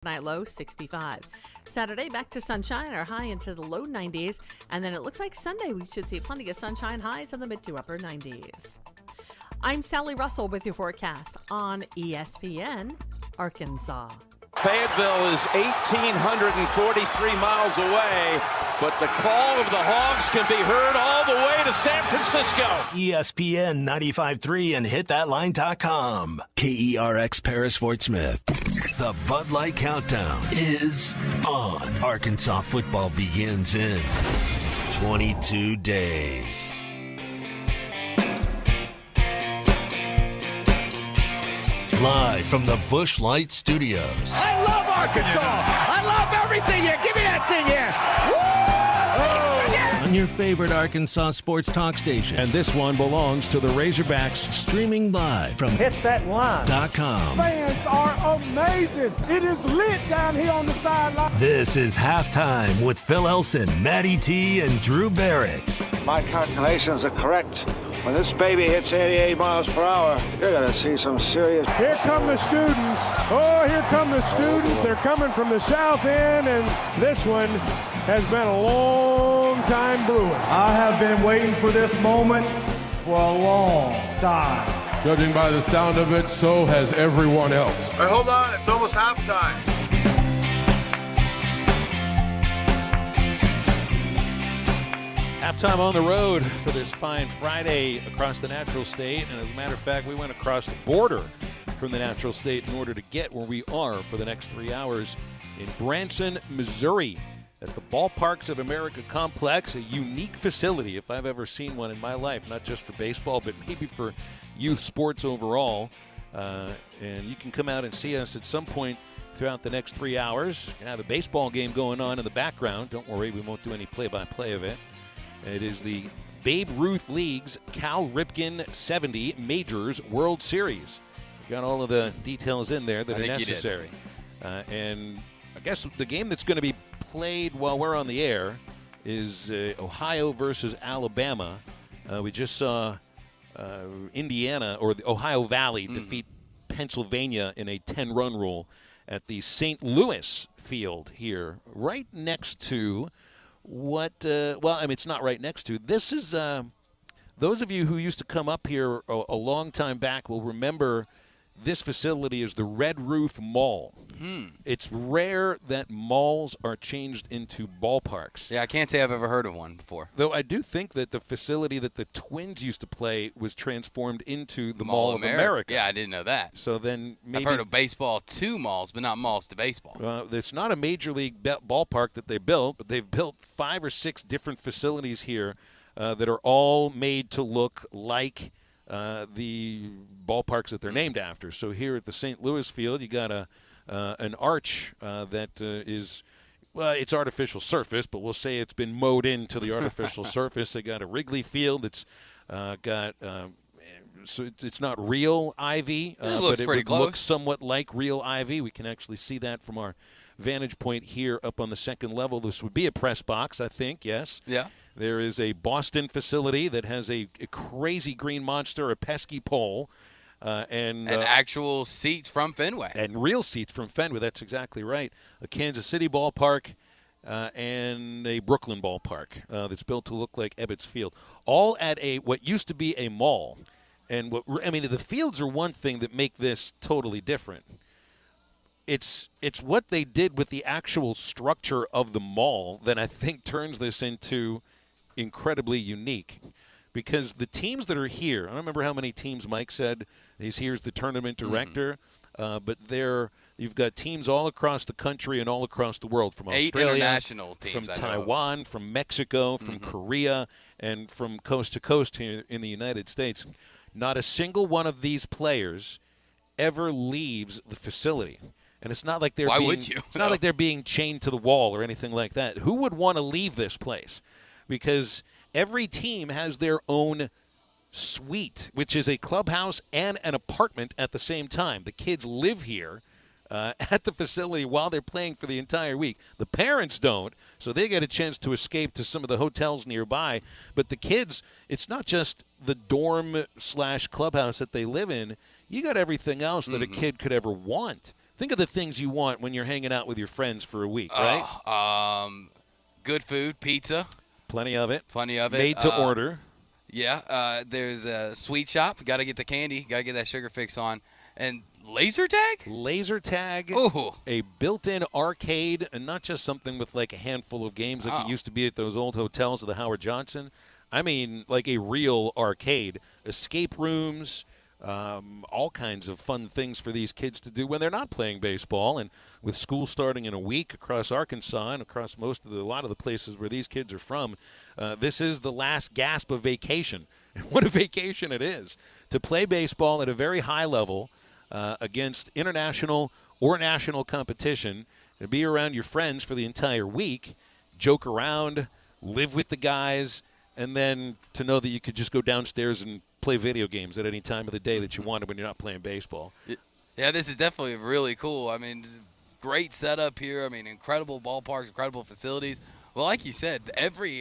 Night low 65. Saturday back to sunshine, our high into the low 90s, and then it looks like Sunday we should see plenty of sunshine, highs in the mid to upper 90s. I'm Sally Russell with your forecast on ESPN Arkansas. Fayetteville is 1,843 miles away, but the call of the Hogs can be heard all the way to San Francisco. ESPN 95.3 and hitthatline.com. KERX Paris Fort Smith. The Bud Light Countdown is on. Arkansas football begins in 22 days. Live from the Busch Light Studios. I love Arkansas. I love everything here. Give me that thing here. Woo! On your favorite Arkansas sports talk station. And this one belongs to the Razorbacks. Streaming live from hitthatline.com. Fans are amazing. It is lit down here on the sideline. This is Halftime with Phil Elson, Matty T, and Drew Barrett. My calculations are correct. When this baby hits 88 miles per hour, you're going to see some serious... Here come the students. Oh, here come the students. They're coming from the south end, and this one has been a long time brewing. I have been waiting for this moment for a long time. Judging by the sound of it, so has everyone else. Hey, hold on. It's almost halftime. Halftime on the road for this fine Friday across the Natural State. And as a matter of fact, we went across the border from the Natural State in order to get where we are for the next 3 hours in Branson, Missouri at the Ballparks of America Complex, a unique facility if I've ever seen one in my life, not just for baseball, but maybe for youth sports overall. And you can come out and see us at some point throughout the next 3 hours. We're going to have a baseball game going on in the background. Don't worry, we won't do any play-by-play of it. It is the Babe Ruth League's Cal Ripken 70 Majors World Series. We've got all of the details in there that are necessary. And I guess the game that's going to be played while we're on the air is Ohio versus Alabama. We just saw Indiana, or the Ohio Valley, defeat Pennsylvania in a 10-run rule at the St. Louis field here, right next to it's not right next to. This is, those of you who used to come up here a long time back will remember this facility is the Red Roof Mall. It's rare that malls are changed into ballparks. Yeah, I can't say I've ever heard of one before. Though I do think that the facility that the Twins used to play was transformed into the Mall of America. Yeah, I didn't know that. So then maybe I've heard of baseball to malls, but not malls to baseball. It's not a major league ballpark that they built, but they've built 5 or 6 different facilities here that are all made to look like the ballparks that they're named after. So here at the St. Louis field, you got an arch that is, well, it's artificial surface, but we'll say it's been mowed into the artificial surface. They got a Wrigley Field. It's got so it's not real ivy, but it would look somewhat like real ivy. We can actually see that from our vantage point here up on the second level. This would be a press box, I think. Yes. Yeah. There is a Boston facility that has a crazy green monster, a pesky pole, and actual seats from Fenway. And real seats from Fenway, that's exactly right. A Kansas City ballpark and a Brooklyn ballpark that's built to look like Ebbets Field. All at what used to be a mall. And the fields are one thing that make this totally different. It's what they did with the actual structure of the mall that I think turns this into incredibly unique, because the teams that are here, I don't remember how many teams Mike said he's here as the tournament director, but you've got teams all across the country and all across the world, from 8 Australia, international teams, from Taiwan, from Mexico, from Korea, and from coast to coast here in the United States. Not a single one of these players ever leaves the facility. And it's not like they're not like they're being chained to the wall or anything like that. Who would want to leave this place? Because every team has their own suite, which is a clubhouse and an apartment at the same time. The kids live here at the facility while they're playing for the entire week. The parents don't, so they get a chance to escape to some of the hotels nearby. But the kids, it's not just the dorm/clubhouse that they live in. You got everything else that a kid could ever want. think of the things you want when you're hanging out with your friends for a week, right? Good food, pizza. Plenty of it. Made to order. Yeah. There's a sweet shop. Got to get the candy. Got to get that sugar fix on. And laser tag? Laser tag. Ooh. A built-in arcade, and not just something with like a handful of games like it used to be at those old hotels of the Howard Johnson. I mean, like a real arcade. Escape rooms. All kinds of fun things for these kids to do when they're not playing baseball. And with school starting in a week across Arkansas and across a lot of the places where these kids are from, this is the last gasp of vacation. And what a vacation it is to play baseball at a very high level against international or national competition, and be around your friends for the entire week, joke around, live with the guys, and then to know that you could just go downstairs and play video games at any time of the day that you wanted when you're not playing baseball. Yeah, this is definitely really cool. I mean, great setup here. I mean, incredible ballparks, incredible facilities. Well, like you said,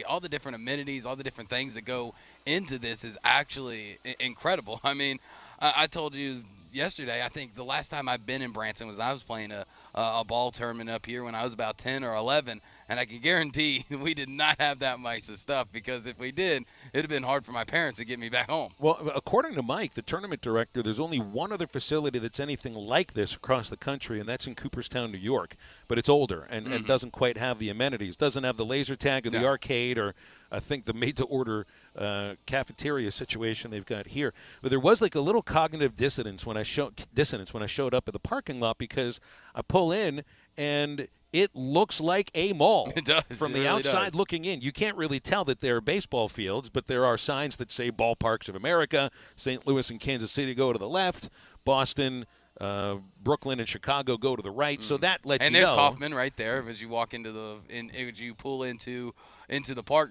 all the different amenities, all the different things that go into this is actually incredible. I mean, I told you yesterday, I think the last time I've been in Branson was I was playing a ball tournament up here when I was about 10 or 11, and I can guarantee we did not have that much of stuff, because if we did, it would have been hard for my parents to get me back home. Well, according to Mike, the tournament director, there's only one other facility that's anything like this across the country, and that's in Cooperstown, New York. But it's older and doesn't quite have the amenities. Doesn't have the laser tag or the arcade, or I think the made-to-order cafeteria situation they've got here. But there was like a little cognitive dissonance when I showed up at the parking lot, because I pull in and it looks like a mall. It does. From the really outside does. looking in. You can't really tell that they're baseball fields, but there are signs that say Ballparks of America, St. Louis and Kansas City go to the left, Boston, Brooklyn and Chicago go to the right. So that lets you know. And there's Kaufman right there as you walk as you pull into the park.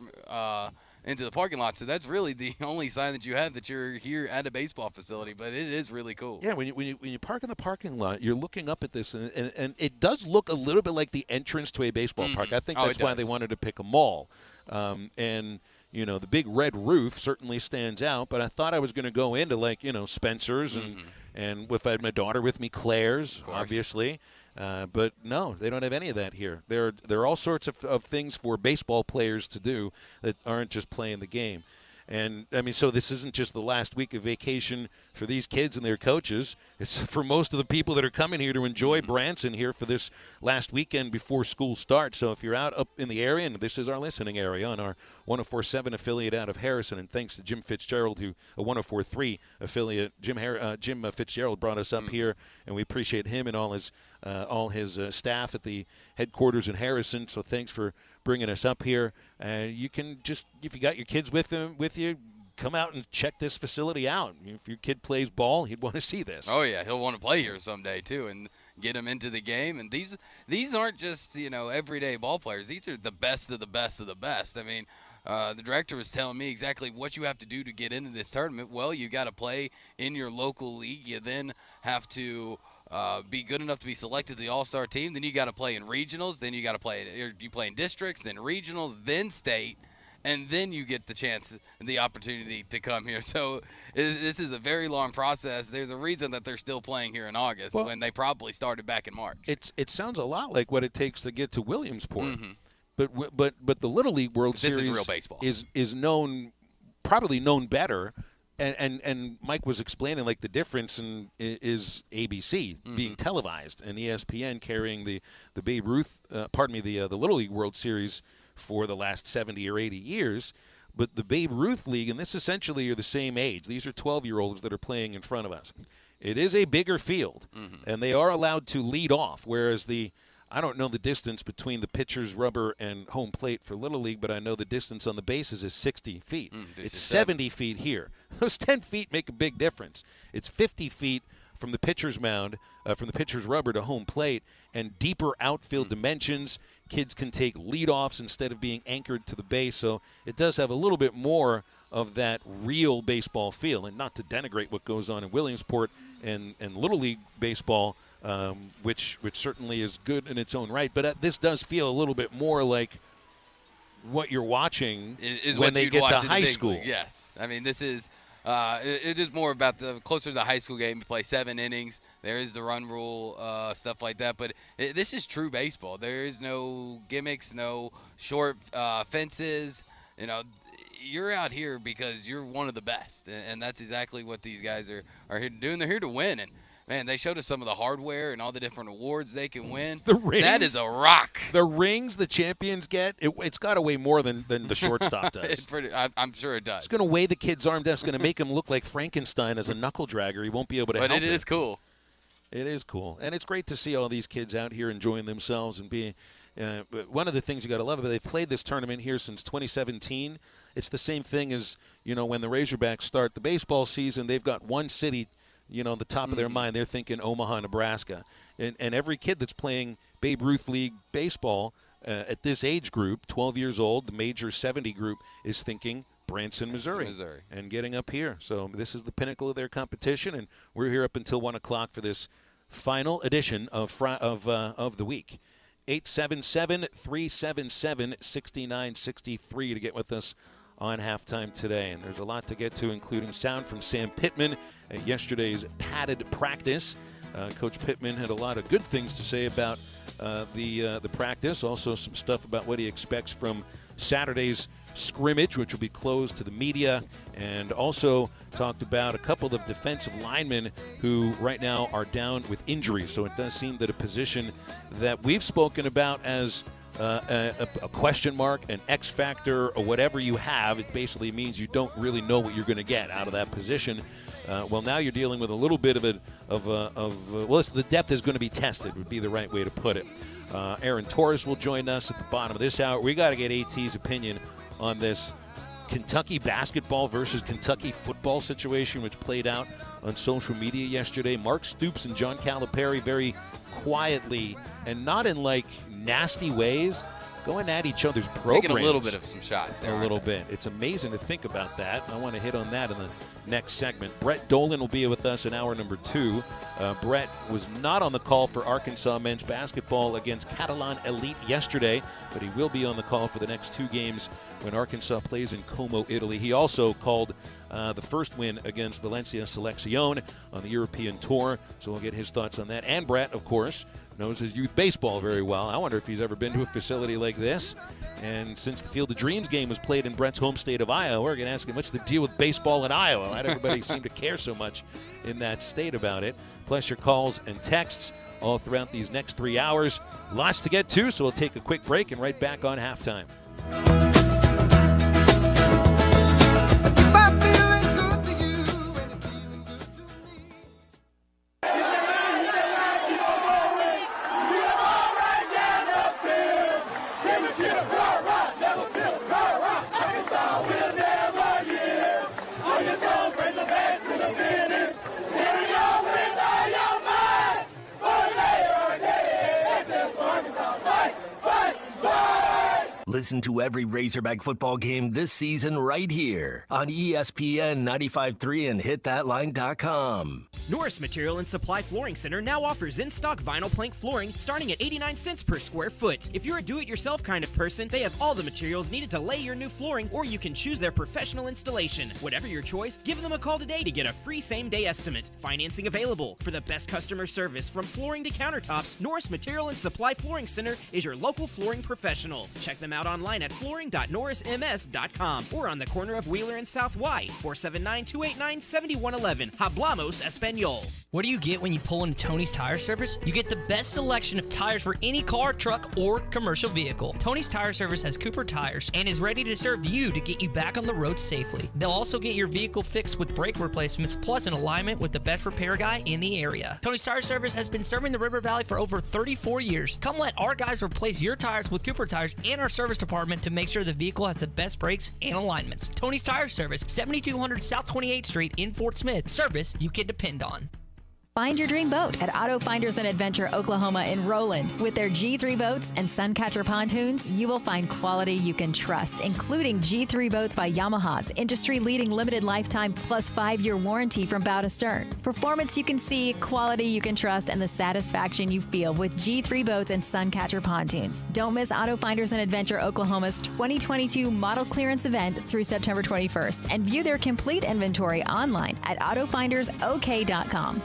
Into the parking lot. So that's really the only sign that you have that you're here at a baseball facility, but it is really cool. Yeah, when you park in the parking lot, you're looking up at this, and it does look a little bit like the entrance to a baseball park. I think that's why they wanted to pick a mall. And you know, the big red roof certainly stands out, but I thought I was going to go into like, you know, Spencer's and if I had my daughter with me, Claire's, obviously. But no, they don't have any of that here. There are all sorts of things for baseball players to do that aren't just playing the game. And, I mean, so this isn't just the last week of vacation for these kids and their coaches. It's for most of the people that are coming here to enjoy Branson here for this last weekend before school starts. So if you're out up in the area, and this is our listening area on our 104.7 affiliate out of Harrison, and thanks to Jim Fitzgerald, who a 104.3 affiliate, Jim Fitzgerald brought us up here, and we appreciate him and all his staff at the headquarters in Harrison. So thanks for bringing us up here. You can just, if you got your kids with you, come out and check this facility out. If your kid plays ball, he'd want to see this. Oh yeah, he'll want to play here someday too, and get him into the game. And these aren't just, you know, everyday ball players. These are the best of the best of the best. I mean, the director was telling me exactly what you have to do to get into this tournament. Well, you got to play in your local league. You then have to be good enough to be selected to the All-Star team. Then you got to play in regionals. Then you got to play in districts, then regionals, then state, and then you get the chance and the opportunity to come here. So this is a very long process. There's a reason that they're still playing here in August when they probably started back in March. It sounds a lot like what it takes to get to Williamsport. But the Little League World Series is real baseball. Is probably known better. And Mike was explaining like the difference is ABC being televised and ESPN carrying the Babe Ruth, the Little League World Series for the last 70 or 80 years. But the Babe Ruth League, and this essentially are the same age. These are 12-year-olds that are playing in front of us. It is a bigger field, and they are allowed to lead off, whereas I don't know the distance between the pitcher's rubber and home plate for Little League, but I know the distance on the bases is 60 feet. It's 70 feet here. Those 10 feet make a big difference. It's 50 feet from the pitcher's mound, from the pitcher's rubber to home plate, and deeper outfield dimensions. Kids can take leadoffs instead of being anchored to the base, so it does have a little bit more of that real baseball feel. And not to denigrate what goes on in Williamsport and Little League baseball, which certainly is good in its own right, but this does feel a little bit more like what you're watching is when what they you'd get watch to in the high big school. league. Yes, I mean this is It is more about the closer to the high school game. You play 7 innings. There is the run rule, stuff like that. But this is true baseball. There is no gimmicks, no short fences. You know, you're out here because you're one of the best, and that's exactly what these guys are here to do. And they're here to win. And man, they showed us some of the hardware and all the different awards they can win. The rings, that is a rock. The rings the champions get, it's got to weigh more than the shortstop does. I'm sure it does. It's going to weigh the kid's arm down. It's going to make him look like Frankenstein as a knuckle dragger. He won't be able to help it. But it is cool. It is cool. And it's great to see all these kids out here enjoying themselves and being one of the things you got to love about it, they've played this tournament here since 2017. It's the same thing as, when the Razorbacks start the baseball season, they've got one city on the top of their mind. They're thinking Omaha, Nebraska. And every kid that's playing Babe Ruth League baseball at this age group, 12 years old, the major 70 group, is thinking Branson, Missouri, and getting up here. So this is the pinnacle of their competition, and we're here up until 1 o'clock for this final edition of the week. 877-377-6963 to get with us on halftime today. And there's a lot to get to, including sound from Sam Pittman at yesterday's padded practice. Coach Pittman had a lot of good things to say about the practice, also some stuff about what he expects from Saturday's scrimmage, which will be closed to the media, and also talked about a couple of defensive linemen who right now are down with injuries. So it does seem that a position that we've spoken about as a question mark, an X factor, or whatever you have, it basically means you don't really know what you're going to get out of that position. Well, now you're dealing with a little bit of the depth is going to be tested, would be the right way to put it. Aaron Torres will join us at the bottom of this hour. We got to get AT's opinion on this Kentucky basketball versus Kentucky football situation, which played out on social media yesterday. Mark Stoops and John Calipari very quietly and not in nasty ways going at each other's programs. Taking a little bit of some shots there. A little bit. It's amazing to think about that. I want to hit on that in the next segment. Brett Dolan will be with us in hour number 2. Brett was not on the call for Arkansas men's basketball against Catalan Elite yesterday, but he will be on the call for the next 2 games when Arkansas plays in Como, Italy. He also called the first win against Valencia Selección on the European Tour, so we'll get his thoughts on that. And Brett, of course, knows his youth baseball very well. I wonder if he's ever been to a facility like this. And since the Field of Dreams game was played in Brett's home state of Iowa, we're going to ask him, what's the deal with baseball in Iowa? Why does everybody seem to care so much in that state about it? Plus your calls and texts all throughout these next 3 hours. Lots to get to, so we'll take a quick break and right back on halftime. Listen to every Razorback football game this season right here on ESPN 95.3 and hitthatline.com. Norris Material and Supply Flooring Center now offers in-stock vinyl plank flooring starting at 89 cents per square foot. If you're a do-it-yourself kind of person, they have all the materials needed to lay your new flooring, or you can choose their professional installation. Whatever your choice, give them a call today to get a free same-day estimate. Financing available. For the best customer service from flooring to countertops, Norris Material and Supply Flooring Center is your local flooring professional. Check them out online at flooring.norrisms.com or on the corner of Wheeler and South Y, 479-289-7111. Hablamos Espanol. What do you get when you pull into Tony's Tire Service? You get the best selection of tires for any car, truck, or commercial vehicle. Tony's Tire Service has Cooper tires and is ready to serve you to get you back on the road safely. They'll also get your vehicle fixed with brake replacements plus an alignment with the best repair guy in the area. Tony's Tire Service has been serving the River Valley for over 34 years. Come let our guys replace your tires with Cooper tires and our service department to make sure the vehicle has the best brakes and alignments. Tony's Tire Service, 7200 South 28th Street in Fort Smith. Service you can depend on. Find your dream boat at Auto Finders and Adventure Oklahoma in Roland. With their G3 boats and Suncatcher pontoons, you will find quality you can trust, including G3 boats by Yamaha's industry-leading limited lifetime plus 5-year warranty from bow to stern. Performance you can see, quality you can trust, and the satisfaction you feel with G3 boats and Suncatcher pontoons. Don't miss Auto Finders and Adventure Oklahoma's 2022 model clearance event through September 21st and view their complete inventory online at autofindersok.com.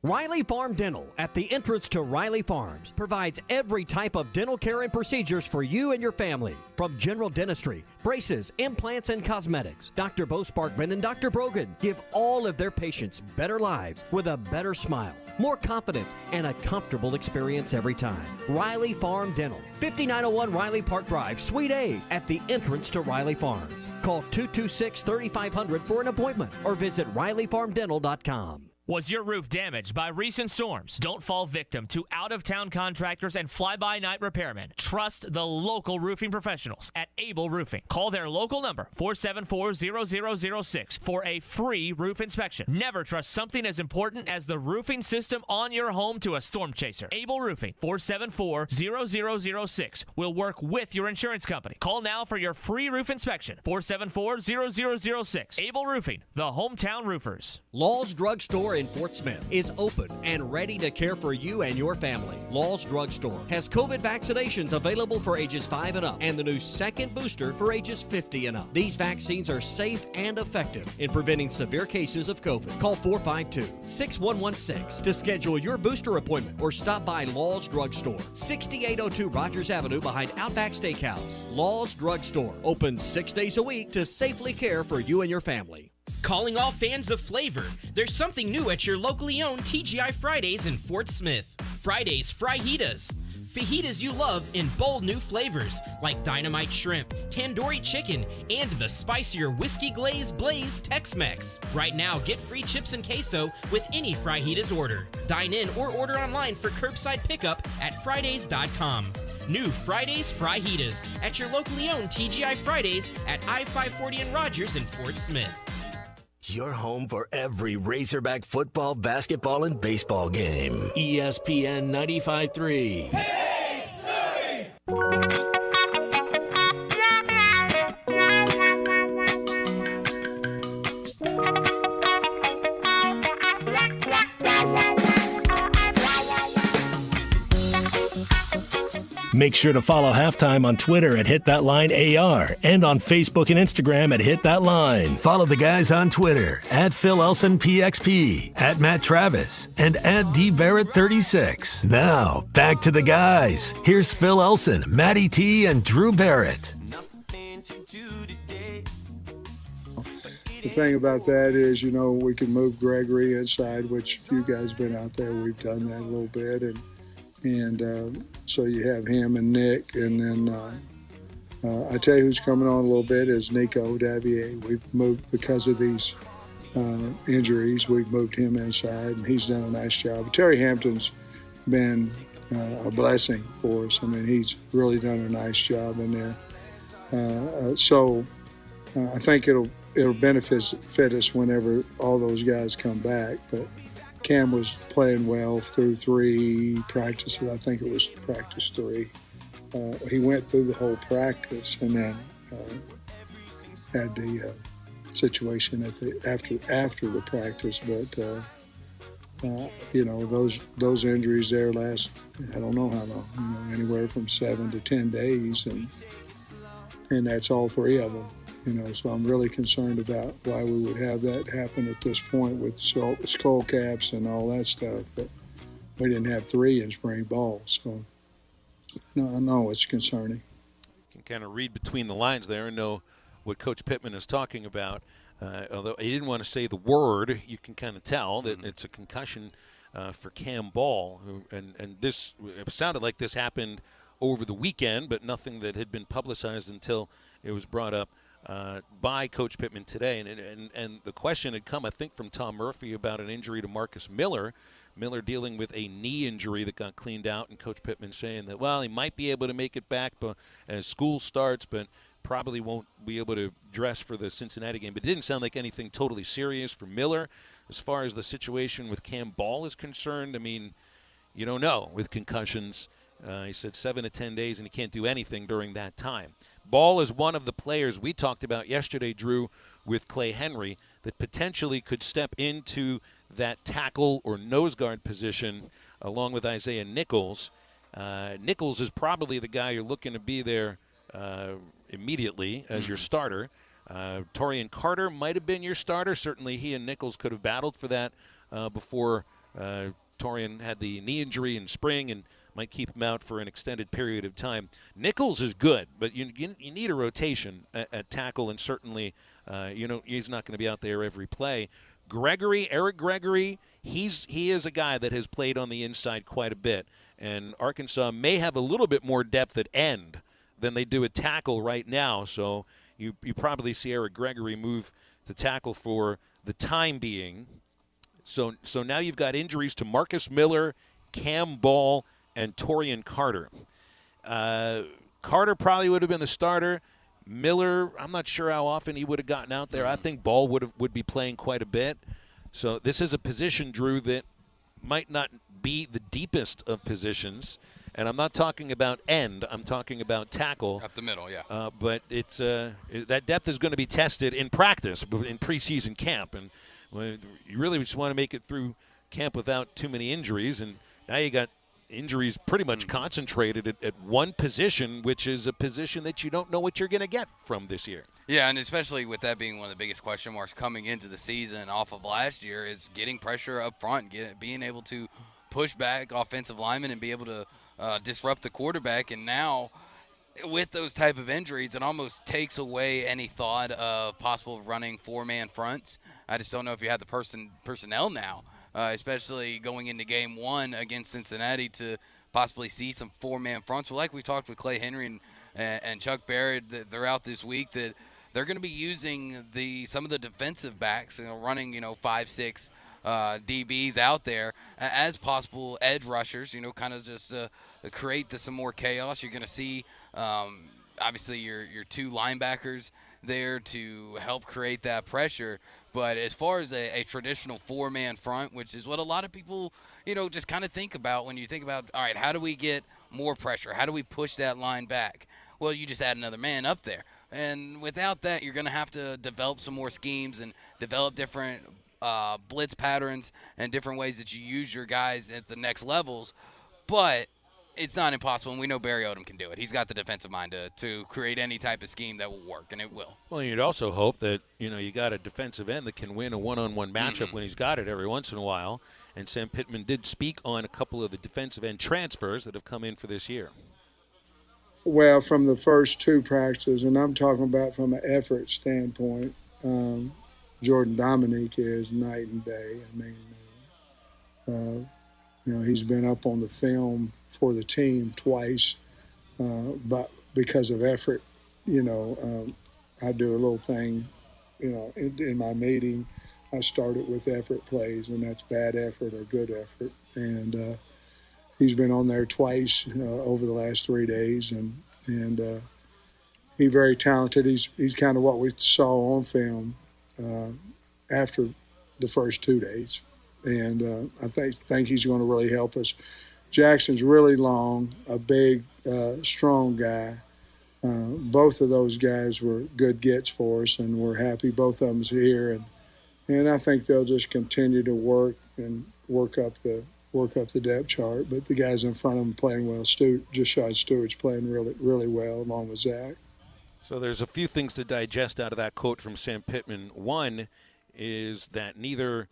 Riley Farm Dental at the entrance to Riley Farms provides every type of dental care and procedures for you and your family. From general dentistry, braces, implants, and cosmetics, Dr. Bo Sparkman and Dr. Brogan give all of their patients better lives with a better smile, more confidence, and a comfortable experience every time. Riley Farm Dental, 5901 Riley Park Drive, Suite A, at the entrance to Riley Farms. Call 226-3500 for an appointment or visit RileyFarmDental.com. Was your roof damaged by recent storms? Don't fall victim to out-of-town contractors and fly-by-night repairmen. Trust the local roofing professionals at Able Roofing. Call their local number, 474-0006, for a free roof inspection. Never trust something as important as the roofing system on your home to a storm chaser. Able Roofing, 474-0006, will work with your insurance company. Call now for your free roof inspection, 474-0006. Able Roofing, the hometown roofers. Law's Drug Store in Fort Smith is open and ready to care for you and your family. Law's Drug Store has COVID vaccinations available for ages 5 and up and the new second booster for ages 50 and up. These vaccines are safe and effective in preventing severe cases of COVID. Call 452-6116 to schedule your booster appointment or stop by Law's Drug Store, 6802 Rogers Avenue behind Outback Steakhouse. Law's Drug Store, open 6 days a week to safely care for you and your family. Calling all fans of flavor, there's something new at your locally owned TGI Fridays in Fort Smith. Fridays Fajitas. Fajitas you love in bold new flavors like dynamite shrimp, tandoori chicken, and the spicier whiskey glazed blaze Tex-Mex. Right now, get free chips and queso with any Fajitas order. Dine in or order online for curbside pickup at Fridays.com. New Fridays Fajitas at your locally owned TGI Fridays at I-540 and Rogers in Fort Smith. Your home for every Razorback football, basketball, and baseball game. ESPN 95.3. Hey, Surrey! Make sure to follow Halftime on Twitter at HitThatLineAR and on Facebook and Instagram at HitThatLine. Follow the guys on Twitter at PhilElsonPXP, at Matt Travis, and at DBarrett36. Now, back to the guys. Here's Phil Elson, Matty T, and Drew Barrett. The thing about that is, you know, we can move Gregory inside, which you guys have been out there. We've done that a little bit, and so you have him and Nick, and then I tell you who's coming on a little bit is Nico Davier. We've moved because of these injuries. We've moved him inside, and he's done a nice job. Terry Hampton's been a blessing for us. I mean, he's really done a nice job in there. So I think it'll benefit us whenever all those guys come back, but. Cam was playing well through 3 practices. I think it was practice 3. He went through the whole practice and then had the situation at after the practice. But you know, those injuries there last, I don't know how long, you know, anywhere from 7 to 10 days, and that's all 3 of them. You know, so I'm really concerned about why we would have that happen at this point with skull caps and all that stuff. But we didn't have 3 in spring ball, so no, it's concerning. You can kind of read between the lines there and know what Coach Pittman is talking about. Although he didn't want to say the word, you can kind of tell that it's a concussion for Cam Ball. And this, it sounded like this happened over the weekend, but nothing that had been publicized until it was brought up by Coach Pittman today. And the question had come, I think, from Tom Murphy about an injury to Marcus Miller. Miller dealing with a knee injury that got cleaned out, and Coach Pittman saying that, well, he might be able to make it back as school starts, but probably won't be able to dress for the Cincinnati game. But it didn't sound like anything totally serious for Miller. As far as the situation with Cam Ball is concerned, I mean, you don't know with concussions. He said 7 to 10 days, and he can't do anything during that time. Ball is one of the players we talked about yesterday, Drew, with Clay Henry, that potentially could step into that tackle or nose guard position along with Isaiah Nichols. Nichols is probably the guy you're looking to be there immediately as your starter. Torian Carter might have been your starter. Certainly he and Nichols could have battled for that before Torian had the knee injury in spring and might keep him out for an extended period of time. Nichols is good, but you need a rotation at tackle, and certainly he's not going to be out there every play. Eric Gregory, he is a guy that has played on the inside quite a bit, and Arkansas may have a little bit more depth at end than they do at tackle right now, so you probably see Eric Gregory move to tackle for the time being. So now you've got injuries to Marcus Miller, Cam Ball, and Torian Carter. Carter probably would have been the starter. Miller, I'm not sure how often he would have gotten out there. I think Ball would be playing quite a bit. So this is a position, Drew, that might not be the deepest of positions. And I'm not talking about end. I'm talking about tackle. Up the middle, yeah. But it's that depth is going to be tested in practice, in preseason camp. And you really just want to make it through camp without too many injuries. And now you got injuries pretty much concentrated at one position, which is a position that you don't know what you're going to get from this year. Yeah, and especially with that being one of the biggest question marks coming into the season off of last year is getting pressure up front, being able to push back offensive linemen and be able to disrupt the quarterback. And now with those type of injuries, it almost takes away any thought of possible running four-man fronts. I just don't know if you have the personnel now, especially going into game one against Cincinnati, to possibly see some four-man fronts. Well, like we talked with Clay Henry and Chuck Barrett throughout this week, that they're going to be using some of the defensive backs, running 5-6 DBs out there as possible edge rushers, kind of just create some more chaos. You're going to see obviously your two linebackers there to help create that pressure. But as far as a traditional four-man front, which is what a lot of people, just kind of think about when you think about, all right, how do we get more pressure? How do we push that line back? Well, you just add another man up there. And without that, you're going to have to develop some more schemes and develop different blitz patterns and different ways that you use your guys at the next levels. But it's not impossible, and we know Barry Odom can do it. He's got the defensive mind to create any type of scheme that will work, and it will. Well, you'd also hope that, you got a defensive end that can win a one-on-one matchup when he's got it every once in a while. And Sam Pittman did speak on a couple of the defensive end transfers that have come in for this year. Well, from the first two practices, and I'm talking about from an effort standpoint, Jordan Dominique is night and day. I mean, he's been up on the film for the team twice, but because of effort, I do a little thing, in my meeting. I started with effort plays, and that's bad effort or good effort. And he's been on there twice over the last 3 days, and he's very talented. He's kind of what we saw on film after the first 2 days. And I think he's going to really help us. Jackson's really long, a big, strong guy. Both of those guys were good gets for us, and we're happy both of them's here. And I think they'll just continue to work up the depth chart. But the guys in front of them playing well. Jashad Stewart's playing really, really well along with Zach. So there's a few things to digest out of that quote from Sam Pittman. One is that neither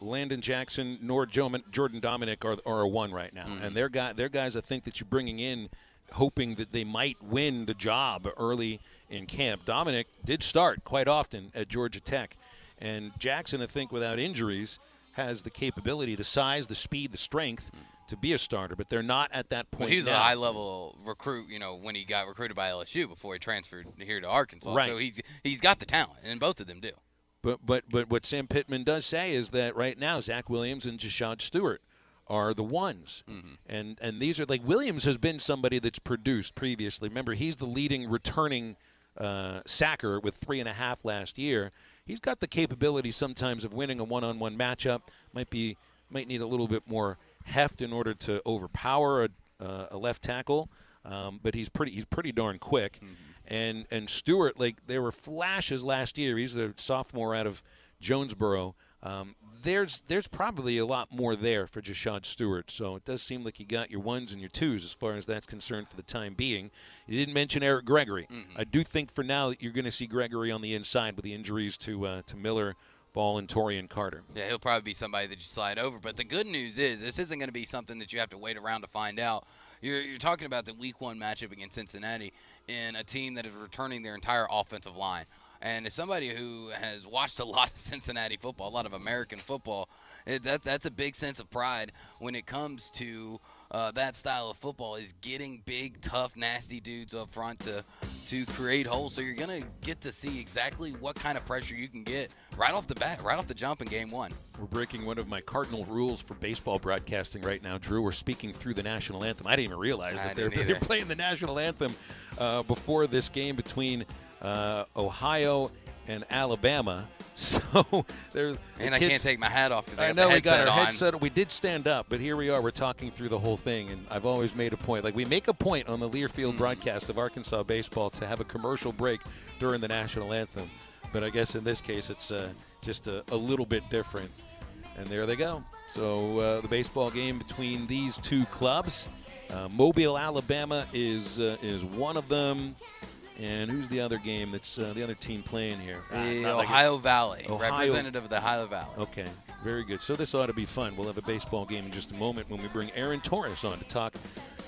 Landon Jackson nor Jordan Dominic are a one right now. And they're guys I think that you're bringing in hoping that they might win the job early in camp. Dominic did start quite often at Georgia Tech. And Jackson, I think, without injuries, has the capability, the size, the speed, the strength to be a starter. But they're not at that point. Well, he's now. a high-level recruit, when he got recruited by LSU before he transferred here to Arkansas. Right. So he's got the talent, and both of them do. But what Sam Pittman does say is that right now Zach Williams and Jashad Stewart are the ones. And these are like Williams has been somebody that's produced previously. Remember, he's the leading returning sacker with 3.5 last year. he's got the capability sometimes of winning a one-on-one matchup. Might need a little bit more heft in order to overpower a left tackle, but he's pretty darn quick. Mm-hmm. And Stewart, like, there were flashes last year. He's the sophomore out of Jonesboro. There's probably a lot more there for Jashad Stewart. So it does seem like you got your ones and your twos as far as that's concerned for the time being. You didn't mention Eric Gregory. Mm-hmm. I do think for now that you're going to see Gregory on the inside with the injuries to Miller, Ball, and Torian Carter. Yeah, he'll probably be somebody that you slide over. But the good news is this isn't going to be something that you have to wait around to find out. You're talking about the Week 1 matchup against Cincinnati in a team that is returning their entire offensive line. And as somebody who has watched a lot of Cincinnati football, a lot of American football, that's a big sense of pride when it comes to that style of football, is getting big, tough, nasty dudes up front to create holes. So you're going to get to see exactly what kind of pressure you can get right off the bat, right off the jump in game 1. We're breaking one of my cardinal rules for baseball broadcasting right now, Drew. We're speaking through the national anthem. I didn't even realize that they're playing the national anthem before this game between Ohio and Alabama. So I can't take my hat off because I know the we got our on. headset. We did stand up, but here we are. We're talking through the whole thing, and I've always made a point. Like, we make a point on the Learfield broadcast of Arkansas baseball to have a commercial break during the national anthem. But I guess in this case, it's just a little bit different. And there they go. So the baseball game between these two clubs. Mobile, Alabama is one of them. And who's the other game that's the other team playing here? The Ohio Valley, representative of the Ohio Valley. Okay, very good. So this ought to be fun. We'll have a baseball game in just a moment when we bring Aaron Torres on to talk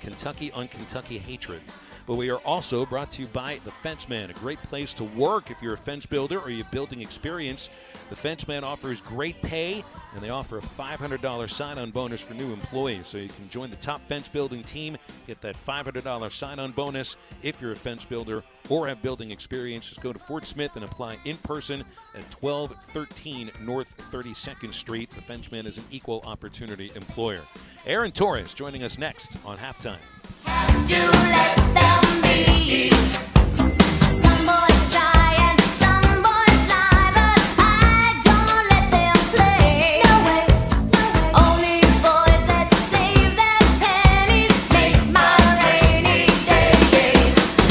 Kentucky on Kentucky hatred. But we are also brought to you by The Fence Man, a great place to work if you're a fence builder or you have building experience. The Fence Man offers great pay, and they offer a $500 sign-on bonus for new employees. So you can join the top fence building team, get that $500 sign-on bonus if you're a fence builder or have building experience. Just go to Fort Smith and apply in person at 1213 North 32nd Street. The Fence Man is an equal opportunity employer. Aaron Torres joining us next on Halftime. Have to let them be. Some boys try and some boys lie, but I don't let them play. No way, only boys that save their pennies make my rainy day gay.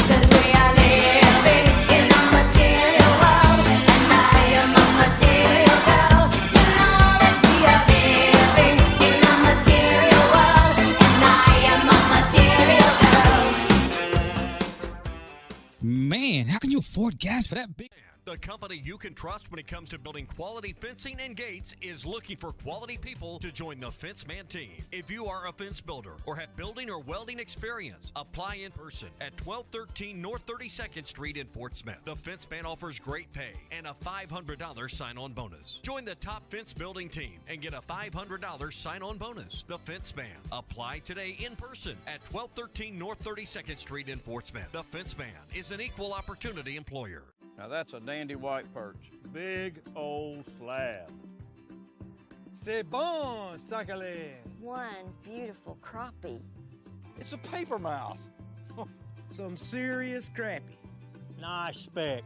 'Cause we are living in a material world, and I am a material girl. You know that we are living in a material world, and I am a material girl. Man, how can you afford gas for that big? The company you can trust when it comes to building quality fencing and gates is looking for quality people to join the Fence Man team. If you are a fence builder or have building or welding experience, apply in person at 1213 North 32nd Street in Fort Smith. The Fence Man offers great pay and a $500 sign-on bonus. Join the top fence building team and get a $500 sign-on bonus. The Fence Man. Apply today in person at 1213 North 32nd Street in Fort Smith. The Fence Man is an equal opportunity employer. Now that's a dandy white perch. Big old slab. C'est bon, sacalé. One beautiful crappie. It's a paper mouse. Some serious crappie. Nice speck.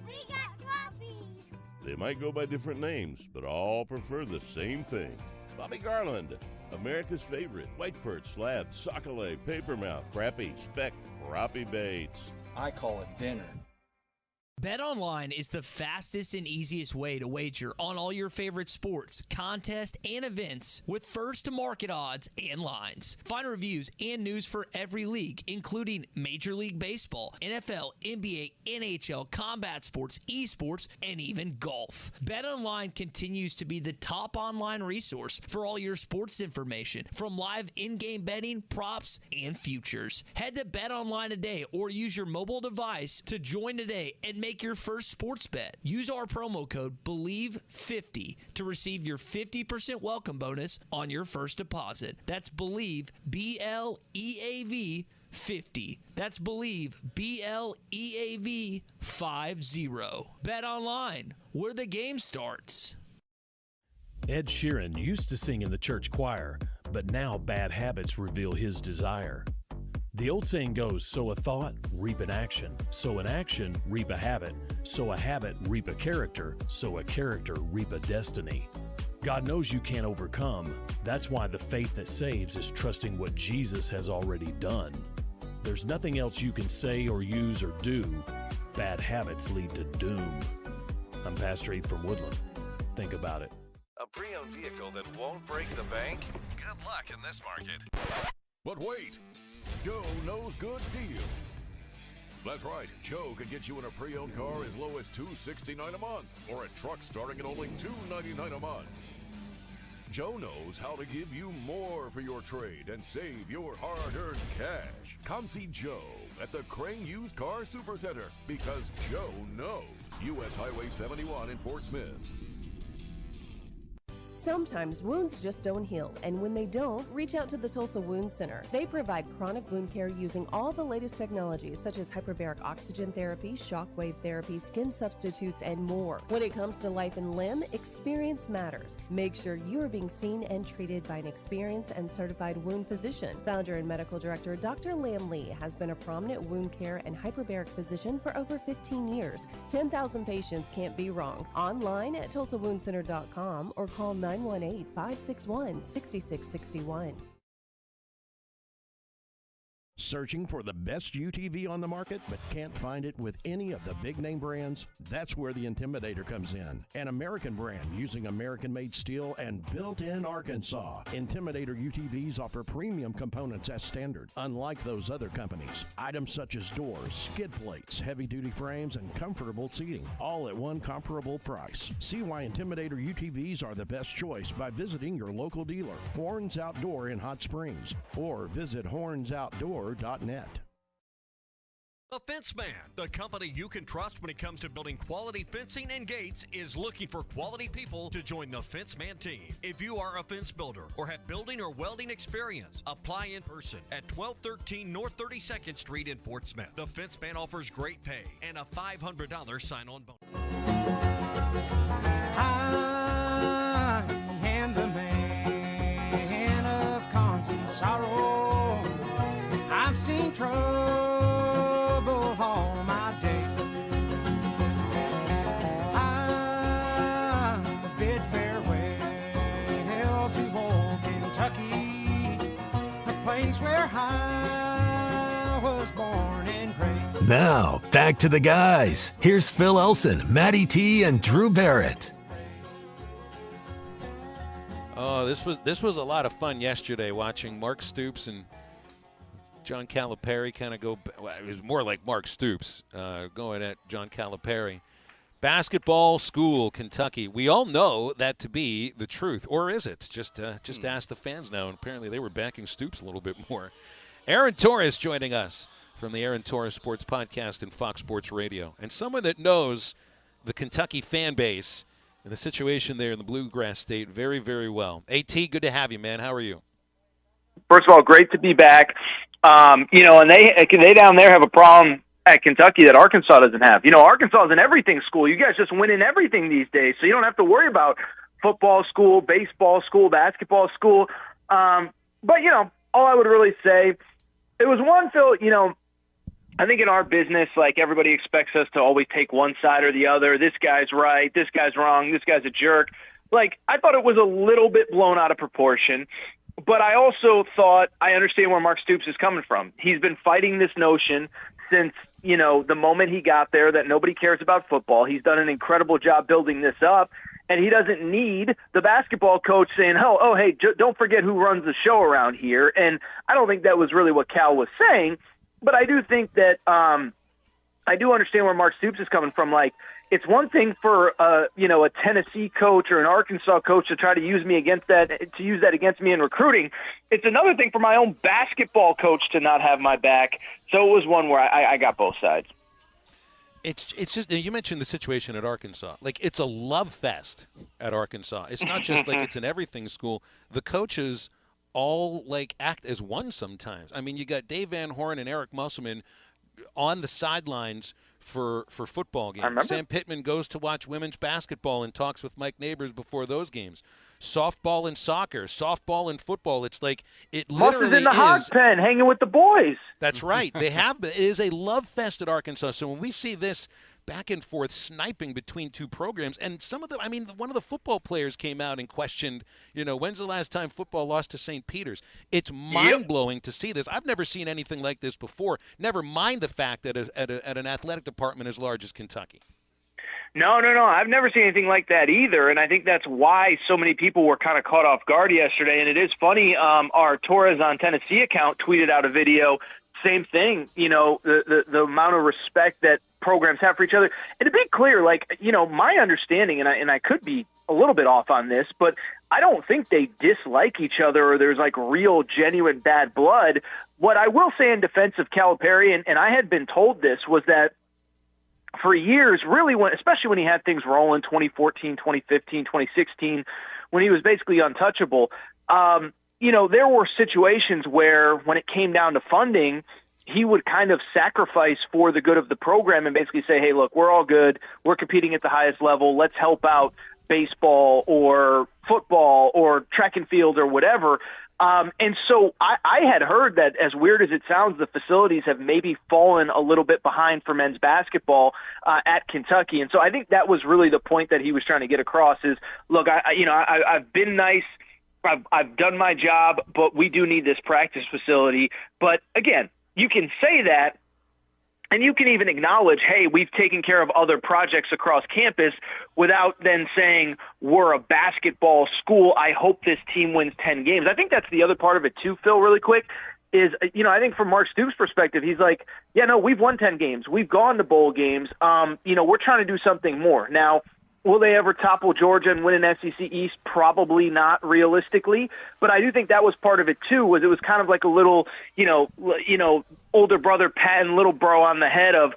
We got crappies. They might go by different names, but all prefer the same thing. Bobby Garland, America's favorite. White perch, slab, sockeye, papermouth, crappie, speck, crappie baits. I call it dinner. BetOnline is the fastest and easiest way to wager on all your favorite sports, contests, and events with first-to-market odds and lines. Find reviews and news for every league, including Major League Baseball, NFL, NBA, NHL, combat sports, esports, and even golf. BetOnline continues to be the top online resource for all your sports information, from live in-game betting, props, and futures. Head to BetOnline today or use your mobile device to join today and make your first sports bet. Use our promo code BELIEVE50 to receive your 50% welcome bonus on your first deposit. That's BELIEVE, BLEAV 50. That's BELIEVE, BLEAV 50. Bet online, where the game starts. Ed Sheeran used to sing in the church choir, but now bad habits reveal his desire. The old saying goes, sow a thought, reap an action. Sow an action, reap a habit. Sow a habit, reap a character. Sow a character, reap a destiny. God knows you can't overcome. That's why the faith that saves is trusting what Jesus has already done. There's nothing else you can say or use or do. Bad habits lead to doom. I'm Pastor Heath from Woodland. Think about it. A pre-owned vehicle that won't break the bank? Good luck in this market. But wait, Joe knows good deals. That's right, Joe can get you in a pre-owned car as low as $269 a month, or a truck starting at only $299 a month. Joe knows how to give you more for your trade and save your hard-earned cash. Come see Joe at the Crane Used Car Supercenter, because Joe knows. U.S. Highway 71 in Fort Smith. Sometimes wounds just don't heal, and when they don't, reach out to the Tulsa Wound Center. They provide chronic wound care using all the latest technologies such as hyperbaric oxygen therapy, shockwave therapy, skin substitutes, and more. When it comes to life and limb, experience matters. Make sure you are being seen and treated by an experienced and certified wound physician. Founder and medical director Dr. Lam Lee has been a prominent wound care and hyperbaric physician for over 15 years. 10,000 patients can't be wrong. Online at TulsaWoundCenter.com or call 918-561-6661. Searching for the best UTV on the market but can't find it with any of the big name brands? That's where the Intimidator comes in. An American brand using American-made steel and built in Arkansas. Intimidator UTVs offer premium components as standard, unlike those other companies. Items such as doors, skid plates, heavy-duty frames, and comfortable seating, all at one comparable price. See why Intimidator UTVs are the best choice by visiting your local dealer, Horns Outdoor in Hot Springs, or visit hornsoutdoor.net. The Fence Man, the company you can trust when it comes to building quality fencing and gates, is looking for quality people to join the Fence Man team. If you are a fence builder or have building or welding experience, apply in person at 1213 North 32nd Street in Fort Smith. The Fence Man offers great pay and a $500 sign-on bonus. I am the man of constant sorrow. I've seen trouble all my day. I bid farewell to old Kentucky, the place where I was born and raised. Now, back to the guys. Here's Phil Elson, Matty T, and Drew Barrett. Oh, this was a lot of fun yesterday, watching Mark Stoops and John Calipari kind of go. Well, it was more like Mark Stoops going at John Calipari. Basketball school, Kentucky. We all know that to be the truth, or is it? Just ask the fans now. And apparently, they were backing Stoops a little bit more. Aaron Torres joining us from the Aaron Torres Sports Podcast and Fox Sports Radio, and someone that knows the Kentucky fan base and the situation there in the Bluegrass State very, very well. AT, good to have you, man. How are you? First of all, great to be back. And they down there have a problem at Kentucky that Arkansas doesn't have. Arkansas is an everything school. You guys just win in everything these days, so you don't have to worry about football school, baseball school, basketball school. But all I would really say, it was one, Phil, I think in our business, like, everybody expects us to always take one side or the other. This guy's right, this guy's wrong, this guy's a jerk. Like, I thought it was a little bit blown out of proportion. But I also thought I understand where Mark Stoops is coming from. He's been fighting this notion since, the moment he got there that nobody cares about football. He's done an incredible job building this up, and he doesn't need the basketball coach saying, hey, don't forget who runs the show around here. And I don't think that was really what Cal was saying, but I do think that I do understand where Mark Stoops is coming from. Like, it's one thing for a Tennessee coach or an Arkansas coach to try to use that against me in recruiting. It's another thing for my own basketball coach to not have my back. So it was one where I got both sides. It's just, you mentioned the situation at Arkansas. Like, it's a love fest at Arkansas. It's not just like it's an everything school. The coaches all act as one sometimes. I mean, you got Dave Van Horn and Eric Musselman on the sidelines for football games. Sam Pittman goes to watch women's basketball and talks with Mike Neighbors before those games. softball and soccer, softball and football. It's like it Muff literally is in the hog pen, hanging with the boys. That's right. They have. It is a love fest at Arkansas. So when we see this back and forth sniping between two programs, and some of them, I mean, one of the football players came out and questioned, when's the last time football lost to St. Peter's? It's mind-blowing to see this. I've never seen anything like this before, never mind the fact that at an athletic department as large as Kentucky. No. I've never seen anything like that either, and I think that's why so many people were kind of caught off guard yesterday. And it is funny, our Torres on Tennessee account tweeted out a video, same thing, the amount of respect that programs have for each other. And to be clear, my understanding, and I could be a little bit off on this, but I don't think they dislike each other or there's real, genuine bad blood. What I will say in defense of Calipari, and I had been told this, was that for years, really, especially when he had things rolling, 2014, 2015, 2016, when he was basically untouchable, there were situations where when it came down to funding, he would kind of sacrifice for the good of the program and basically say, hey, look, we're all good. We're competing at the highest level. Let's help out baseball or football or track and field or whatever. And so I had heard that, as weird as it sounds, the facilities have maybe fallen a little bit behind for men's basketball at Kentucky. And so I think that was really the point that he was trying to get across is, look, I've been nice. I've done my job, but we do need this practice facility. But again, you can say that, and you can even acknowledge, hey, we've taken care of other projects across campus without then saying we're a basketball school. I hope this team wins 10 games. I think that's the other part of it too, Phil, really quick, is, I think from Mark Stoops' perspective, he's like, yeah, no, we've won 10 games. We've gone to bowl games. We're trying to do something more. Now, will they ever topple Georgia and win an SEC East? Probably not, realistically. But I do think that was part of it too. Was it was kind of like a little, older brother patting little bro on the head of,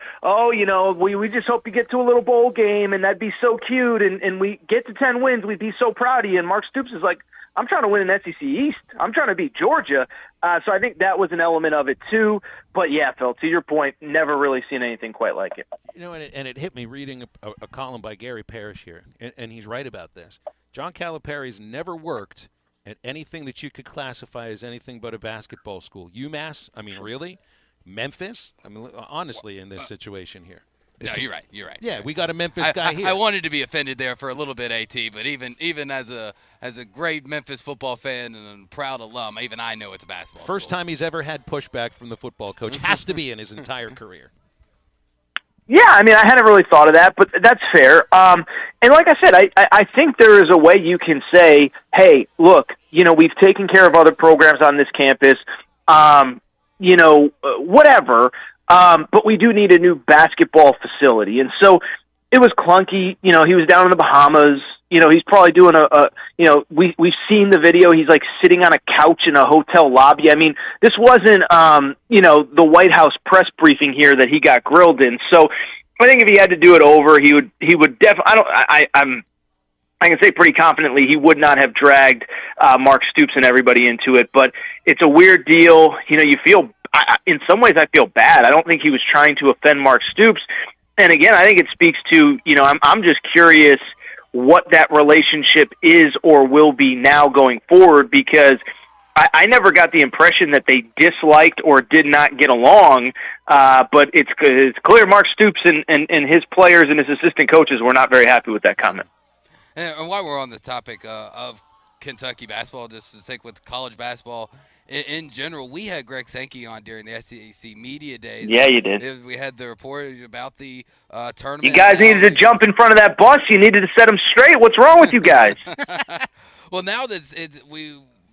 we just hope you get to a little bowl game and that'd be so cute. And we get to 10 wins, we'd be so proud of you. And Mark Stoops is like, I'm trying to win an SEC East. I'm trying to beat Georgia. So I think that was an element of it too. But yeah, Phil, to your point, never really seen anything quite like it. And it hit me reading a column by Gary Parrish here, and he's right about this. John Calipari's never worked at anything that you could classify as anything but a basketball school. UMass, I mean, really? Memphis? I mean, honestly, in this situation here. No, you're right. Yeah, we got a Memphis guy here. I wanted to be offended there for a little bit, AT, but even as a great Memphis football fan and a proud alum, even I know it's a basketball First school. time he's ever had pushback from the football coach. Has to be in his entire career. Yeah, I mean, I hadn't really thought of that, but that's fair. And like I said, I think there is a way you can say, hey, look, we've taken care of other programs on this campus, whatever. But we do need a new basketball facility. And so it was clunky. He was down in the Bahamas. He's probably doing we've seen the video. He's like sitting on a couch in a hotel lobby. I mean, this wasn't, the White House press briefing here that he got grilled in. So I think if he had to do it over, he would definitely, I can say pretty confidently he would not have dragged Mark Stoops and everybody into it. But it's a weird deal. You feel, in some ways, I feel bad. I don't think he was trying to offend Mark Stoops. And again, I think it speaks to, I'm just curious what that relationship is or will be now going forward, because I never got the impression that they disliked or did not get along. But it's clear Mark Stoops and his players and his assistant coaches were not very happy with that comment. And while we're on the topic of Kentucky basketball, just to stick with college basketball in general, we had Greg Sankey on during the SEC Media Days. Yeah, you did. We had the report about the tournament. You guys needed to jump in front of that bus. You needed to set them straight. What's wrong with you guys? Well, now that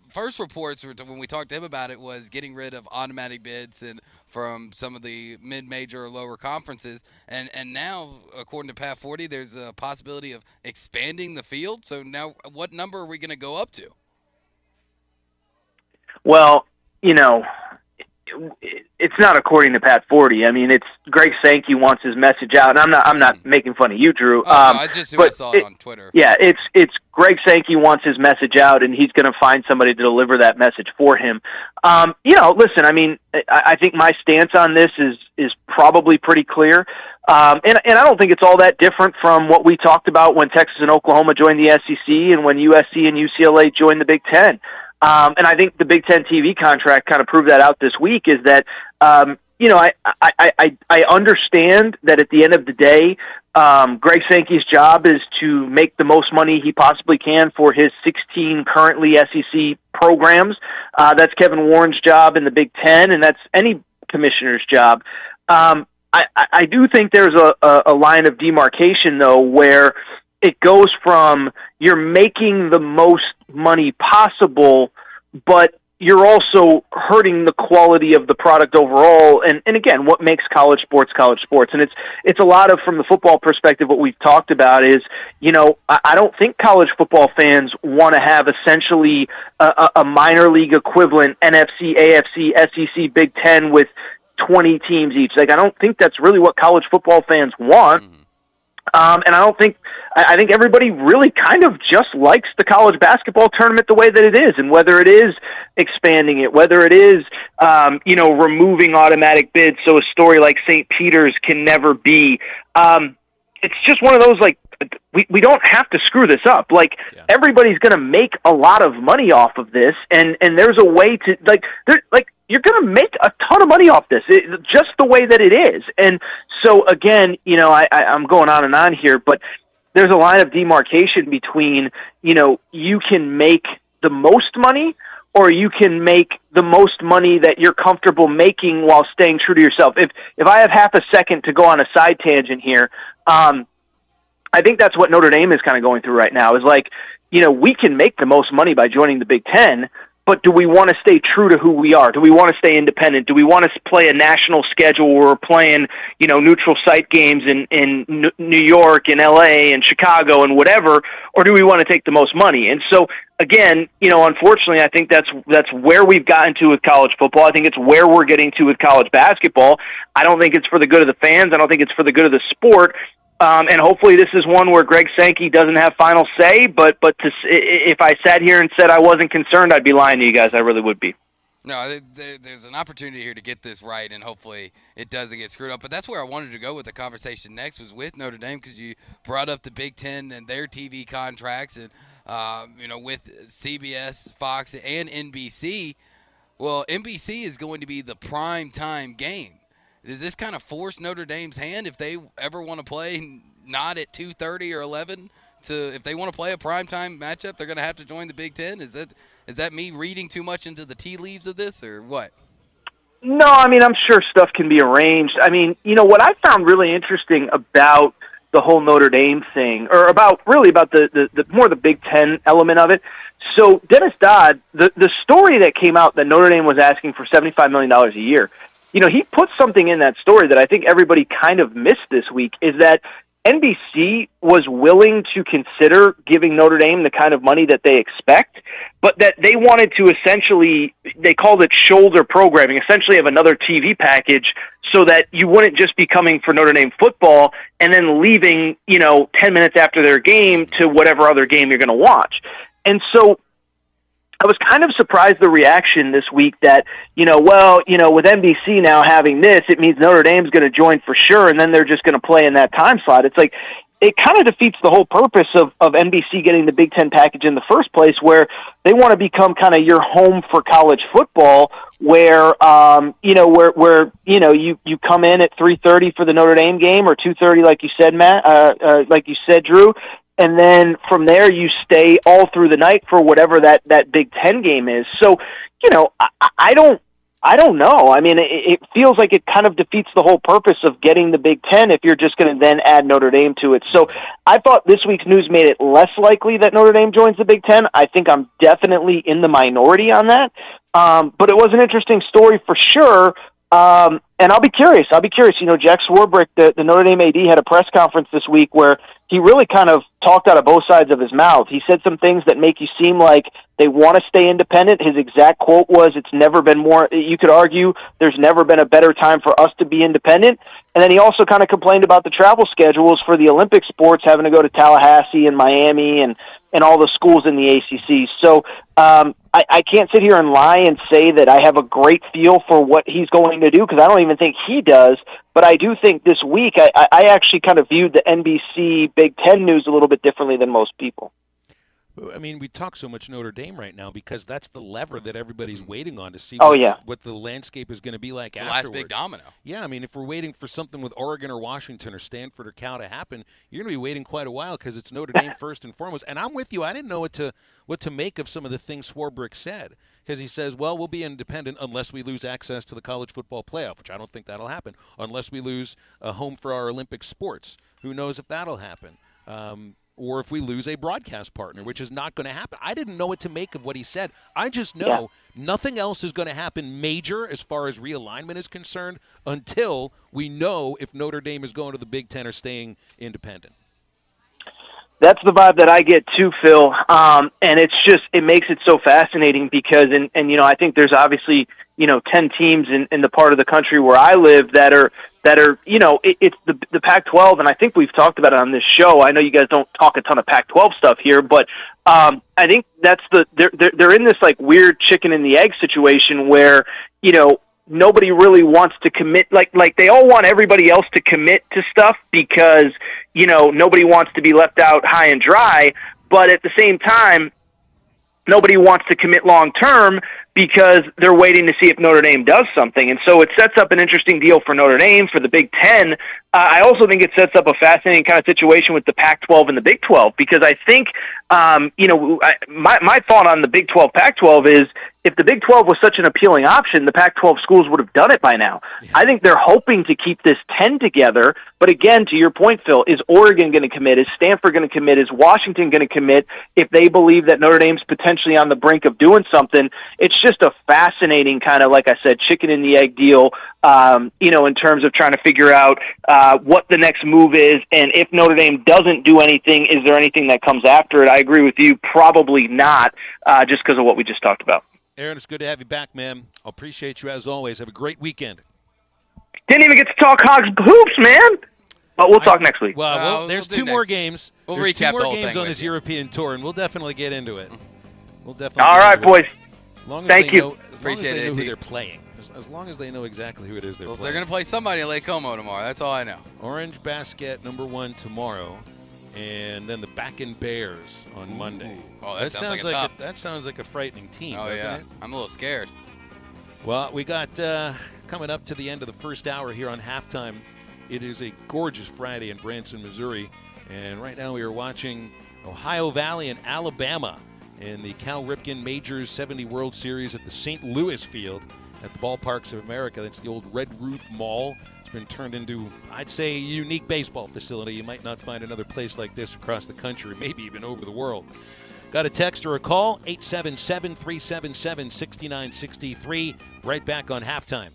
first reports when we talked to him about it was getting rid of automatic bids and from some of the mid-major or lower conferences, and now, according to Pat 40, there's a possibility of expanding the field. So now, what number are we going to go up to? Well, it's not according to Pat Forty. I mean, it's Greg Sankey wants his message out, and I'm not making fun of you, Drew. No, I just I saw it on Twitter. Yeah, it's Greg Sankey wants his message out, and he's going to find somebody to deliver that message for him. Listen, I mean, I think my stance on this is probably pretty clear. And I don't think it's all that different from what we talked about when Texas and Oklahoma joined the SEC and when USC and UCLA joined the Big Ten. And I think the Big Ten TV contract kind of proved that out this week, is that, I understand that at the end of the day, Greg Sankey's job is to make the most money he possibly can for his 16 currently SEC programs. That's Kevin Warren's job in the Big Ten, and that's any commissioner's job. I do think there's a line of demarcation, though, where it goes from you're making the most money possible, but you're also hurting the quality of the product overall. And again, what makes college sports? And it's a lot of, from the football perspective, what we've talked about is, I don't think college football fans want to have essentially a minor league equivalent NFC, AFC, SEC, Big Ten with 20 teams each. Like, I don't think that's really what college football fans want. And I think everybody really kind of just likes the college basketball tournament the way that it is, and whether it is expanding it, whether it is, removing automatic bids so a story like St. Peter's can never be. It's just one of those, like, we don't have to screw this up. Like, everybody's going to make a lot of money off of this, and there's a way to, you're going to make a ton of money off this, just the way that it is. And so, again, I'm going on and on here, but there's a line of demarcation between, you can make the most money, or you can make the most money that you're comfortable making while staying true to yourself. If I have half a second to go on a side tangent here, I think that's what Notre Dame is kind of going through right now, is like, we can make the most money by joining the Big Ten, but do we want to stay true to who we are? Do we want to stay independent? Do we want to play a national schedule where we're playing, neutral site games in New York and LA and Chicago and whatever, or do we want to take the most money? And so, again, unfortunately, I think that's where we've gotten to with college football. I think it's where we're getting to with college basketball. I don't think it's for the good of the fans. I don't think it's for the good of the sport. And hopefully this is one where Greg Sankey doesn't have final say, but if I sat here and said I wasn't concerned, I'd be lying to you guys. I really would be. No, there's an opportunity here to get this right, and hopefully it doesn't get screwed up. But that's where I wanted to go with the conversation next, was with Notre Dame, because you brought up the Big Ten and their TV contracts, and with CBS, Fox, and NBC. Well, NBC is going to be the prime time game. Does this kind of force Notre Dame's hand if they ever want to play not at 2:30 or 11? If they want to play a primetime matchup, they're going to have to join the Big Ten? Is that me reading too much into the tea leaves of this, or what? No, I mean, I'm sure stuff can be arranged. I mean, what I found really interesting about the whole Notre Dame thing, or about the more the Big Ten element of it. So Dennis Dodd, the story that came out that Notre Dame was asking for $75 million a year, he put something in that story that I think everybody kind of missed this week, is that NBC was willing to consider giving Notre Dame the kind of money that they expect, but that they wanted to essentially, they called it shoulder programming, essentially have another TV package so that you wouldn't just be coming for Notre Dame football and then leaving, 10 minutes after their game to whatever other game you're going to watch. And so I was kind of surprised the reaction this week that, with NBC now having this, it means Notre Dame's going to join for sure, and then they're just going to play in that time slot. It's like, it kind of defeats the whole purpose of NBC getting the Big Ten package in the first place, where they want to become kind of your home for college football, where, you come in at 3:30 for the Notre Dame game, or 2:30, like you said, Matt, like you said, Drew. And then from there, you stay all through the night for whatever that Big Ten game is. So, I don't know. I mean, it feels like it kind of defeats the whole purpose of getting the Big Ten if you're just going to then add Notre Dame to it. So I thought this week's news made it less likely that Notre Dame joins the Big Ten. I think I'm definitely in the minority on that. But it was an interesting story for sure. And I'll be curious. Jack Swarbrick, the Notre Dame AD, had a press conference this week where he really kind of talked out of both sides of his mouth. He said some things that make you seem like They want to stay independent. His exact quote was, it's never been more, you could argue, there's never been a better time for us to be independent. And then he also kind of complained about the travel schedules for the Olympic sports, having to go to Tallahassee and Miami and all the schools in the ACC. So I can't sit here and lie and say that I have a great feel for what he's going to do, because I don't even think he does. But I do think this week I actually kind of viewed the NBC Big Ten news a little bit differently than most people. I mean, we talk so much Notre Dame right now because that's the lever that everybody's waiting on to see what the landscape is going to be like the afterwards. last big domino. Yeah, I mean, if we're waiting for something with Oregon or Washington or Stanford or Cal to happen, you're going to be waiting quite a while because it's Notre Dame first and foremost. And I'm with you. I didn't know what to make of some of the things Swarbrick said, because he says, well, we'll be independent unless we lose access to the college football playoff, which I don't think that'll happen, unless we lose a home for our Olympic sports. Who knows if that'll happen? Or if we lose a broadcast partner, which is not going to happen. I didn't know what to make of what he said. I just know nothing else is going to happen major as far as realignment is concerned until we know if Notre Dame is going to the Big Ten or staying independent. That's the vibe that I get too, Phil. And it makes it so fascinating because, and I think there's obviously, 10 teams in the part of the country where I live that are, it's the Pac-12, and I think we've talked about it on this show. I know you guys don't talk a ton of Pac-12 stuff here, but I think that's they're in this like weird chicken and the egg situation where, nobody really wants to commit, like they all want everybody else to commit to stuff because, nobody wants to be left out high and dry, but at the same time, nobody wants to commit long term because they're waiting to see if Notre Dame does something. And so it sets up an interesting deal for Notre Dame, for the Big Ten. I also think it sets up a fascinating kind of situation with the Pac-12 and the Big 12, because I think, my thought on the Big 12, Pac-12 is, if the Big 12 was such an appealing option, the Pac-12 schools would have done it by now. Yeah. I think they're hoping to keep this 10 together. But again, to your point, Phil, is Oregon going to commit? Is Stanford going to commit? Is Washington going to commit if they believe that Notre Dame's potentially on the brink of doing something? It's just a fascinating kind of, like I said, chicken and the egg deal, in terms of trying to figure out what the next move is. And if Notre Dame doesn't do anything, is there anything that comes after it? I agree with you. Probably not, just because of what we just talked about. Aaron, it's good to have you back, man. I appreciate you as always. Have a great weekend. Didn't even get to talk Hogs hoops, man. But we'll talk next week. Well, there's two more games. We'll there's recap two more the whole games thing on with this you. European tour, and we'll definitely get into it. We'll definitely. All right, boys. Thank you. Appreciate it. As long as they know who they're playing. As long as they know exactly who it is they're playing. They're going to play somebody at Lake Como tomorrow. That's all I know. Orange Basket #1 tomorrow, and then the Bakken Bears on Monday. Oh, that sounds like that sounds like a frightening team. Oh doesn't yeah, it? I'm a little scared. Well, we got coming up to the end of the first hour here on halftime. It is a gorgeous Friday in Branson, Missouri, and right now we are watching Ohio Valley and Alabama in the Cal Ripken Majors 70 World Series at the St. Louis Field at the Ballparks of America. That's the old Red Roof Mall. It's been turned into, I'd say, a unique baseball facility. You might not find another place like this across the country, maybe even over the world. Got a text or a call, 877-377-6963. Right back on halftime.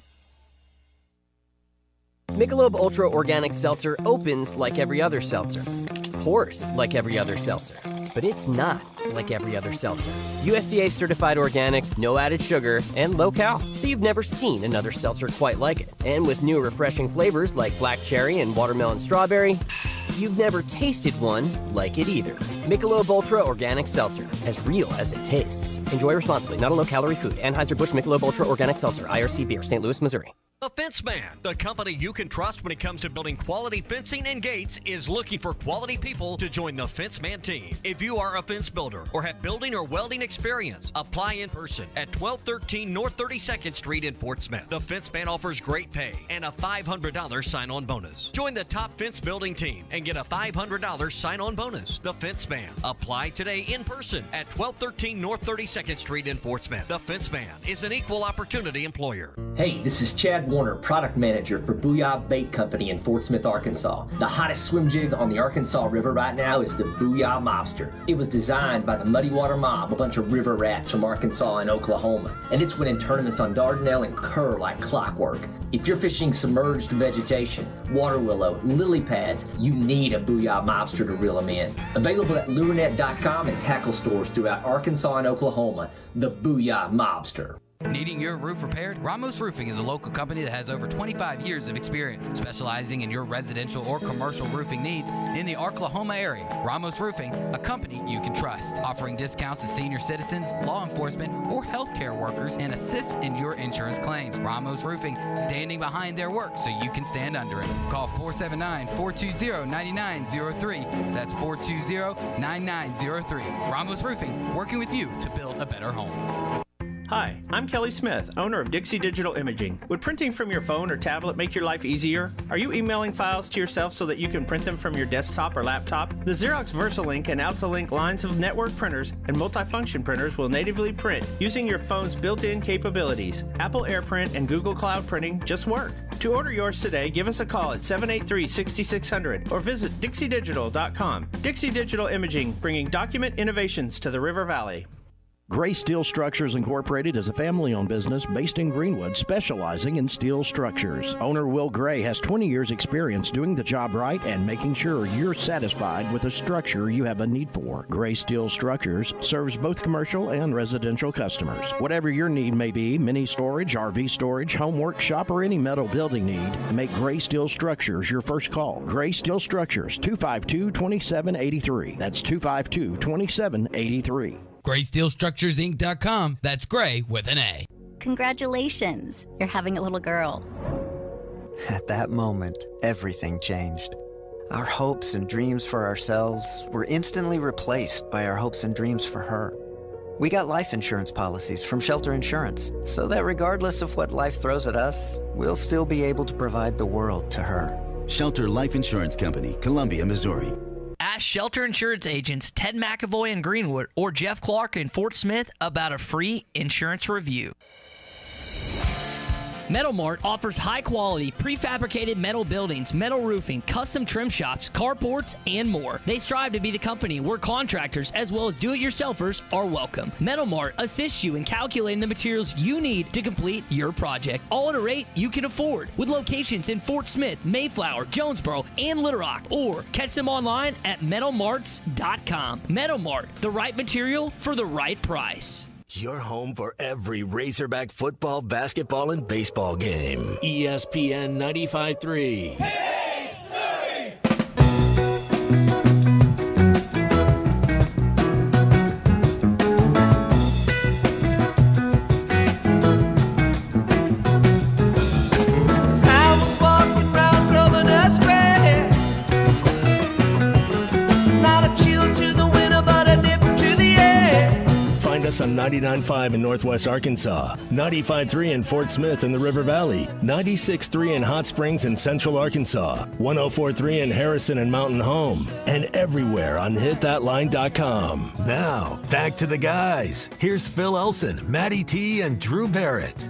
Michelob Ultra Organic Seltzer opens like every other seltzer, pours like every other seltzer, but it's not like every other seltzer. USDA certified organic, no added sugar, and low cal, so you've never seen another seltzer quite like it. And with new refreshing flavors like black cherry and watermelon strawberry, you've never tasted one like it either. Michelob Ultra Organic Seltzer, as real as it tastes. Enjoy responsibly, not a low-calorie food. Anheuser-Busch Michelob Ultra Organic Seltzer, IRC Beer, St. Louis, Missouri. The Fence Man, the company you can trust when it comes to building quality fencing and gates, is looking for quality people to join the Fence Man team. If you are a fence builder or have building or welding experience, apply in person at 1213 North 32nd Street in Fort Smith. The Fence Man offers great pay and a $500 sign-on bonus. Join the top fence building team and get a $500 sign-on bonus. The Fence Man. Apply today in person at 1213 North 32nd Street in Fort Smith. The Fence Man is an equal opportunity employer. Hey, this is Chad Warner, product manager for Booyah Bait Company in Fort Smith, Arkansas. The hottest swim jig on the Arkansas River right now is the Booyah Mobster. It was designed by the Muddy Water Mob, a bunch of river rats from Arkansas and Oklahoma, and it's winning tournaments on Dardanelle and Kerr like clockwork. If you're fishing submerged vegetation, water willow, lily pads, you need a Booyah Mobster to reel them in. Available at lurenet.com and tackle stores throughout Arkansas and Oklahoma, the Booyah Mobster. Needing your roof repaired? Ramos Roofing is a local company that has over 25 years of experience, specializing in your residential or commercial roofing needs in the Oklahoma area. Ramos Roofing, a company you can trust, offering discounts to senior citizens, law enforcement, or healthcare workers, and assists in your insurance claims. Ramos Roofing, standing behind their work so you can stand under it. Call 479-420-9903. That's 420-9903. Ramos Roofing, working with you to build a better home. Hi, I'm Kelly Smith, owner of Dixie Digital Imaging. Would printing from your phone or tablet make your life easier? Are you emailing files to yourself so that you can print them from your desktop or laptop? The Xerox VersaLink and AltaLink lines of network printers and multifunction printers will natively print using your phone's built-in capabilities. Apple AirPrint and Google Cloud Printing just work. To order yours today, give us a call at 783-6600 or visit dixiedigital.com. Dixie Digital Imaging, bringing document innovations to the River Valley. Gray Steel Structures Incorporated is a family-owned business based in Greenwood specializing in steel structures. Owner Will Gray has 20 years experience doing the job right and making sure you're satisfied with the structure you have a need for. Gray Steel Structures serves both commercial and residential customers. Whatever your need may be, mini storage, RV storage, home workshop, or any metal building need, make Gray Steel Structures your first call. Gray Steel Structures, 252-2783. That's 252-2783. GraySteelStructuresinc.com. That's Gray with an A. Congratulations, you're having a little girl. At that moment, everything changed. Our hopes and dreams for ourselves were instantly replaced by our hopes and dreams for her. We got life insurance policies from Shelter Insurance, so that regardless of what life throws at us, we'll still be able to provide the world to her. Shelter Life Insurance Company, Columbia, Missouri. Ask Shelter Insurance agents Ted McAvoy in Greenwood or Jeff Clark in Fort Smith about a free insurance review. Metal Mart offers high-quality, prefabricated metal buildings, metal roofing, custom trim shops, carports, and more. They strive to be the company where contractors as well as do-it-yourselfers are welcome. Metal Mart assists you in calculating the materials you need to complete your project, all at a rate you can afford. With locations in Fort Smith, Mayflower, Jonesboro, and Little Rock, or catch them online at metalmarts.com. Metal Mart, the right material for the right price. Your home for every Razorback football, basketball, and baseball game. ESPN 95.3. Us on 99.5 in Northwest Arkansas, 95.3 in Fort Smith in the River Valley, 96.3 in Hot Springs in Central Arkansas, 104.3 in Harrison and Mountain Home, and everywhere on hitthatline.com. Now, back to the guys. Here's Phil Elson, Matty T, and Drew Barrett.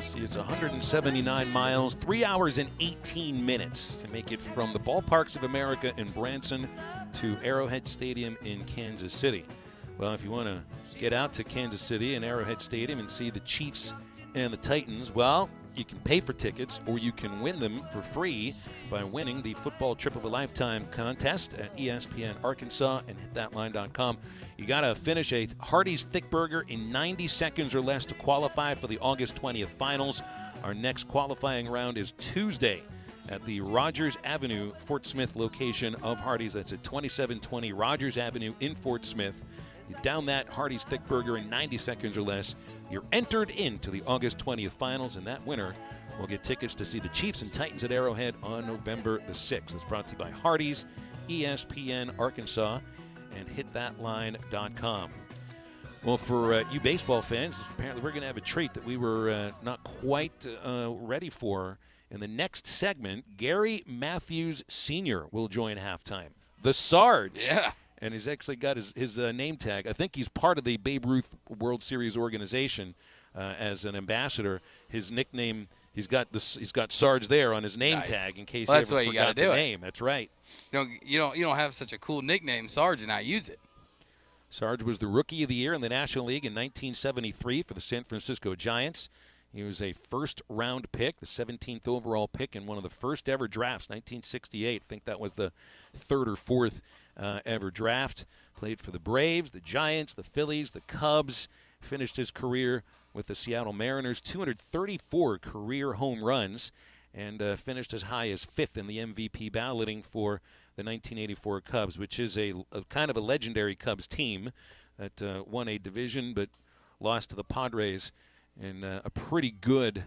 See, it's 179 miles, 3 hours and 18 minutes to make it from the Ballparks of America in Branson to Arrowhead Stadium in Kansas City. Well, if you want to get out to Kansas City and Arrowhead Stadium and see the Chiefs and the Titans, well, you can pay for tickets or you can win them for free by winning the Football Trip of a Lifetime contest at ESPN Arkansas and hitthatline.com. You got to finish a Hardee's Thick Burger in 90 seconds or less to qualify for the August 20th finals. Our next qualifying round is Tuesday at the Rogers Avenue, Fort Smith location of Hardee's. That's at 2720 Rogers Avenue in Fort Smith. You down that Hardee's Thick Burger in 90 seconds or less, you're entered into the August 20th finals, and that winner will get tickets to see the Chiefs and Titans at Arrowhead on November the 6th. That's brought to you by Hardee's, ESPN Arkansas, and hitthatline.com. Well, for you baseball fans, apparently we're going to have a treat that we were not quite ready for. In the next segment, Gary Matthews Sr. will join halftime. The Sarge. Yeah. And he's actually got his name tag. I think he's part of the Babe Ruth World Series organization. as an ambassador. His nickname, he's got Sarge there on his name tag in case he ever forgot the name. That's right. You don't have such a cool nickname, Sarge, and not use it. Sarge was the Rookie of the Year in the National League in 1973 for the San Francisco Giants. He was a first-round pick, the 17th overall pick in one of the first ever drafts, 1968. I think that was the third or fourth ever draft. Played for the Braves, the Giants, the Phillies, the Cubs. Finished his career with the Seattle Mariners, 234 career home runs, and finished as high as 5th in the MVP balloting for the 1984 Cubs, which is a kind of a legendary Cubs team that won a division but lost to the Padres in a pretty good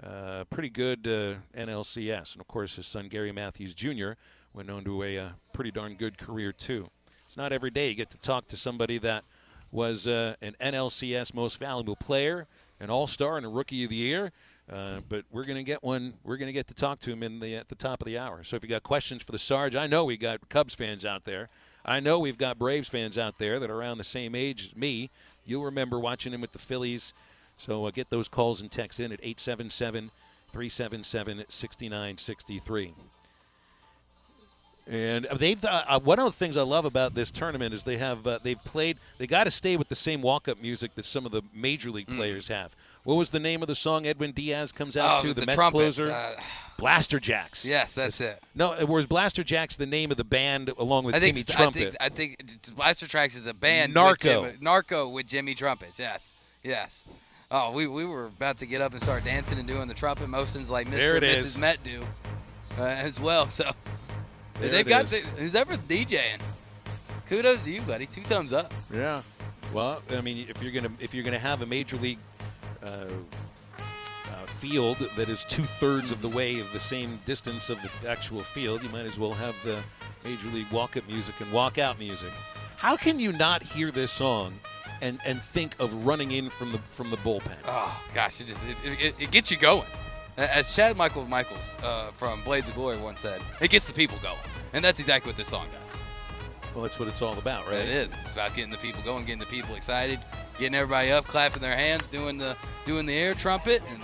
NLCS. And, of course, his son Gary Matthews Jr. went on to a pretty darn good career, too. It's not every day you get to talk to somebody that was an NLCS Most Valuable Player, an All-Star, and a Rookie of the Year. But we're going to get one. We're going to get to talk to him at the top of the hour. So if you got questions for the Sarge, I know we got Cubs fans out there. I know we've got Braves fans out there that are around the same age as me. You'll remember watching him with the Phillies. So get those calls and texts in at 877-377-6963. And they've one of the things I love about this tournament is they got to stay with the same walk-up music that some of the major league players have. What was the name of the song Edwin Diaz comes out to? The Mets trumpets, closer? Blaster Jacks. Yes, that's it. No, was Blaster Jacks the name of the band along with Jimmy Trumpet? I think Blaster Jacks is a band. Narco. Narco with Jimmy Trumpets, yes. Yes. Oh, we were about to get up and start dancing and doing the trumpet motions like Mr. and Mrs. Met do as well. So they've got who's ever DJing. Kudos to you, buddy. 2 thumbs up. Yeah. Well, I mean, if you're gonna have a major league field that is 2/3 of the way of the same distance of the actual field, you might as well have the major league walk-up music and walk-out music. How can you not hear this song and think of running in from the bullpen? Oh gosh, it gets you going. As Chad Michaels from Blades of Glory once said, it gets the people going, and that's exactly what this song does. Well, that's what it's all about, right? It is. It's about getting the people going, getting the people excited, getting everybody up, clapping their hands, doing the air trumpet, and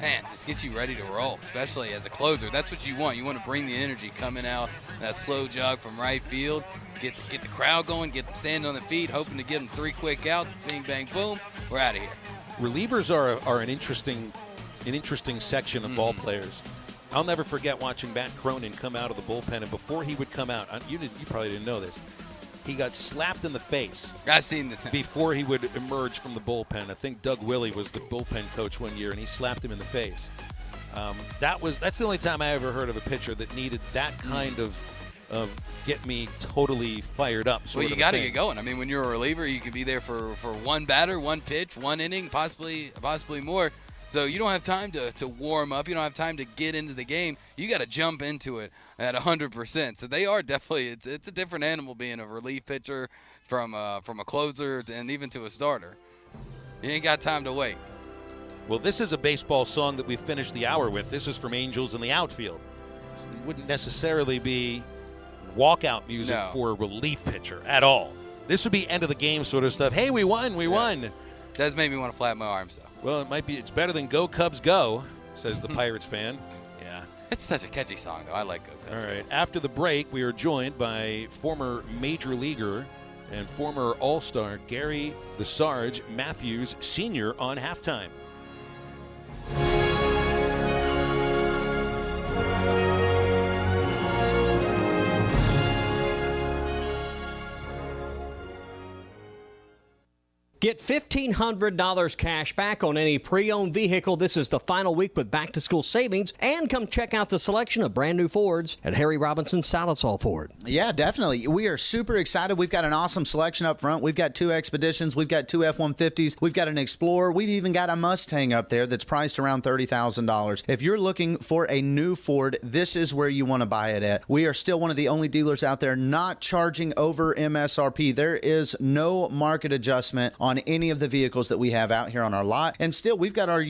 man, just gets you ready to roll, especially as a closer. That's what you want. You want to bring the energy coming out, that slow jog from right field, get the crowd going, get them standing on their feet, hoping to get them 3 quick outs, bing, bang, boom, we're out of here. Relievers are an interesting section of ball players. I'll never forget watching Matt Cronin come out of the bullpen, and before he would come out, you probably didn't know this, he got slapped in the face. I've seen that. Before he would emerge from the bullpen. I think Doug Willey was the bullpen coach one year, and he slapped him in the face. That's the only time I ever heard of a pitcher that needed that kind of get me totally fired up. Well, you got to get going. I mean, when you're a reliever, you can be there for one batter, one pitch, one inning, possibly more. So you don't have time to warm up. You don't have time to get into the game. You got to jump into it at 100%. So they are definitely it's a different animal being a relief pitcher from a closer and even to a starter. You ain't got time to wait. Well, this is a baseball song that we finished the hour with. This is from Angels in the Outfield. So it wouldn't necessarily be walkout music for a relief pitcher at all. This would be end of the game sort of stuff. Hey, we won. Does make me want to flap my arms, though. Well, it's better than Go Cubs Go, says the Pirates fan. Yeah. It's such a catchy song, though. I like Go Cubs. All right. After the break, we are joined by former major leaguer and former All-Star Gary the Sarge Matthews Sr. on Halftime. Get $1,500 cash back on any pre-owned vehicle. This is the final week with back-to-school savings. And come check out the selection of brand new Fords at Harry Robinson Salisol Ford. Yeah, definitely. We are super excited. We've got an awesome selection up front. We've got 2 Expeditions. We've got 2 F-150s. We've got an Explorer. We've even got a Mustang up there that's priced around $30,000. If you're looking for a new Ford, this is where you want to buy it at. We are still one of the only dealers out there not charging over MSRP. There is no market adjustment on on any of the vehicles that we have out here on our lot. And still, we've got our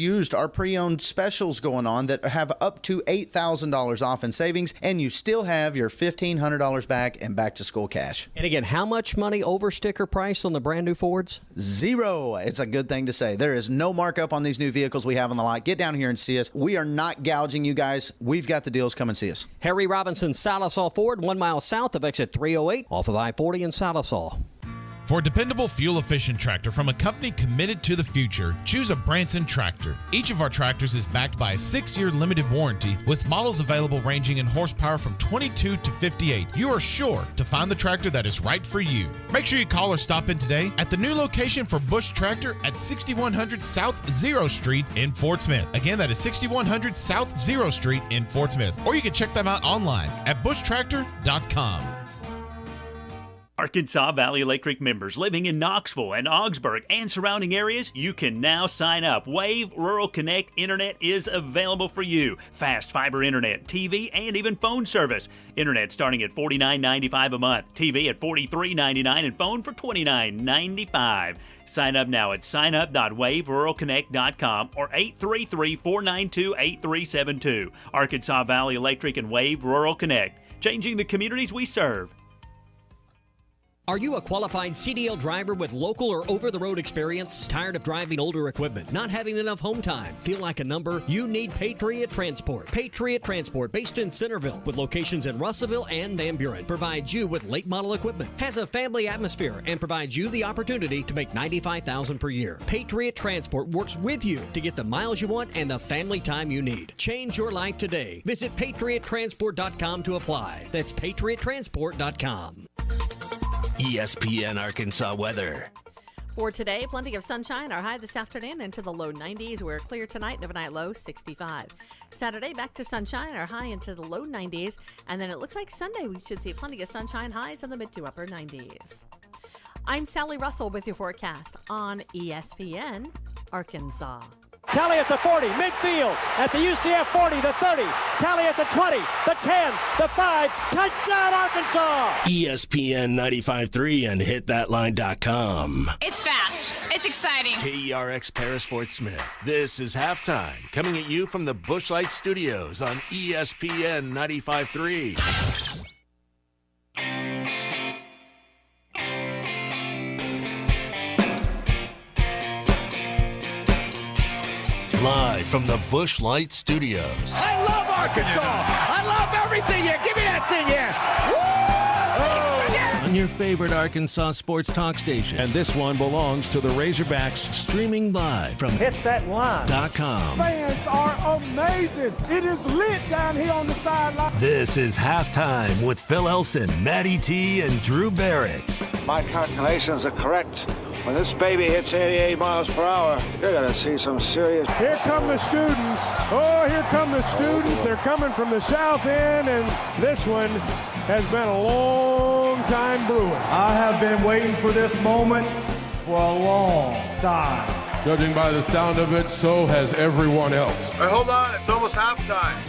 pre-owned specials going on that have up to $8,000 off in savings, and you still have your $1,500 back and back-to-school cash. And again, how much money over sticker price on the brand new Fords? 0. It's a good thing to say. There is no markup on these new vehicles we have on the lot. Get down here and see us. We are not gouging you guys. We've got the deals. Come and see us. Harry Robinson Salisaw Ford, 1 mile south of exit 308 off of I-40 in Salisaw. For a dependable, fuel-efficient tractor from a company committed to the future, choose a Branson tractor. Each of our tractors is backed by a 6-year limited warranty with models available ranging in horsepower from 22 to 58. You are sure to find the tractor that is right for you. Make sure you call or stop in today at the new location for Bush Tractor at 6100 South 0 Street in Fort Smith. Again, that is 6100 South 0 Street in Fort Smith. Or you can check them out online at bushtractor.com. Arkansas Valley Electric members living in Knoxville and Augsburg and surrounding areas, you can now sign up. Wave Rural Connect Internet is available for you. Fast fiber internet, TV, and even phone service. Internet starting at $49.95 a month, TV at $43.99, and phone for $29.95. Sign up now at signup.waveruralconnect.com or 833-492-8372. Arkansas Valley Electric and Wave Rural Connect, changing the communities we serve. Are you a qualified CDL driver with local or over-the-road experience? Tired of driving older equipment? Not having enough home time? Feel like a number? You need Patriot Transport. Patriot Transport, based in Centerville, with locations in Russellville and Van Buren, provides you with late model equipment, has a family atmosphere, and provides you the opportunity to make $95,000 per year. Patriot Transport works with you to get the miles you want and the family time you need. Change your life today. Visit patriottransport.com to apply. That's patriottransport.com. ESPN Arkansas weather. For today, plenty of sunshine. Our high this afternoon into the low 90s. We're clear tonight, and overnight low 65. Saturday, back to sunshine. Our high into the low 90s. And then it looks like Sunday we should see plenty of sunshine, highs in the mid to upper 90s. I'm Sally Russell with your forecast on ESPN Arkansas. Tally at the 40, midfield, at the UCF 40, the 30, Tally at the 20, the 10, the 5, touchdown Arkansas! ESPN 95.3 and hitthatline.com. It's fast. It's exciting. KERX Paris Fort Smith. This is halftime, coming at you from the Busch Light Studios on ESPN 95.3. Live from the Busch Light Studios. I love Arkansas! I love everything here! Give me that thing here! On your favorite Arkansas sports talk station. And this one belongs to the Razorbacks. Streaming live from hitthatline.com. Fans are amazing. It is lit down here on the sideline. This is Halftime with Phil Elson, Matty T, and Drew Barrett. My calculations are correct. When this baby hits 88 miles per hour, you're going to see some serious... Here come the students. Oh, here come the students. They're coming from the south end, and this one has been a long time brewing. I have been waiting for this moment for a long time. Judging by the sound of it, so has everyone else. Hey, hold on. It's almost halftime.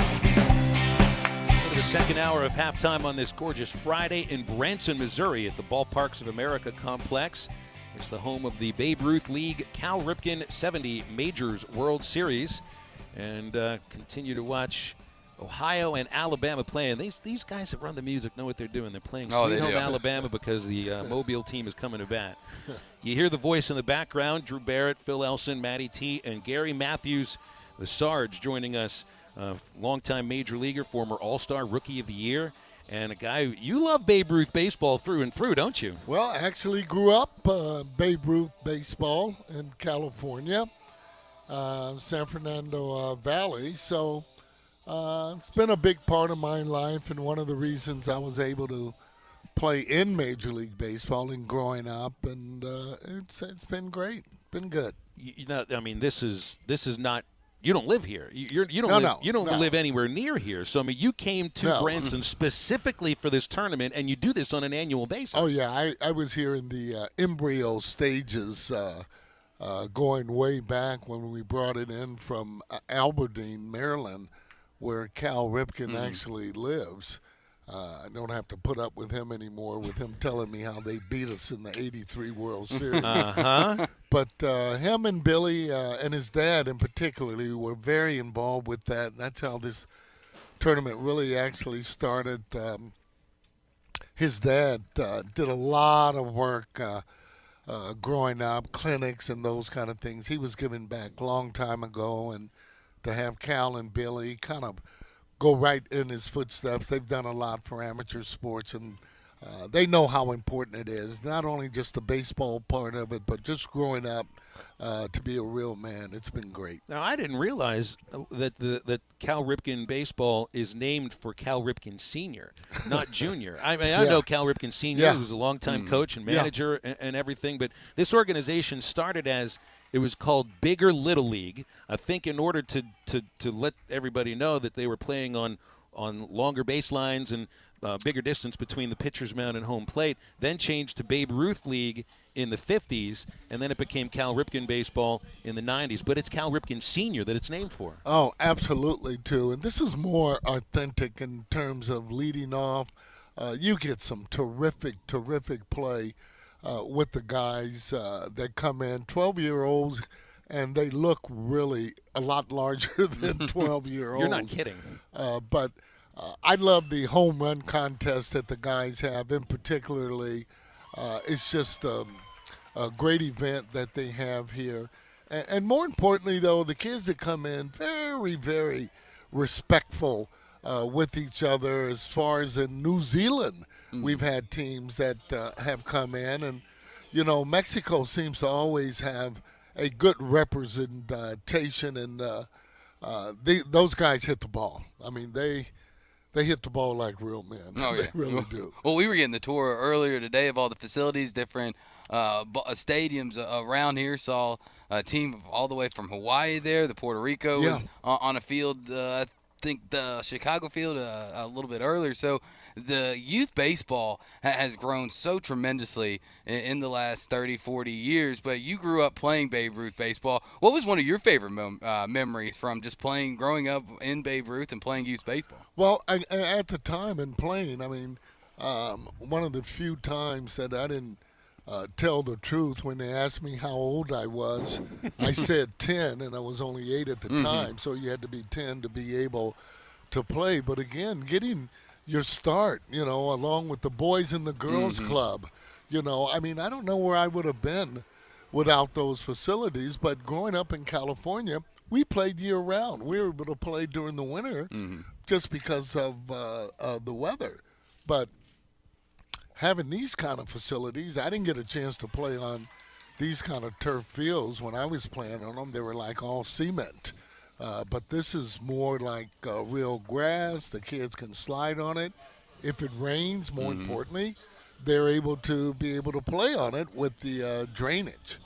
The second hour of halftime on this gorgeous Friday in Branson, Missouri at the Ballparks of America complex. It's the home of the Babe Ruth League Cal Ripken 70 Majors World Series. And continue to watch Ohio and Alabama playing. These guys that run the music know what they're doing. They're playing Sweet Home Alabama because the Mobile team is coming to bat. You hear the voice in the background, Drew Barrett, Phil Elson, Matty T, and Gary Matthews, the Sarge, joining us. Longtime major leaguer, former All-Star Rookie of the Year, and a guy you love Babe Ruth baseball through and through, don't you? Well, I actually grew up Babe Ruth baseball in California, San Fernando Valley. So it's been a big part of my life, and one of the reasons I was able to play in Major League Baseball and growing up, and it's been great, been good. You know, I mean, this is not. You don't live here. You don't live anywhere near here. So I mean, you came to Branson specifically for this tournament, and you do this on an annual basis. Oh yeah, I was here in the embryo stages, going way back when we brought it in from Aberdeen, Maryland, where Cal Ripken actually lives. I don't have to put up with him anymore, with him telling me how they beat us in the '83 World Series. But him and Billy and his dad in particularly were very involved with that. And that's how this tournament really actually started. His dad did a lot of work growing up, clinics and those kind of things. He was giving back a long time ago, and to have Cal and Billy kind of go right in his footsteps. They've done a lot for amateur sports, and they know how important it is, not only just the baseball part of it, but just growing up to be a real man. It's been great. Now, I didn't realize that Cal Ripken baseball is named for Cal Ripken Sr., not Jr. I mean, I know Cal Ripken Sr., who was a longtime coach and manager and everything, but this organization started as it was called Bigger Little League, I think in order to let everybody know that they were playing on longer baselines and bigger distance between the pitcher's mound and home plate, then changed to Babe Ruth League in the 50s, and then it became Cal Ripken Baseball in the 90s. But it's Cal Ripken Sr. that it's named for. Oh, absolutely, too. And this is more authentic in terms of leading off. You get some terrific play with the guys that come in, 12-year-olds, and they look really a lot larger than 12-year-olds. You're not kidding. But I love the home run contest that the guys have, in particularly. It's just a great event that they have here. And more importantly, though, the kids that come in, very, very respectful with each other. As far as in New Zealand, we've had teams that have come in. And, you know, Mexico seems to always have a good representation. And those guys hit the ball. I mean, they hit the ball like real men. Oh, yeah. They really do. Well, we were getting the tour earlier today of all the facilities, different stadiums around here. Saw a team all the way from Hawaii there. The Puerto Rico was on a field, I think the Chicago field a little bit earlier. So the youth baseball has grown so tremendously in the last 30, 40 years. But you grew up playing Babe Ruth baseball. What was one of your favorite memories from just growing up in Babe Ruth and playing youth baseball? Well, at the time and playing, I mean, one of the few times that I didn't tell the truth when they asked me how old I was, I said 10, and I was only 8 at the time, so you had to be 10 to be able to play. But again, getting your start, you know, along with the boys in the girls club, you know, I mean, I don't know where I would have been without those facilities, but growing up in California, we played year-round. We were able to play during the winter just because of the weather. But having these kind of facilities, I didn't get a chance to play on these kind of turf fields when I was playing on them. They were like all cement. But this is more like real grass. The kids can slide on it. If it rains, more importantly, they're able to play on it with the drainage.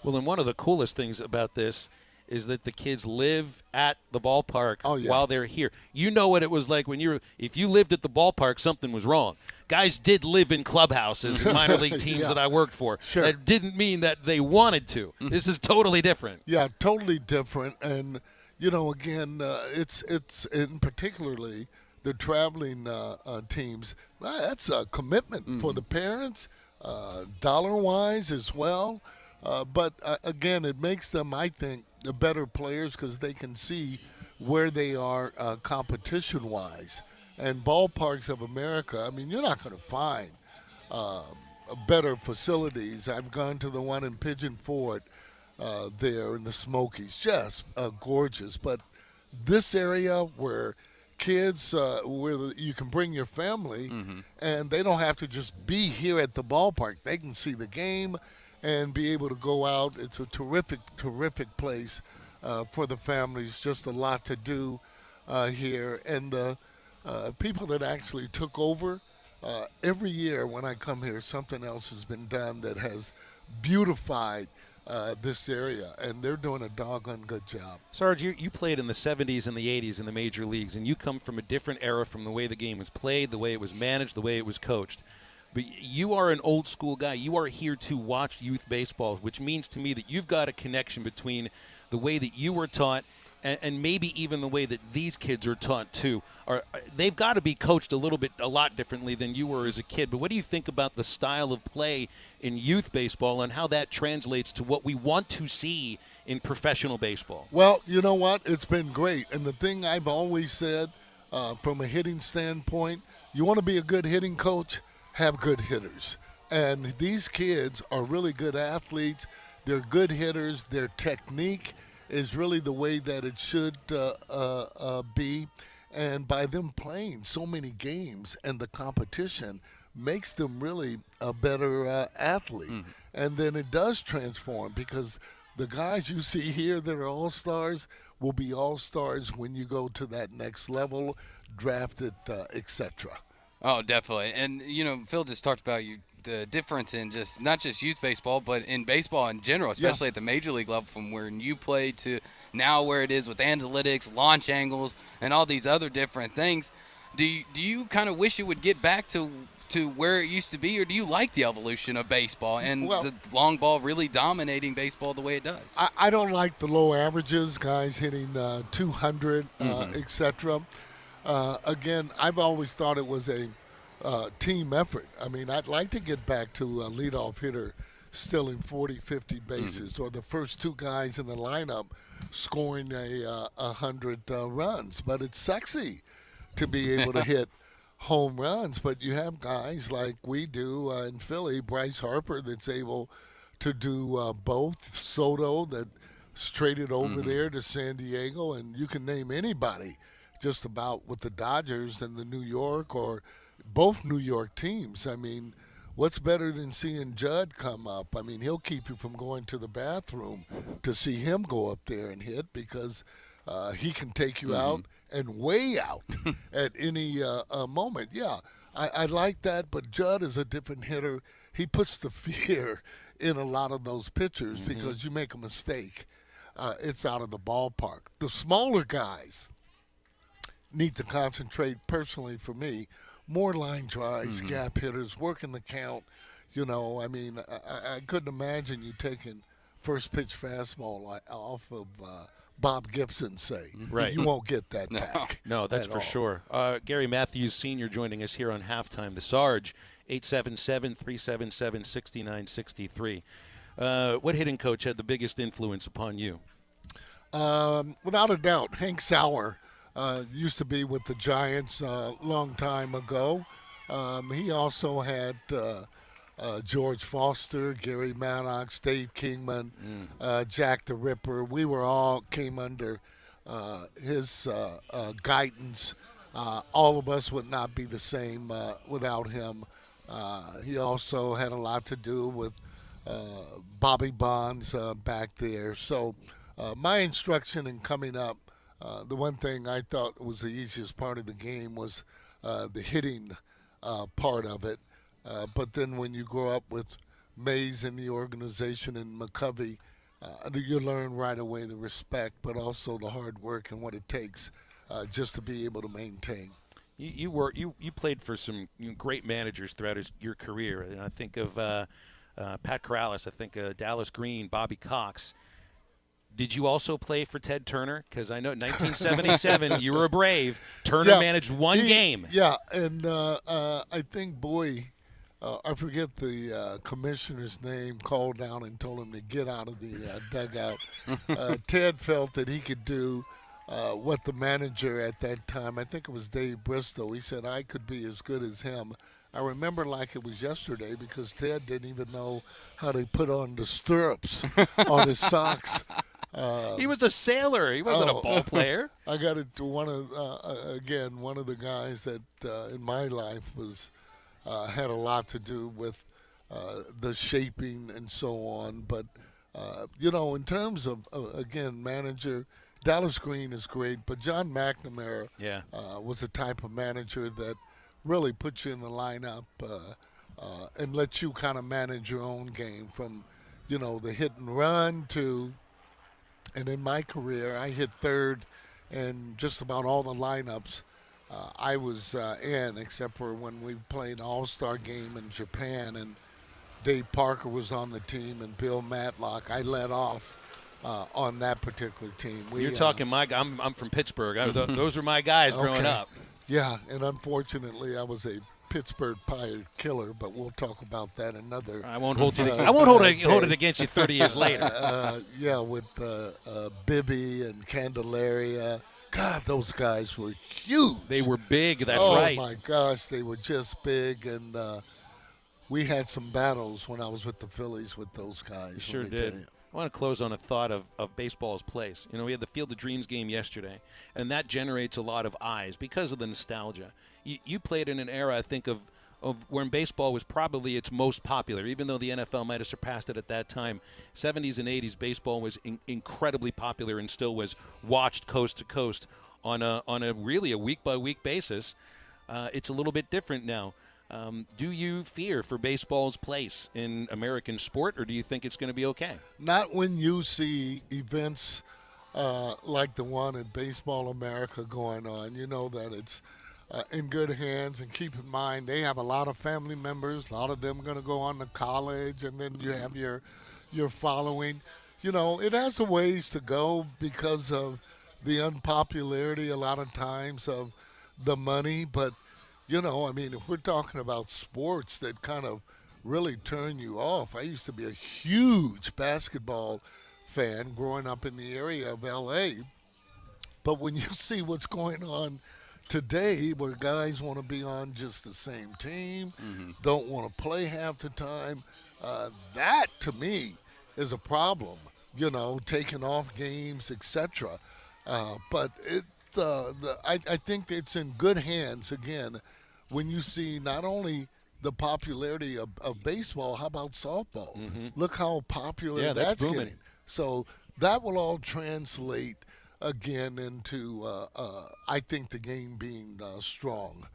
Well, and one of the coolest things about this is that the kids live at the ballpark while they're here. You know what it was like if you lived at the ballpark, something was wrong. Guys did live in clubhouses in minor league teams that I worked for. Sure. That didn't mean that they wanted to. This is totally different. Yeah, totally different. And, you know, again, it's in particularly the traveling teams. That's a commitment for the parents, dollar-wise as well. But, again, it makes them, I think, the better players because they can see where they are competition-wise. And ballparks of America, I mean, you're not going to find better facilities. I've gone to the one in Pigeon Forge there in the Smokies, just gorgeous. But this area where kids, where you can bring your family, and they don't have to just be here at the ballpark. They can see the game and be able to go out. It's a terrific place for the families. Just a lot to do here. And the people that actually took over, every year when I come here, something else has been done that has beautified this area, and they're doing a doggone good job. Sarge, you played in the 70s and the 80s in the major leagues, and you come from a different era from the way the game was played, the way it was managed, the way it was coached. But you are an old school guy. You are here to watch youth baseball, which means to me that you've got a connection between the way that you were taught and maybe even the way that these kids are taught too, they've got to be coached a lot differently than you were as a kid. But what do you think about the style of play in youth baseball and how that translates to what we want to see in professional baseball? Well, you know what? It's been great. And the thing I've always said from a hitting standpoint, you want to be a good hitting coach, have good hitters. And these kids are really good athletes. They're good hitters. Their technique is really the way that it should be. And by them playing so many games and the competition makes them really a better athlete. Mm-hmm. And then it does transform because the guys you see here that are all-stars will be all-stars when you go to that next level, drafted, etc. Oh, definitely. And, Phil just talked about the difference in not just youth baseball, but in baseball in general, especially at the major league level, from where you played to now where it is with analytics, launch angles, and all these other different things. Do you kind of wish it would get back to where it used to be, or do you like the evolution of baseball and the long ball really dominating baseball the way it does? I don't like the low averages, guys hitting 200, etc. Again, I've always thought it was a team effort. I mean, I'd like to get back to a leadoff hitter stealing 40, 50 bases, or the first two guys in the lineup scoring 100 runs. But it's sexy to be able to hit home runs. But you have guys like we do in Philly, Bryce Harper, that's able to do both. Soto that traded over there to San Diego, and you can name anybody just about with the Dodgers and the New York or both New York teams. I mean, what's better than seeing Judd come up? I mean, he'll keep you from going to the bathroom to see him go up there and hit because he can take you out and way out at any moment. Yeah, I like that, but Judd is a different hitter. He puts the fear in a lot of those pitchers because you make a mistake, it's out of the ballpark. The smaller guys need to concentrate, personally for me, more line drives, gap hitters, working the count. I mean, I couldn't imagine you taking first pitch fastball off of Bob Gibson, say. Right. You won't get that back. No, that's for sure. Gary Matthews Sr. joining us here on Halftime. The Sarge, 877-377-6963. What hitting coach had the biggest influence upon you? Without a doubt, Hank Sauer. Used to be with the Giants a long time ago. He also had George Foster, Gary Maddox, Dave Kingman, Jack the Ripper. We came under his guidance. All of us would not be the same without him. He also had a lot to do with Bobby Bonds back there. So my instruction in coming up, the one thing I thought was the easiest part of the game was the hitting part of it. But then when you grow up with Mays in the organization and McCovey, you learn right away the respect, but also the hard work and what it takes just to be able to maintain. You played for some great managers throughout your career, and I think of Pat Corrales, I think Dallas Green, Bobby Cox. Did you also play for Ted Turner? Because I know in 1977 you were a Brave. Turner managed one game. Yeah, and I think I forget the commissioner's name, called down and told him to get out of the dugout. Ted felt that he could do what the manager at that time, I think it was Dave Bristow, he said I could be as good as him. I remember like it was yesterday because Ted didn't even know how to put on the stirrups on his socks. He was a sailor. He wasn't a ball player. I got it to one of the guys that in my life was had a lot to do with the shaping and so on. But in terms of again manager, Dallas Green is great, but John McNamara was the type of manager that really puts you in the lineup and lets you kind of manage your own game from the hit and run to. And in my career, I hit third in just about all the lineups I was in, except for when we played an all-star game in Japan, and Dave Parker was on the team and Bill Matlock. I led off on that particular team. You're talking my guy. I'm from Pittsburgh. Those are my guys growing up. Yeah, and unfortunately, I was a Pittsburgh Pirate killer, but we'll talk about that another. I won't hold you. I won't hold it against you 30 years later. Yeah, with Bibby and Candelaria. God, those guys were huge. They were big. That's Oh right. my gosh, they were just big, and we had some battles when I was with the Phillies with those guys. You sure did. I want to close on a thought of baseball's place. You know, we had the Field of Dreams game yesterday, and that generates a lot of eyes because of the nostalgia. You played in an era, I think, of when baseball was probably its most popular, even though the NFL might have surpassed it at that time. 70s and 80s, baseball was incredibly popular and still was watched coast to coast on a really a week-by-week basis. It's a little bit different now. Do you fear for baseball's place in American sport, or do you think it's going to be okay? Not when you see events like the one at Baseball America going on. You know that it's in good hands, and keep in mind they have a lot of family members. A lot of them are going to go on to college, and then you have your following. You know, it has a ways to go because of the unpopularity a lot of times of the money. But, you know, I mean, if we're talking about sports that kind of really turn you off, I used to be a huge basketball fan growing up in the area of L.A., but when you see what's going on today, where guys want to be on just the same team, don't want to play half the time, that to me is a problem. You know, taking off games, etc. But I think it's in good hands again when you see not only the popularity of baseball. How about softball? Look how popular that's getting. So that will all translate again into, I think, the game being strong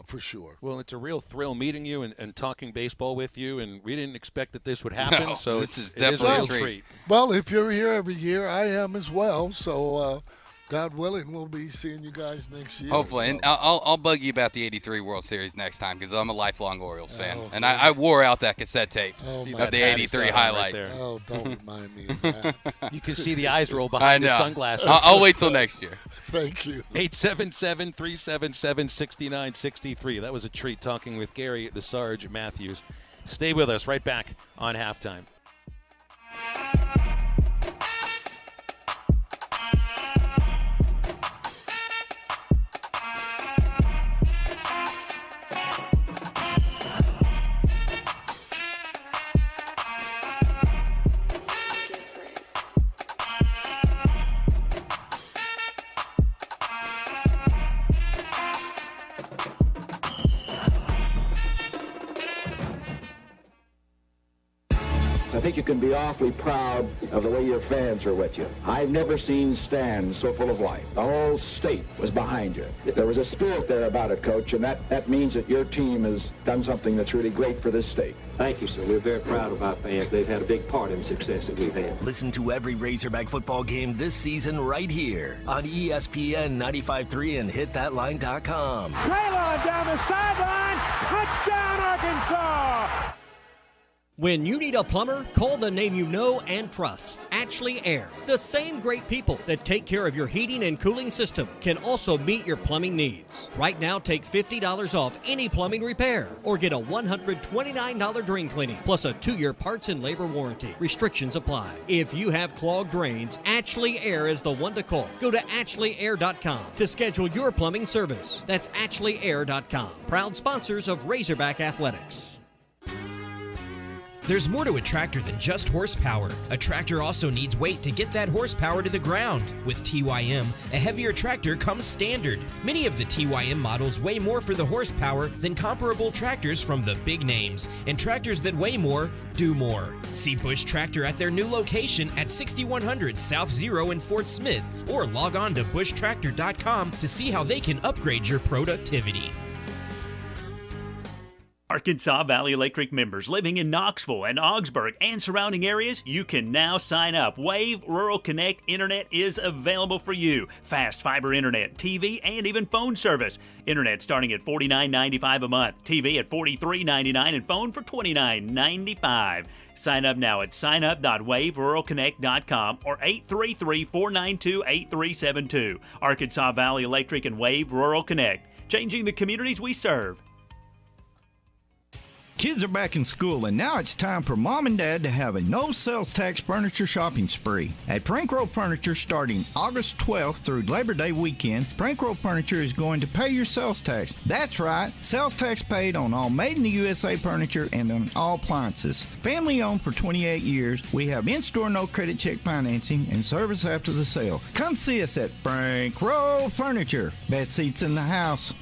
for sure. Well, it's a real thrill meeting you and talking baseball with you, and we didn't expect that this would happen. No, so this is definitely a treat. Well, if you're here every year, I am as well. So God willing, we'll be seeing you guys next year. Hopefully. So. And I'll bug you about the 83 World Series next time because I'm a lifelong Orioles fan. And I wore out that cassette tape of the 83 highlights. Right oh, don't remind me of that. You can see the eyes roll behind the sunglasses. I'll wait till next year. Thank you. 877-377-6963. That was a treat talking with Gary the Sarge Matthews. Stay with us. Right back on Halftime. I think you can be awfully proud of the way your fans are with you. I've never seen stands so full of life. The whole state was behind you. There was a spirit there about it, Coach, and that means that your team has done something that's really great for this state. Thank you, sir. We're very proud of our fans. They've had a big part in the success that we've had. Listen to every Razorback football game this season right here on ESPN 95.3 and hitthatline.com. Traylon down the sideline. Touchdown, Arkansas. When you need a plumber, call the name you know and trust. Ashley Air. The same great people that take care of your heating and cooling system can also meet your plumbing needs. Right now, take $50 off any plumbing repair or get a $129 drain cleaning plus a 2-year parts and labor warranty. Restrictions apply. If you have clogged drains, Ashley Air is the one to call. Go to AshleyAir.com to schedule your plumbing service. That's AshleyAir.com. Proud sponsors of Razorback Athletics. There's more to a tractor than just horsepower. A tractor also needs weight to get that horsepower to the ground. With TYM, a heavier tractor comes standard. Many of the TYM models weigh more for the horsepower than comparable tractors from the big names, and tractors that weigh more do more. See Bush Tractor at their new location at 6100 South Zero in Fort Smith, or log on to bushtractor.com to see how they can upgrade your productivity. Arkansas Valley Electric members living in Knoxville and Augsburg and surrounding areas, you can now sign up. Wave Rural Connect Internet is available for you. Fast fiber internet, TV, and even phone service. Internet starting at $49.95 a month, TV at $43.99, and phone for $29.95. Sign up now at signup.waveruralconnect.com or 833-492-8372. Arkansas Valley Electric and Wave Rural Connect, changing the communities we serve. Kids are back in school, and now it's time for Mom and Dad to have a no sales tax furniture shopping spree. At Prank Row Furniture, starting August 12th through Labor Day weekend, Prank Row Furniture is going to pay your sales tax. That's right, sales tax paid on all made in the USA furniture and on all appliances. Family owned for 28 years, we have in-store no credit check financing and service after the sale. Come see us at Prank Row Furniture. Best seats in the house.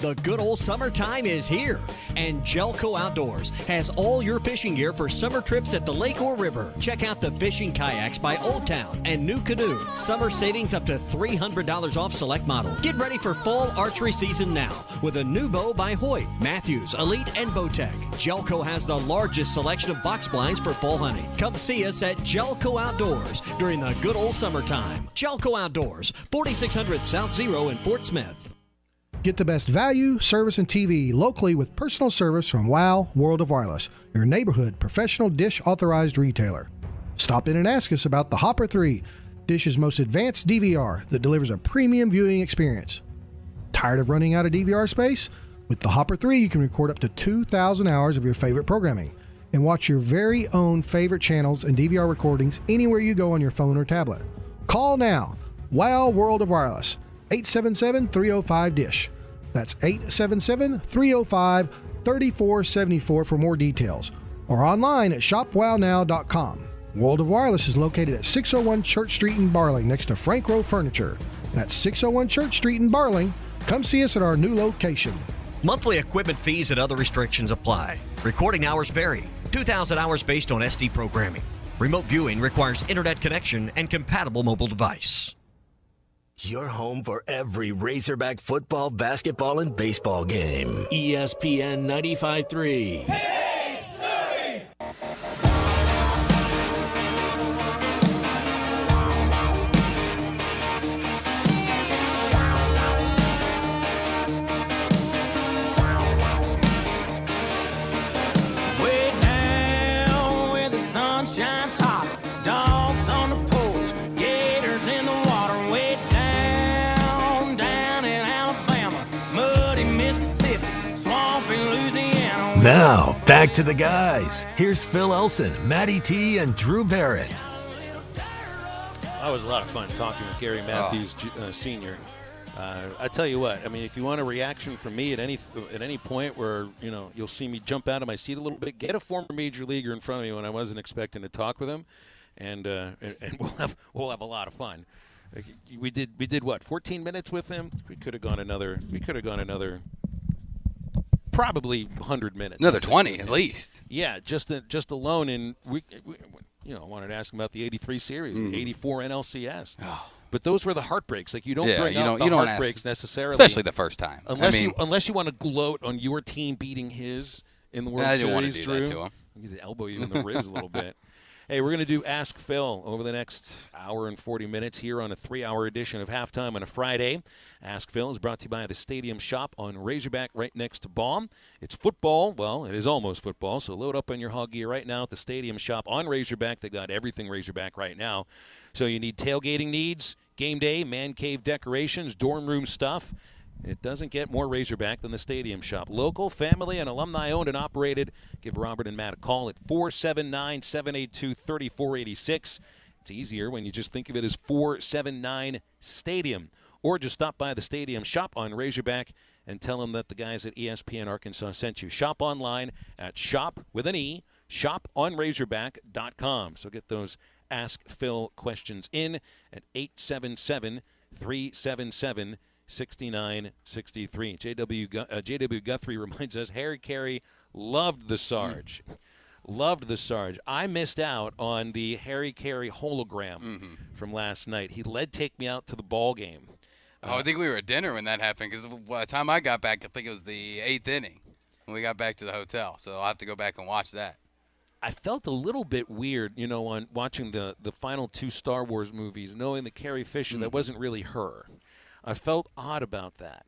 The good old summertime is here, and Jelco Outdoors has all your fishing gear for summer trips at the lake or river. Check out the fishing kayaks by Old Town and New Canoe. Summer savings up to $300 off select models. Get ready for fall archery season now with a new bow by Hoyt, Matthews, Elite, and Bowtech. Jelco has the largest selection of box blinds for fall hunting. Come see us at Jelco Outdoors during the good old summertime. Jelco Outdoors, 4600 South Zero in Fort Smith. Get the best value, service, and TV locally with personal service from WOW World of Wireless, your neighborhood professional Dish authorized retailer. Stop in and ask us about the Hopper 3, Dish's most advanced DVR that delivers a premium viewing experience. Tired of running out of DVR space? With the Hopper 3, you can record up to 2,000 hours of your favorite programming and watch your very own favorite channels and DVR recordings anywhere you go on your phone or tablet. Call now. WOW World of Wireless, 877-305-DISH. That's 877-305-3474 for more details, or online at shopwownow.com. World of Wireless is located at 601 Church Street in Barling, next to Frank Row Furniture. That's 601 Church Street in Barling. Come see us at our new location. Monthly equipment fees and other restrictions apply. Recording hours vary. 2,000 hours based on SD programming. Remote viewing requires internet connection and compatible mobile device. Your home for every Razorback football, basketball, and baseball game. ESPN 95.3. Way down where the sun shines hot, dogs on the porch, gators in the water. Way down in Alabama, muddy Mississippi, swampy Louisiana. Now, back to the guys. Here's Phil Elson, Matty T, and Drew Barrett. That was a lot of fun talking with Gary Matthews, Sr. I tell you what, I mean, if you want a reaction from me at any point where, you know, you'll see me jump out of my seat a little bit, get a former major leaguer in front of me when I wasn't expecting to talk with him, and we'll have a lot of fun. We did what, 14 minutes with him? We could have gone another probably 100 minutes. Another 20 at least. Yeah, just alone, and we wanted to ask him about the '83 series, the '84 NLCS. Oh. But those were the heartbreaks. Like, you don't bring up the heartbreaks necessarily, especially the first time. Unless you want to gloat on your team beating his in the World Series. I didn't want to do Drew. that to him. I'm going to elbow you in the ribs a little bit. Hey, we're going to do Ask Phil over the next hour and 40 minutes here on a 3-hour edition of Halftime on a Friday. Ask Phil is brought to you by the Stadium Shop on Razorback right next to Baum. It's football. Well, it is almost football, so load up on your hog gear right now at the Stadium Shop on Razorback. They got everything Razorback right now. So you need tailgating needs, game day, man cave decorations, dorm room stuff. It doesn't get more Razorback than the Stadium Shop. Local, family, and alumni owned and operated. Give Robert and Matt a call at 479-782-3486. It's easier when you just think of it as 479 Stadium. Or just stop by the Stadium Shop on Razorback and tell them that the guys at ESPN Arkansas sent you. Shop online at shoponrazorback.com. So get those Ask Phil questions in at 877-377-6963. J.W. Guthrie reminds us Harry Carey loved the Sarge. Loved the Sarge. I missed out on the Harry Carey hologram from last night. He take me out to the ball game. I think we were at dinner when that happened, because by the time I got back, I think it was the 8th inning. when we got back to the hotel. So I'll have to go back and watch that. I felt a little bit weird, on watching the final 2 Star Wars movies, knowing that Carrie Fisher, that wasn't really her. I felt odd about that.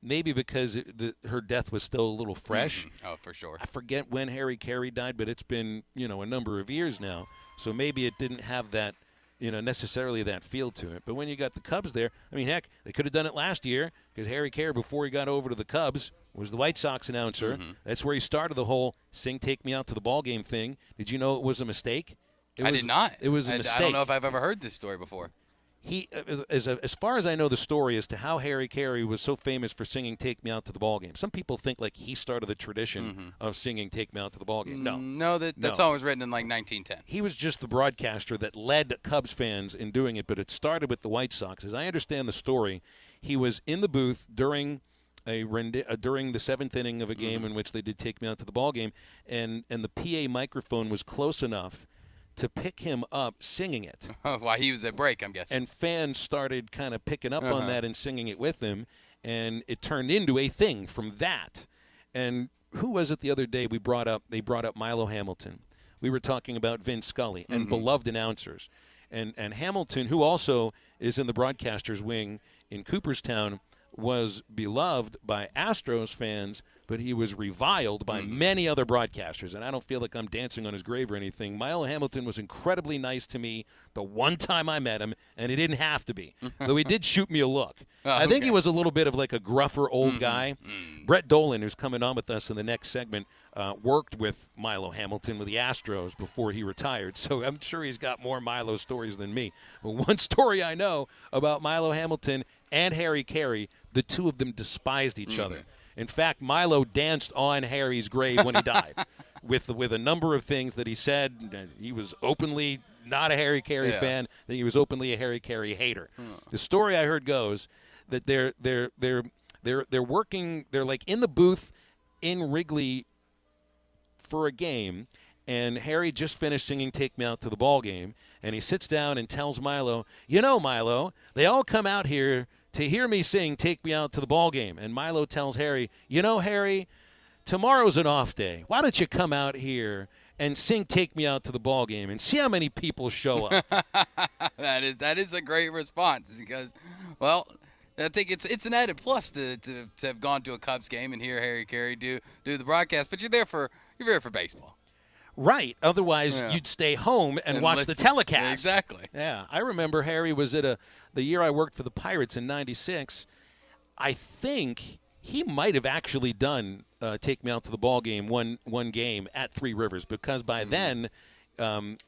Maybe because her death was still a little fresh. Oh, for sure. I forget when Harry Carey died, but it's been, a number of years now. So maybe it didn't have that, necessarily that feel to it. But when you got the Cubs there, I mean, heck, they could have done it last year because Harry Carey, before he got over to the Cubs, was the White Sox announcer. That's where he started the whole sing "Take Me Out to the Ballgame" thing. Did you know it was a mistake? I did not. It was a mistake. I don't know if I've ever heard this story before. He, as far as I know the story as to how Harry Carey was so famous for singing "Take Me Out to the Ballgame." Some people think like he started the tradition of singing "Take Me Out to the Ballgame." No, that song was written in like 1910. He was just the broadcaster that led Cubs fans in doing it, but it started with the White Sox. As I understand the story, he was in the booth during during the 7th inning of a game in which they did "Take Me Out to the Ballgame," and the PA microphone was close enough to pick him up singing it. While he was at break, I'm guessing. And fans started kind of picking up on that and singing it with him, and it turned into a thing from that. And who was it the other day they brought up Milo Hamilton. We were talking about Vince Scully and beloved announcers. And Hamilton, who also is in the broadcasters wing in Cooperstown, was beloved by Astros fans, but he was reviled by many other broadcasters, and I don't feel like I'm dancing on his grave or anything. Milo Hamilton was incredibly nice to me the one time I met him, and he didn't have to be, though he did shoot me a look. I think he was a little bit of like a gruffer old guy. Brett Dolan, who's coming on with us in the next segment, worked with Milo Hamilton with the Astros before he retired, so I'm sure he's got more Milo stories than me. But one story I know about Milo Hamilton and Harry Carey, the two of them despised each other. In fact, Milo danced on Harry's grave when he died with a number of things that he said. He was openly not a Harry Carey fan, that he was openly a Harry Carey hater. The story I heard goes that they're working, they're like in the booth in Wrigley for a game, and Harry just finished singing "Take Me Out to the Ballgame," and he sits down and tells Milo, Milo, they all come out here to hear me sing "Take Me Out to the Ballgame." And Milo tells Harry, Harry, tomorrow's an off day. Why don't you come out here and sing "Take Me Out to the Ballgame" and see how many people show up? That is a great response because, well, I think it's an added plus to have gone to a Cubs game and hear Harry Carey do the broadcast. But you're there for baseball. Right. Otherwise, you'd stay home and watch the telecast. Exactly. Yeah. I remember Harry was at the year I worked for the Pirates in '96. I think he might have actually done "Take Me Out to the Ballgame" one game at Three Rivers, because by then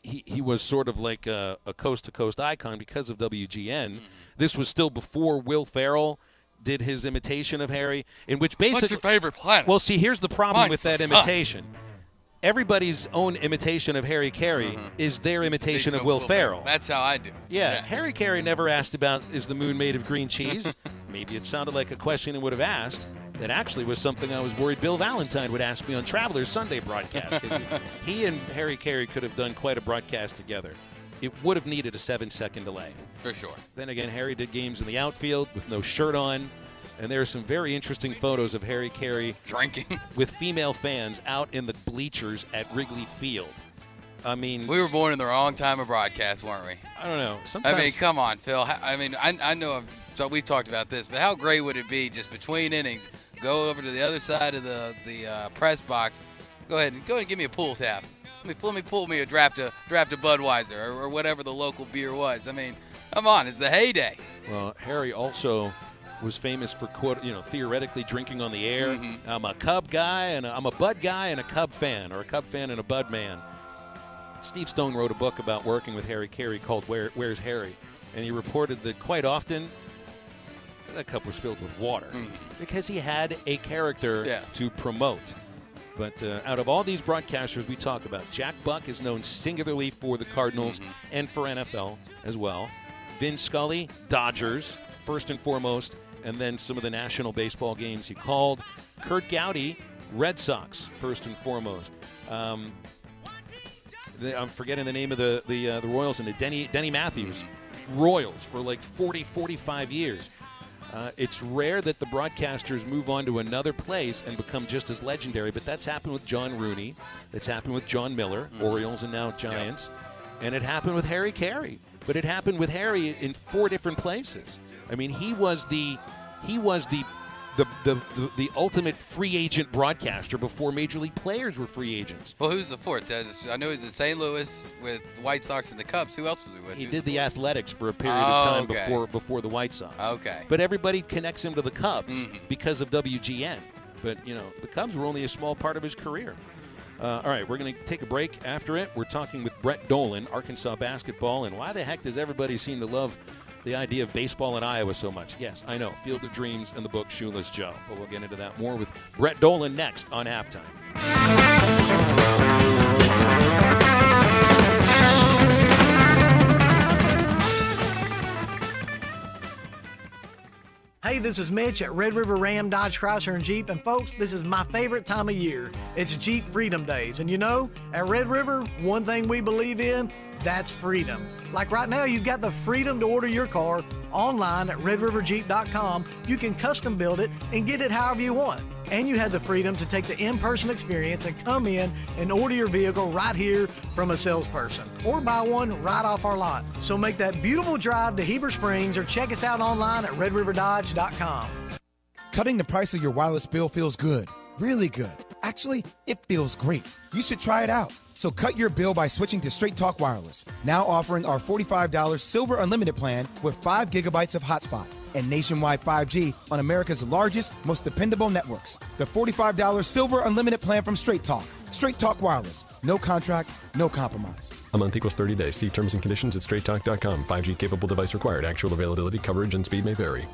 he was sort of like a coast-to-coast icon because of WGN. This was still before Will Ferrell did his imitation of Harry, in which basically... What's your favorite planet? Well, see, here's the problem Mine's with that the imitation. Everybody's own imitation of Harry Carey is their imitation of Will Ferrell. That's how I do. Yeah, Harry Carey never asked about, is the moon made of green cheese? Maybe it sounded like a question he would have asked. That actually was something I was worried Bill Valentine would ask me on Traveler's Sunday broadcast. He and Harry Carey could have done quite a broadcast together. It would have needed a 7-second delay. For sure. Then again, Harry did games in the outfield with no shirt on. And there are some very interesting photos of Harry Carey drinking with female fans out in the bleachers at Wrigley Field. I mean, we were born in the wrong time of broadcast, weren't we? I don't know. Sometimes, I mean, come on, Phil. I mean, I know. So we've talked about this, but how great would it be just between innings, go over to the other side of the press box, go ahead and give me a pull tab. Let me pull me a draft of Budweiser or whatever the local beer was. I mean, come on, it's the heyday. Well, Harry also was famous for, theoretically drinking on the air. I'm a Cub guy, and I'm a Bud guy and a Cub fan, or a Cub fan and a Bud man. Steve Stone wrote a book about working with Harry Carey called Where's Harry? And he reported that quite often that cup was filled with water because he had a character to promote. But out of all these broadcasters we talk about, Jack Buck is known singularly for the Cardinals and for NFL as well. Vin Scully, Dodgers, first and foremost, and then some of the national baseball games he called. Kurt Gowdy, Red Sox, first and foremost. I'm forgetting the name of the Royals, and Denny Matthews, Royals for like 40, 45 years. It's rare that the broadcasters move on to another place and become just as legendary, but that's happened with John Rooney. That's happened with John Miller, Orioles and now Giants. Yep. And it happened with Harry Carey. But it happened with Harry in 4 different places. I mean, he was the ultimate free agent broadcaster before major league players were free agents. Well, who's the fourth? I know he's in St. Louis with the White Sox and the Cubs. Who else was he with? He did the Athletics for a period of time before the White Sox. Okay. But everybody connects him to the Cubs because of WGN. But, the Cubs were only a small part of his career. All right, we're going to take a break. After it, we're talking with Brett Dolan, Arkansas basketball, and why the heck does everybody seem to love the idea of baseball in Iowa so much? Yes, I know, Field of Dreams and the book Shoeless Joe. But we'll get into that more with Brett Dolan next on Halftime. Hey, this is Mitch at Red River Ram Dodge Chrysler and Jeep, and folks, this is my favorite time of year. It's Jeep Freedom Days, and at Red River, one thing we believe in, that's freedom. Like right now, you've got the freedom to order your car online at redriverjeep.com. You can custom build it and get it however you want. And you have the freedom to take the in-person experience and come in and order your vehicle right here from a salesperson or buy one right off our lot. So make that beautiful drive to Heber Springs or check us out online at redriverdodge.com. Cutting the price of your wireless bill feels good, really good. Actually, it feels great. You should try it out. So cut your bill by switching to Straight Talk Wireless, now offering our $45 Silver Unlimited plan with 5 gigabytes of hotspot and nationwide 5G on America's largest, most dependable networks. The $45 Silver Unlimited plan from Straight Talk. Straight Talk Wireless. No contract, no compromise. A month equals 30 days. See terms and conditions at straighttalk.com. 5G capable device required. Actual availability, coverage, and speed may vary.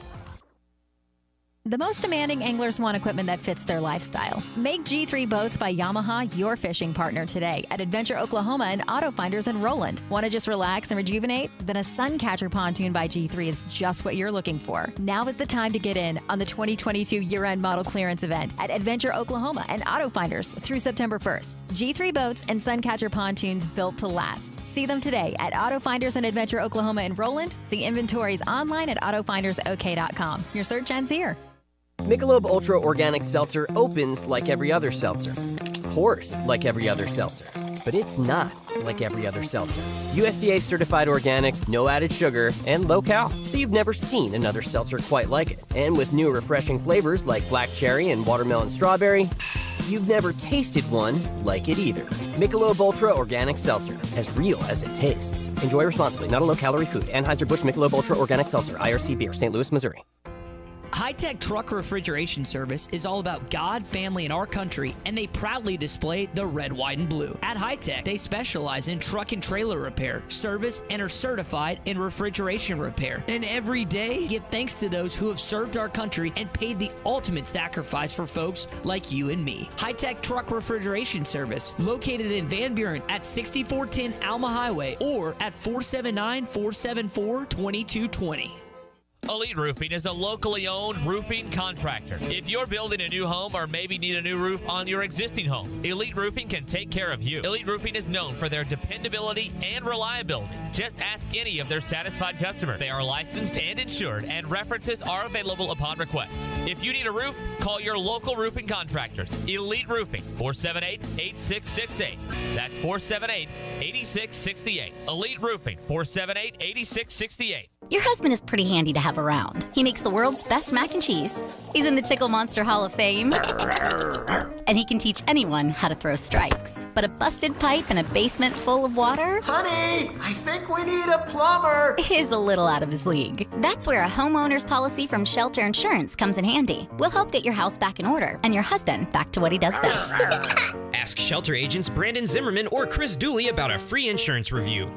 The most demanding anglers want equipment that fits their lifestyle. Make G3 Boats by Yamaha your fishing partner today at Adventure Oklahoma and Auto Finders in Roland. Want to just relax and rejuvenate? Then a Suncatcher pontoon by G3 is just what you're looking for. Now is the time to get in on the 2022 year-end model clearance event at Adventure Oklahoma and Auto Finders through September 1st. G3 Boats and Suncatcher pontoons built to last. See them today at Auto Finders and Adventure Oklahoma in Roland. See inventories online at autofindersok.com. Your search ends here. Michelob Ultra Organic Seltzer opens like every other seltzer. Pours like every other seltzer. But it's not like every other seltzer. USDA certified organic, no added sugar, and low cal. So you've never seen another seltzer quite like it. And with new refreshing flavors like black cherry and watermelon strawberry, you've never tasted one like it either. Michelob Ultra Organic Seltzer, as real as it tastes. Enjoy responsibly, not a low-calorie food. Anheuser-Busch Michelob Ultra Organic Seltzer, IRC Beer, St. Louis, Missouri. High-Tech Truck Refrigeration Service is all about God, family, and our country, and they proudly display the red, white, and blue. At High-Tech, they specialize in truck and trailer repair, service, and are certified in refrigeration repair. And every day, give thanks to those who have served our country and paid the ultimate sacrifice for folks like you and me. High-Tech Truck Refrigeration Service, located in Van Buren at 6410 Alma Highway or at 479-474-2220. Elite Roofing is a locally owned roofing contractor. If you're building a new home or maybe need a new roof on your existing home, Elite Roofing can take care of you. Elite Roofing is known for their dependability and reliability. Just ask any of their satisfied customers. They are licensed and insured, and references are available upon request. If you need a roof, call your local roofing contractors. Elite Roofing, 478-8668. That's 478-8668. Elite Roofing, 478-8668. Your husband is pretty handy to have around. He makes the world's best mac and cheese. He's in the Tickle Monster Hall of Fame. And he can teach anyone how to throw strikes. But a busted pipe in a basement full of water? Honey, I think we need a plumber. Is a little out of his league. That's where a homeowner's policy from Shelter Insurance comes in handy. We'll help get your house back in order and your husband back to what he does best. Ask Shelter agents Brandon Zimmerman or Chris Dooley about a free insurance review.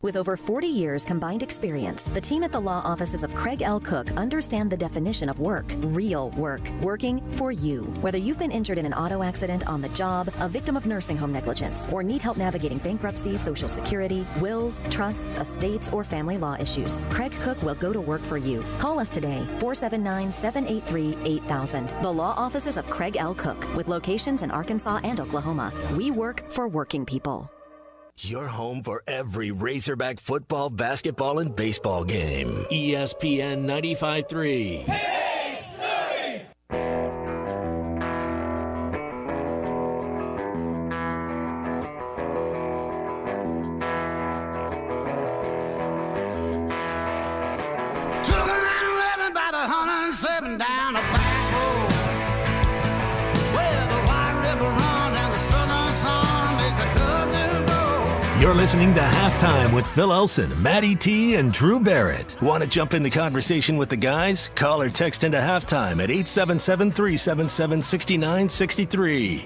With over 40 years combined experience, the team at the law offices of Craig L. Cook understand the definition of work, real work, working for you. Whether you've been injured in an auto accident, on the job, a victim of nursing home negligence, or need help navigating bankruptcy, Social Security, wills, trusts, estates, or family law issues, Craig Cook will go to work for you. Call us today, 479-783-8000. The law offices of Craig L. Cook, with locations in Arkansas and Oklahoma. We work for working people. Your home for every Razorback football, basketball, and baseball game. ESPN 95.3. Down a back road where the White River runs and the southern sun makes a cousin grow. You're listening to Halftime with Phil Elson, Matty T, and Drew Barrett. Want to jump in the conversation with the guys? Call or text into Halftime at 877-377-6963.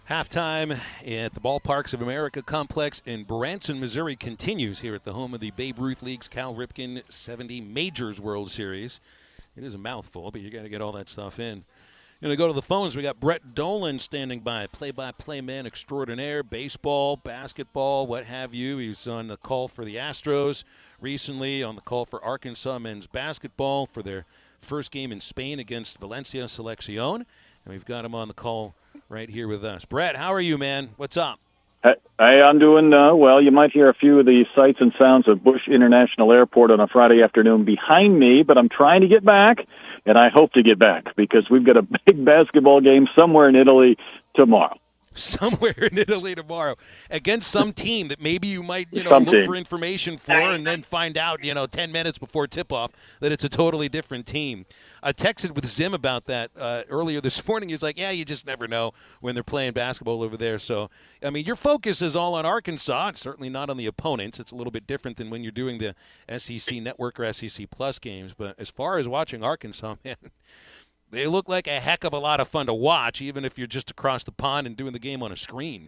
Halftime at the Ballparks of America complex in Branson, Missouri continues here at the home of the Babe Ruth League's Cal Ripken 70 Majors World Series. It is a mouthful, but you got to get all that stuff in. Going to go to the phones. We got Brett Dolan standing by, play-by-play man extraordinaire, baseball, basketball, what have you. He was on the call for the Astros recently, on the call for Arkansas men's basketball for their first game in Spain against Valencia Selección. And we've got him on the call right here with us. Brett, how are you, man? What's up? Hey, I'm doing well. You might hear a few of the sights and sounds of Bush International Airport on a Friday afternoon behind me, but I'm trying to get back, and I hope to get back because we've got a big basketball game somewhere in Italy tomorrow. Somewhere in Italy tomorrow against some team that maybe you might, look for information for and then find out, 10 minutes before tip-off that it's a totally different team. I texted with Zim about that earlier this morning. He's like, yeah, you just never know when they're playing basketball over there. So, I mean, your focus is all on Arkansas. It's certainly not on the opponents. It's a little bit different than when you're doing the SEC Network or SEC Plus games. But as far as watching Arkansas, man, they look like a heck of a lot of fun to watch, even if you're just across the pond and doing the game on a screen.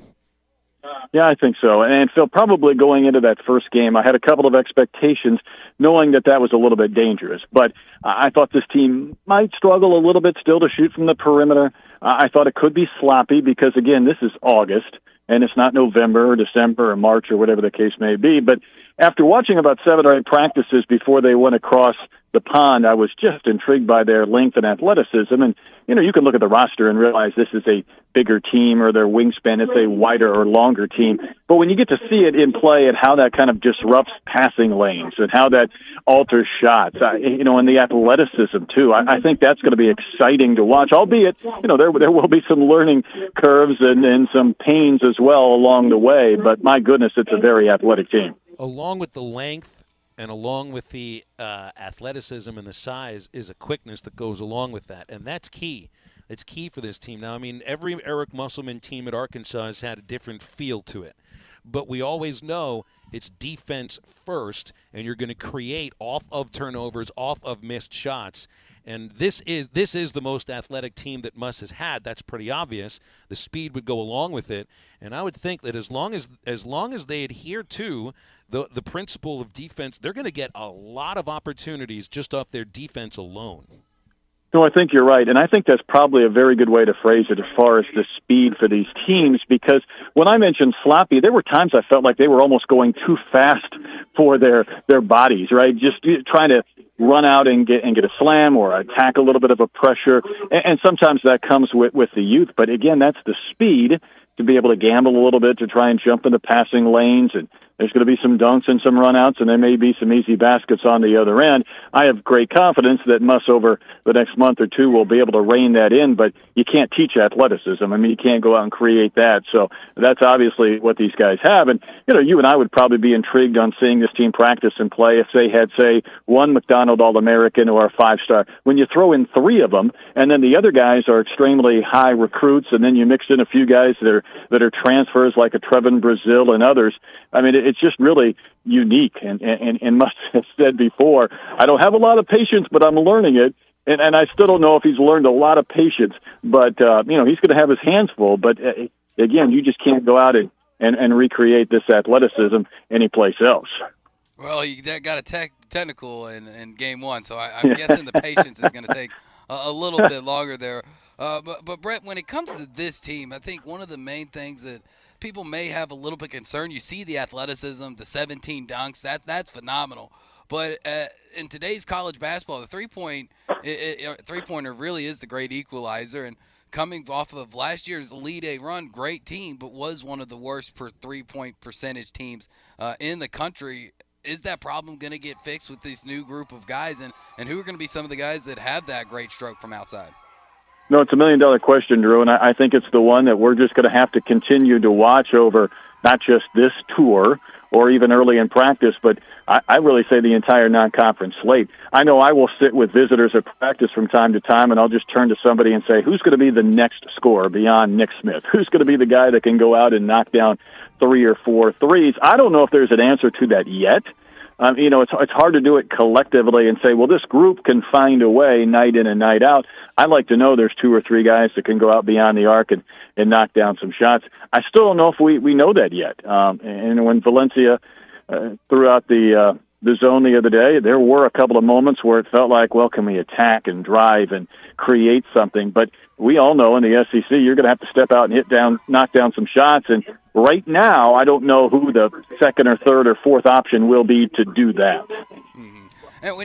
Yeah, I think so. And Phil, probably going into that first game, I had a couple of expectations, knowing that was a little bit dangerous. But I thought this team might struggle a little bit still to shoot from the perimeter. I thought it could be sloppy because, again, this is August, and it's not November or December or March or whatever the case may be. But after watching about 7 or 8 practices before they went across the pond, I was just intrigued by their length and athleticism. And, you can look at the roster and realize this is a bigger team or their wingspan is a wider or longer team. But when you get to see it in play and how that kind of disrupts passing lanes and how that alters shots, and the athleticism too, I think that's going to be exciting to watch, albeit, there will be some learning curves and some pains as well along the way. But my goodness, it's a very athletic team. Along with the length and along with the athleticism and the size is a quickness that goes along with that, and that's key. It's key for this team. Now, I mean, every Eric Musselman team at Arkansas has had a different feel to it, but we always know it's defense first, and you're going to create off of turnovers, off of missed shots. And this is the most athletic team that Muss has had. That's pretty obvious. The speed would go along with it, and I would think that as long as they adhere to the principle of defense, they're going to get a lot of opportunities just off their defense alone. No, I think you're right, and I think that's probably a very good way to phrase it as far as the speed for these teams, because when I mentioned sloppy, there were times I felt like they were almost going too fast for their bodies, right? Just trying to run out and get a slam or attack a little bit of a pressure, and sometimes that comes with the youth, but again, that's the speed to be able to gamble a little bit, to try and jump into passing lanes, and there's going to be some dunks and some runouts, and there may be some easy baskets on the other end. I have great confidence that Muss over the next month or two will be able to rein that in, but you can't teach athleticism. I mean, you can't go out and create that. So that's obviously what these guys have. And, you and I would probably be intrigued on seeing this team practice and play if they had, say, one McDonald All-American or a 5-star. When you throw in 3 of them, and then the other guys are extremely high recruits, and then you mix in a few guys that are transfers like a Trevin Brazil and others, I mean, it's just really unique. And Muss has said before, I don't have a lot of patience, but I'm learning it. And I still don't know if he's learned a lot of patience, but, he's going to have his hands full. But, again, you just can't go out and recreate this athleticism anyplace else. Well, he got a technical in game 1, so I'm guessing the patience is going to take a little bit longer there. But Brett, when it comes to this team, I think one of the main things that people may have a little bit concerned, you see the athleticism, the 17 dunks, that's phenomenal. But in today's college basketball, the three-pointer really is the great equalizer. And coming off of last year's Elite Eight run, great team, but was one of the worst per three-point percentage teams in the country. Is that problem going to get fixed with this new group of guys, and who are going to be some of the guys that have that great stroke from outside? No, it's $1 million question, Drew, and I think it's the one that we're just going to have to continue to watch over not just this tour or even early in practice, but I really say the entire non-conference slate. I know I will sit with visitors at practice from time to time, and I'll just turn to somebody and say, who's going to be the next scorer beyond Nick Smith? Who's going to be the guy that can go out and knock down 3 or 4 threes? I don't know if there's an answer to that yet. It's hard to do it collectively and say, well, this group can find a way night in and night out. I'd like to know there's 2 or 3 guys that can go out beyond the arc and knock down some shots. I still don't know if we know that yet. And when Valencia threw out the zone the other day, there were a couple of moments where it felt like, well, can we attack and drive and create something? But we all know in the SEC you're going to have to step out and knock down some shots. And right now, I don't know who the second or third or fourth option will be to do that. Mm-hmm. And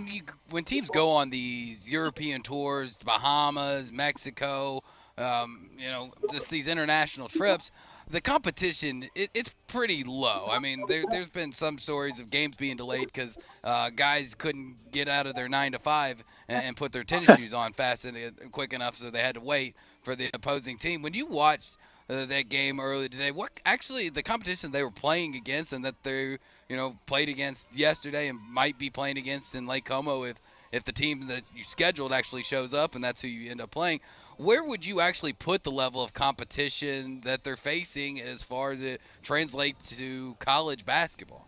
when teams go on these European tours, Bahamas, Mexico, just these international trips, the competition, it's pretty low. I mean, there's been some stories of games being delayed because guys couldn't get out of their 9 to 5 and put their tennis shoes on fast and quick enough, so they had to wait for the opposing team. When you watched that game earlier today, what actually the competition they were playing against and that they played against yesterday and might be playing against in Lake Como if the team that you scheduled actually shows up and that's who you end up playing, where would you actually put the level of competition that they're facing as far as it translates to college basketball?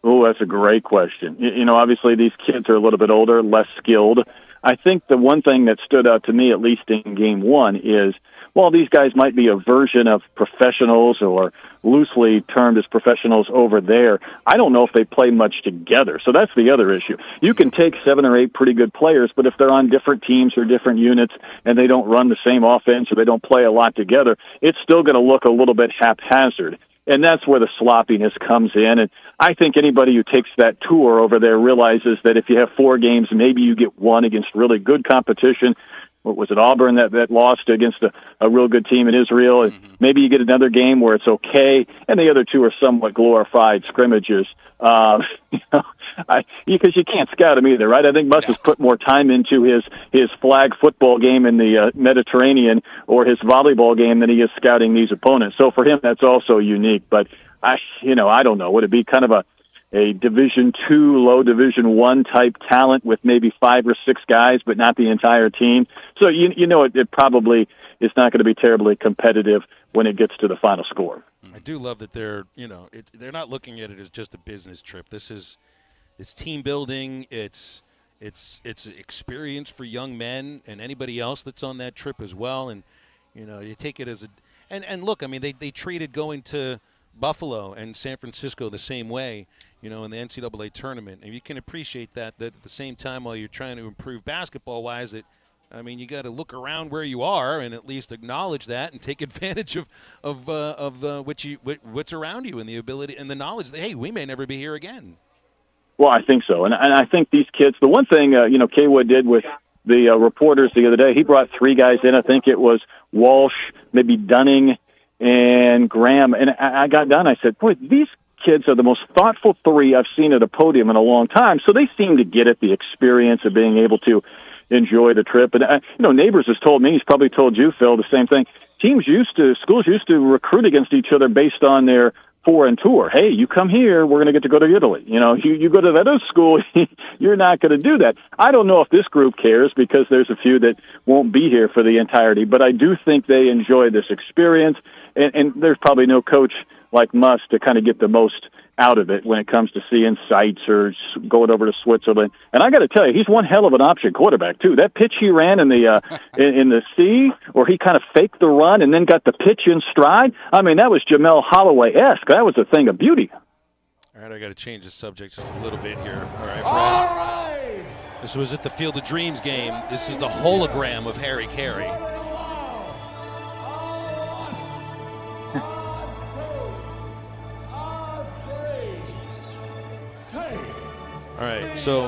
Oh, that's a great question. Obviously these kids are a little bit older, less skilled. I think the one thing that stood out to me, at least in game one, is while these guys might be a version of professionals or loosely termed as professionals over there, I don't know if they play much together. So that's the other issue. You can take 7 or 8 pretty good players, but if they're on different teams or different units and they don't run the same offense or they don't play a lot together, it's still going to look a little bit haphazard. And that's where the sloppiness comes in. And I think anybody who takes that tour over there realizes that if you have 4 games, maybe you get 1 against really good competition. What was it, Auburn that lost against a real good team in Israel? And maybe you get another game where it's okay, and the other 2 are somewhat glorified scrimmages. Because you can't scout him either, right? I think Muss has put more time into his flag football game in the Mediterranean or his volleyball game than he is scouting these opponents. So for him, that's also unique. But I don't know. Would it be kind of a Division II, low Division I type talent with maybe 5 or 6 guys, but not the entire team? So it probably is not going to be terribly competitive when it gets to the final score. I do love that they're not looking at it as just a business trip. It's team building. It's experience for young men and anybody else that's on that trip as well. And you take it as and look, I mean, they treated going to Buffalo and San Francisco the same way, in the NCAA tournament. And you can appreciate that at the same time while you're trying to improve basketball-wise, you got to look around where you are and at least acknowledge that and take advantage of what's around you and the ability and the knowledge that, hey, we may never be here again. Well, I think so. And I think these kids, the one thing, K. Wood did with the reporters the other day, he brought 3 guys in. I think it was Walsh, maybe Dunning, and Graham. And I got done. I said, boy, these kids are the most thoughtful 3 I've seen at a podium in a long time. So they seem to get it, the experience of being able to enjoy the trip. And, Neighbors has told me, he's probably told you, Phil, the same thing. Schools used to recruit against each other based on their foreign tour. Hey, you come here, we're going to get to go to Italy. You go to that other school, you're not going to do that. I don't know if this group cares because there's a few that won't be here for the entirety, but I do think they enjoy this experience, and there's probably no coach like Muss to kind of get the most out of it when it comes to seeing sights or going over to Switzerland. And I got to tell you, he's one hell of an option quarterback too. That pitch he ran in the in the sea, or he kind of faked the run and then got the pitch in stride. I mean, that was Jamel Holloway-esque. That was a thing of beauty. All right, I got to change the subject just a little bit here. All right, Brad. This was at the Field of Dreams game. This is the hologram of Harry Carey. All right, so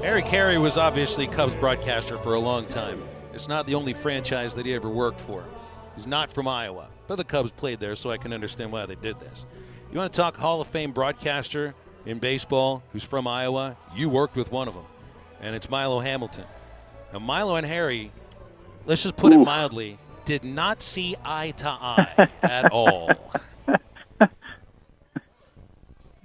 Harry Carey was obviously Cubs broadcaster for a long time. It's not the only franchise that he ever worked for. He's not from Iowa, but the Cubs played there, so I can understand why they did this. You want to talk Hall of Fame broadcaster in baseball who's from Iowa? You worked with one of them, and it's Milo Hamilton. Now, Milo and Harry, let's just put it mildly, did not see eye to eye at all.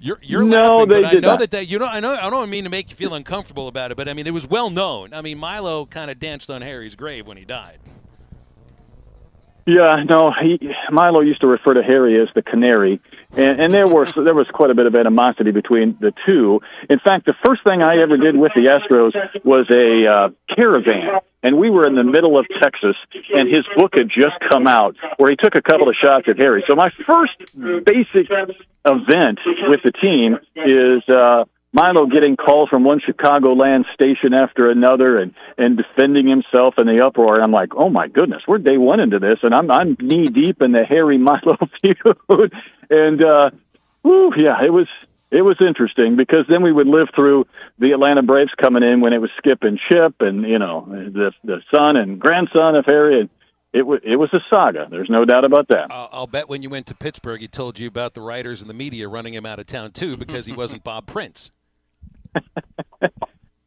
You're no, laughing, they but did I know not. that I don't mean to make you feel uncomfortable about it, but I mean it was well known. I mean Milo kind of danced on Harry's grave when he died. Yeah, no, Milo used to refer to Harry as the Canary, and there was quite a bit of animosity between the two. In fact, the first thing I ever did with the Astros was a caravan, and we were in the middle of Texas, and his book had just come out where he took a couple of shots at Harry. So my first basic event with the team is Milo getting calls from one Chicagoland station after another and defending himself in the uproar. And I'm like, oh my goodness, we're day one into this, and I'm knee deep in the Harry Milo feud. And yeah, it was interesting because then we would live through the Atlanta Braves coming in when it was Skip and Chip, and the son and grandson of Harry, and it was a saga. There's no doubt about that. I'll bet when you went to Pittsburgh, he told you about the writers and the media running him out of town too because he wasn't Bob Prince.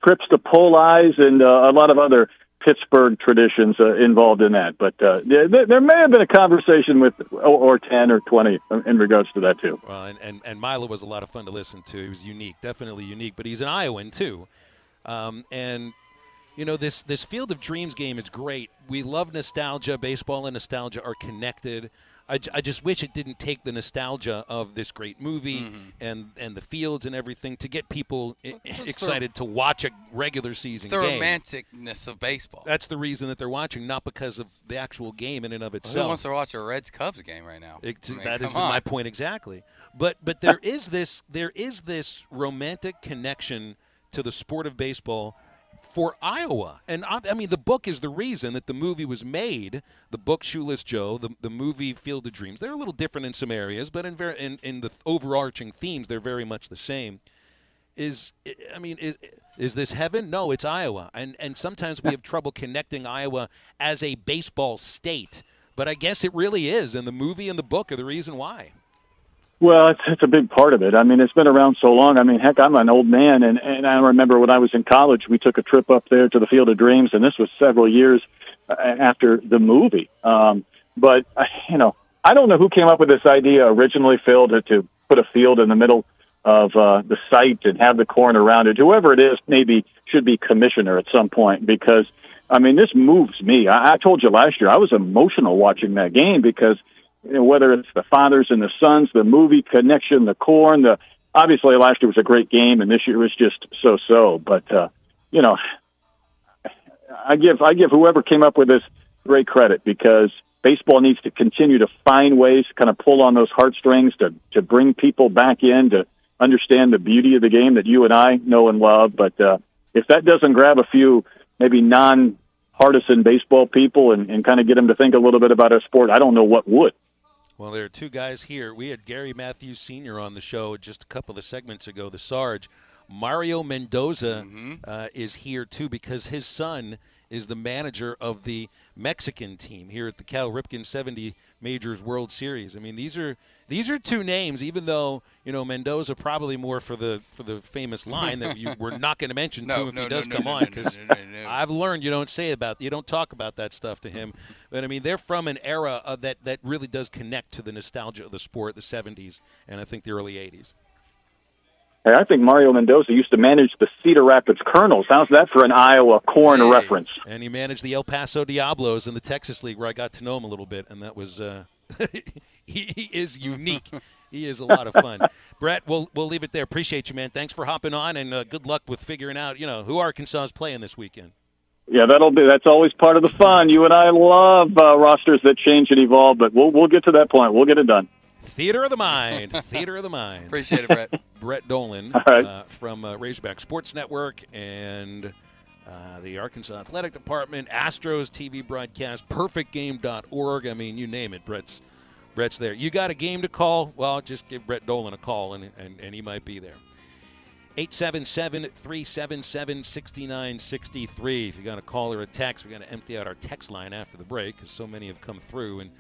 Trips to pole eyes and a lot of other Pittsburgh traditions involved in that. But there may have been a conversation with or 10 or 20 in regards to that too. Well, and Milo was a lot of fun to listen to. He was unique, definitely unique. But he's an Iowan too, and this Field of Dreams game is great. We love nostalgia. Baseball and nostalgia are connected. I just wish it didn't take the nostalgia of this great movie and the fields and everything to get people excited to watch a regular season game. The romanticness of baseball. That's the reason that they're watching, not because of the actual game in and of itself. Who wants to watch a Reds-Cubs game right now? That is my point exactly. But there is this romantic connection to the sport of baseball for Iowa. And I mean, the book is the reason that the movie was made. The book Shoeless Joe, the movie Field of Dreams. They're a little different in some areas, but in the overarching themes, they're very much the same. Is this heaven? No, it's Iowa. And sometimes we have trouble connecting Iowa as a baseball state. But I guess it really is, and the movie and the book are the reason why. Well, it's a big part of it. I mean, it's been around so long. I mean, heck, I'm an old man, and I remember when I was in college, we took a trip up there to the Field of Dreams, and this was several years after the movie. But, I don't know who came up with this idea originally, Phil, to put a field in the middle of the site and have the corn around it. Whoever it is maybe should be commissioner at some point because, I mean, this moves me. I told you last year I was emotional watching that game because whether it's the fathers and the sons, the movie connection, the corn, obviously last year was a great game, and this year was just so-so. But I give whoever came up with this great credit because baseball needs to continue to find ways to kind of pull on those heartstrings to bring people back in to understand the beauty of the game that you and I know and love. But if that doesn't grab a few maybe non-partisan baseball people and kind of get them to think a little bit about our sport, I don't know what would. Well, there are two guys here. We had Gary Matthews Sr. on the show just a couple of segments ago, the Sarge. Mario Mendoza is here, too, because his son is the manager of the Mexican team here at the Cal Ripken 70 Majors World Series. I mean, these are two names, even though, Mendoza probably more for the famous line that we're not going to mention to him if he does come on, because I've learned you don't talk about that stuff to him. But, I mean, they're from an era that really does connect to the nostalgia of the sport, the 70s, and I think the early 80s. Hey, I think Mario Mendoza used to manage the Cedar Rapids Colonels. How's that for an Iowa corn reference? And he managed the El Paso Diablos in the Texas League, where I got to know him a little bit, and that was he is unique. He is a lot of fun. Brett, we'll leave it there. Appreciate you, man. Thanks for hopping on, and good luck with figuring out who Arkansas is playing this weekend. Yeah, that's always part of the fun. You and I love rosters that change and evolve, but we'll get to that point. We'll get it done. Theater of the Mind. Theater of the Mind. Appreciate it, Brett. Brett Dolan right. From Razorback Sports Network and the Arkansas Athletic Department, Astros TV broadcast, perfectgame.org. I mean, you name it, Brett's there. You got a game to call? Well, just give Brett Dolan a call, and he might be there. 877-377-6963. If you got a call or a text, we're going to empty out our text line after the break because so many have come through, and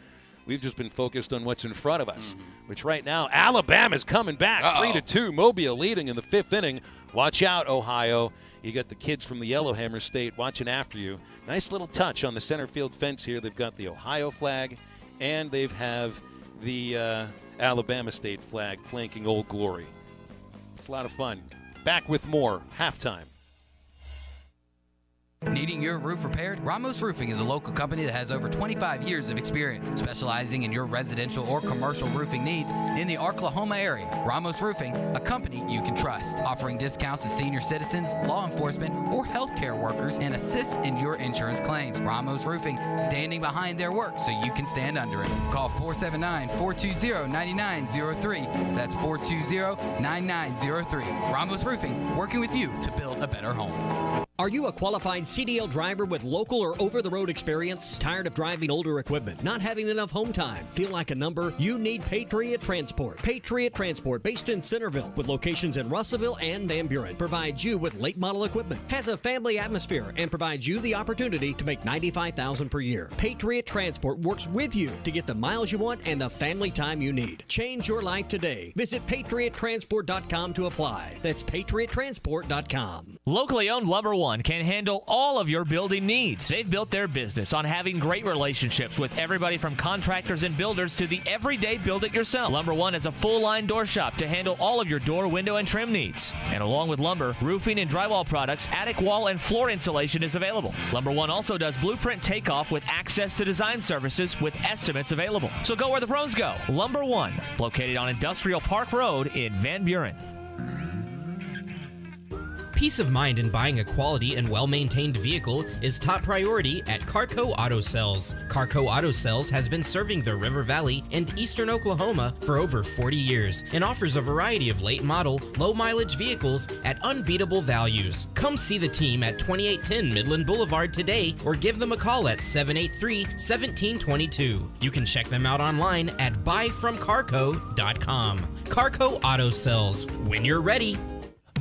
we've just been focused on what's in front of us, which right now, Alabama's coming back, 3-2. Mobile leading in the 5th inning. Watch out, Ohio. You got the kids from the Yellowhammer State watching after you. Nice little touch on the center field fence here. They've got the Ohio flag, and they have the Alabama State flag flanking Old Glory. It's a lot of fun. Back with more halftime. Needing your roof repaired? Ramos Roofing is a local company that has over 25 years of experience, specializing in your residential or commercial roofing needs in the Oklahoma area. Ramos Roofing, a company you can trust, offering discounts to senior citizens, law enforcement, or healthcare workers, and assists in your insurance claims. Ramos Roofing, standing behind their work so you can stand under it. Call 479-420-9903. That's 420-9903. Ramos Roofing, working with you to build a better home. Are you a qualified CDL driver with local or over-the-road experience? Tired of driving older equipment? Not having enough home time? Feel like a number? You need Patriot Transport. Patriot Transport, based in Centerville, with locations in Russellville and Van Buren, provides you with late model equipment, has a family atmosphere, and provides you the opportunity to make $95,000 per year. Patriot Transport works with you to get the miles you want and the family time you need. Change your life today. Visit PatriotTransport.com to apply. That's PatriotTransport.com. Locally owned Lumber One can handle all of your building needs. They've built their business on having great relationships with everybody from contractors and builders to the everyday build-it-yourself. Lumber One is a full-line door shop to handle all of your door, window, and trim needs. And along with lumber, roofing and drywall products, attic wall and floor insulation is available. Lumber One also does blueprint takeoff with access to design services with estimates available. So go where the pros go. Lumber One, located on Industrial Park Road in Van Buren. Peace of mind in buying a quality and well-maintained vehicle is top priority at Carco Auto Sales. Carco Auto Sales has been serving the River Valley and eastern Oklahoma for over 40 years and offers a variety of late model, low-mileage vehicles at unbeatable values. Come see the team at 2810 Midland Boulevard today or give them a call at 783-1722. You can check them out online at buyfromcarco.com. Carco Auto Sales. When you're ready.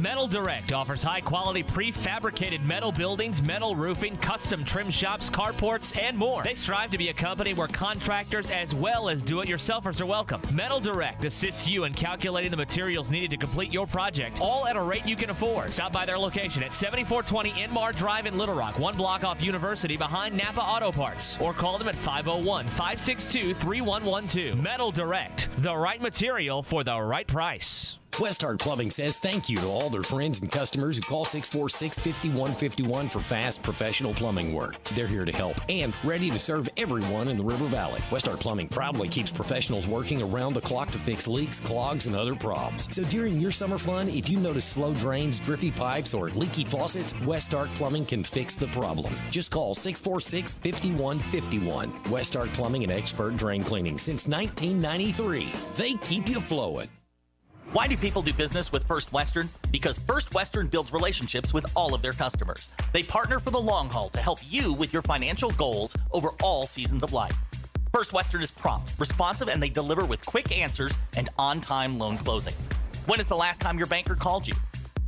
Metal Direct offers high-quality prefabricated metal buildings, metal roofing, custom trim shops, carports, and more. They strive to be a company where contractors as well as do-it-yourselfers are welcome. Metal Direct assists you in calculating the materials needed to complete your project, all at a rate you can afford. Stop by their location at 7420 Inmar Drive in Little Rock, one block off University behind Napa Auto Parts, or call them at 501-562-3112. Metal Direct, the right material for the right price. Westhart Plumbing says thank you to all their friends and customers who call 646-5151 for fast, professional plumbing work. They're here to help and ready to serve everyone in the River Valley. Westhart Plumbing proudly keeps professionals working around the clock to fix leaks, clogs, and other problems. So during your summer fun, if you notice slow drains, drippy pipes, or leaky faucets, Westhart Plumbing can fix the problem. Just call 646-5151. Westhart Plumbing and expert drain cleaning since 1993. They keep you flowing. Why do people do business with First Western? Because First Western builds relationships with all of their customers. They partner for the long haul to help you with your financial goals over all seasons of life. First Western is prompt, responsive, and they deliver with quick answers and on-time loan closings. When is the last time your banker called you?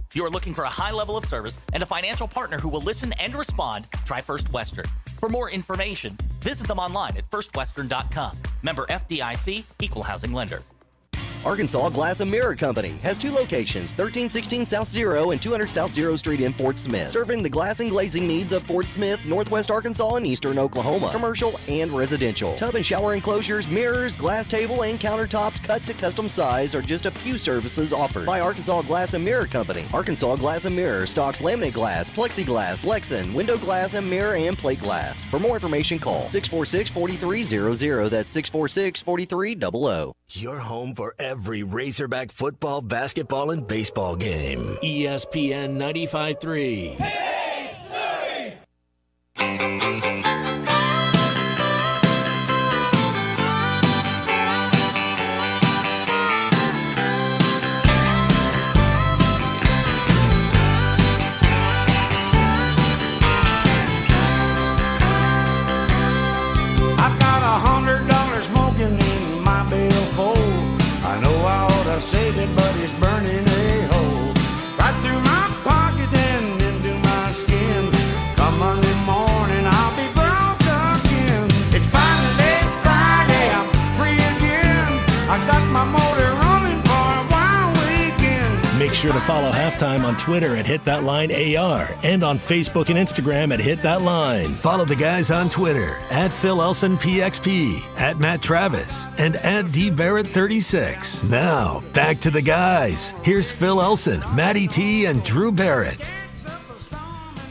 If you are looking for a high level of service and a financial partner who will listen and respond, try First Western. For more information, visit them online at firstwestern.com. Member FDIC, Equal Housing Lender. Arkansas Glass and Mirror Company has two locations, 1316 South Zero and 200 South Zero Street in Fort Smith, serving the glass and glazing needs of Fort Smith, Northwest Arkansas, and Eastern Oklahoma, commercial and residential. Tub and shower enclosures, mirrors, glass table, and countertops cut to custom size are just a few services offered by Arkansas Glass and Mirror Company. Arkansas Glass and Mirror stocks laminate glass, plexiglass, Lexan, window glass, and mirror and plate glass. For more information, call 646-4300. That's 646-4300. Your home for every Razorback football, basketball, and baseball game. ESPN 95.3. Hey, Surrey! I've got $100 smoking in my billfold. I know I ought to save it, but it's burning a hole right sure to follow Halftime on Twitter at HitThatLineAR and on Facebook and Instagram at HitThatLine. Follow the guys on Twitter at PhilElsonPXP, at Matt Travis, and at DBarrett36. Now, back to the guys. Here's Phil Elson, Matty T, and Drew Barrett.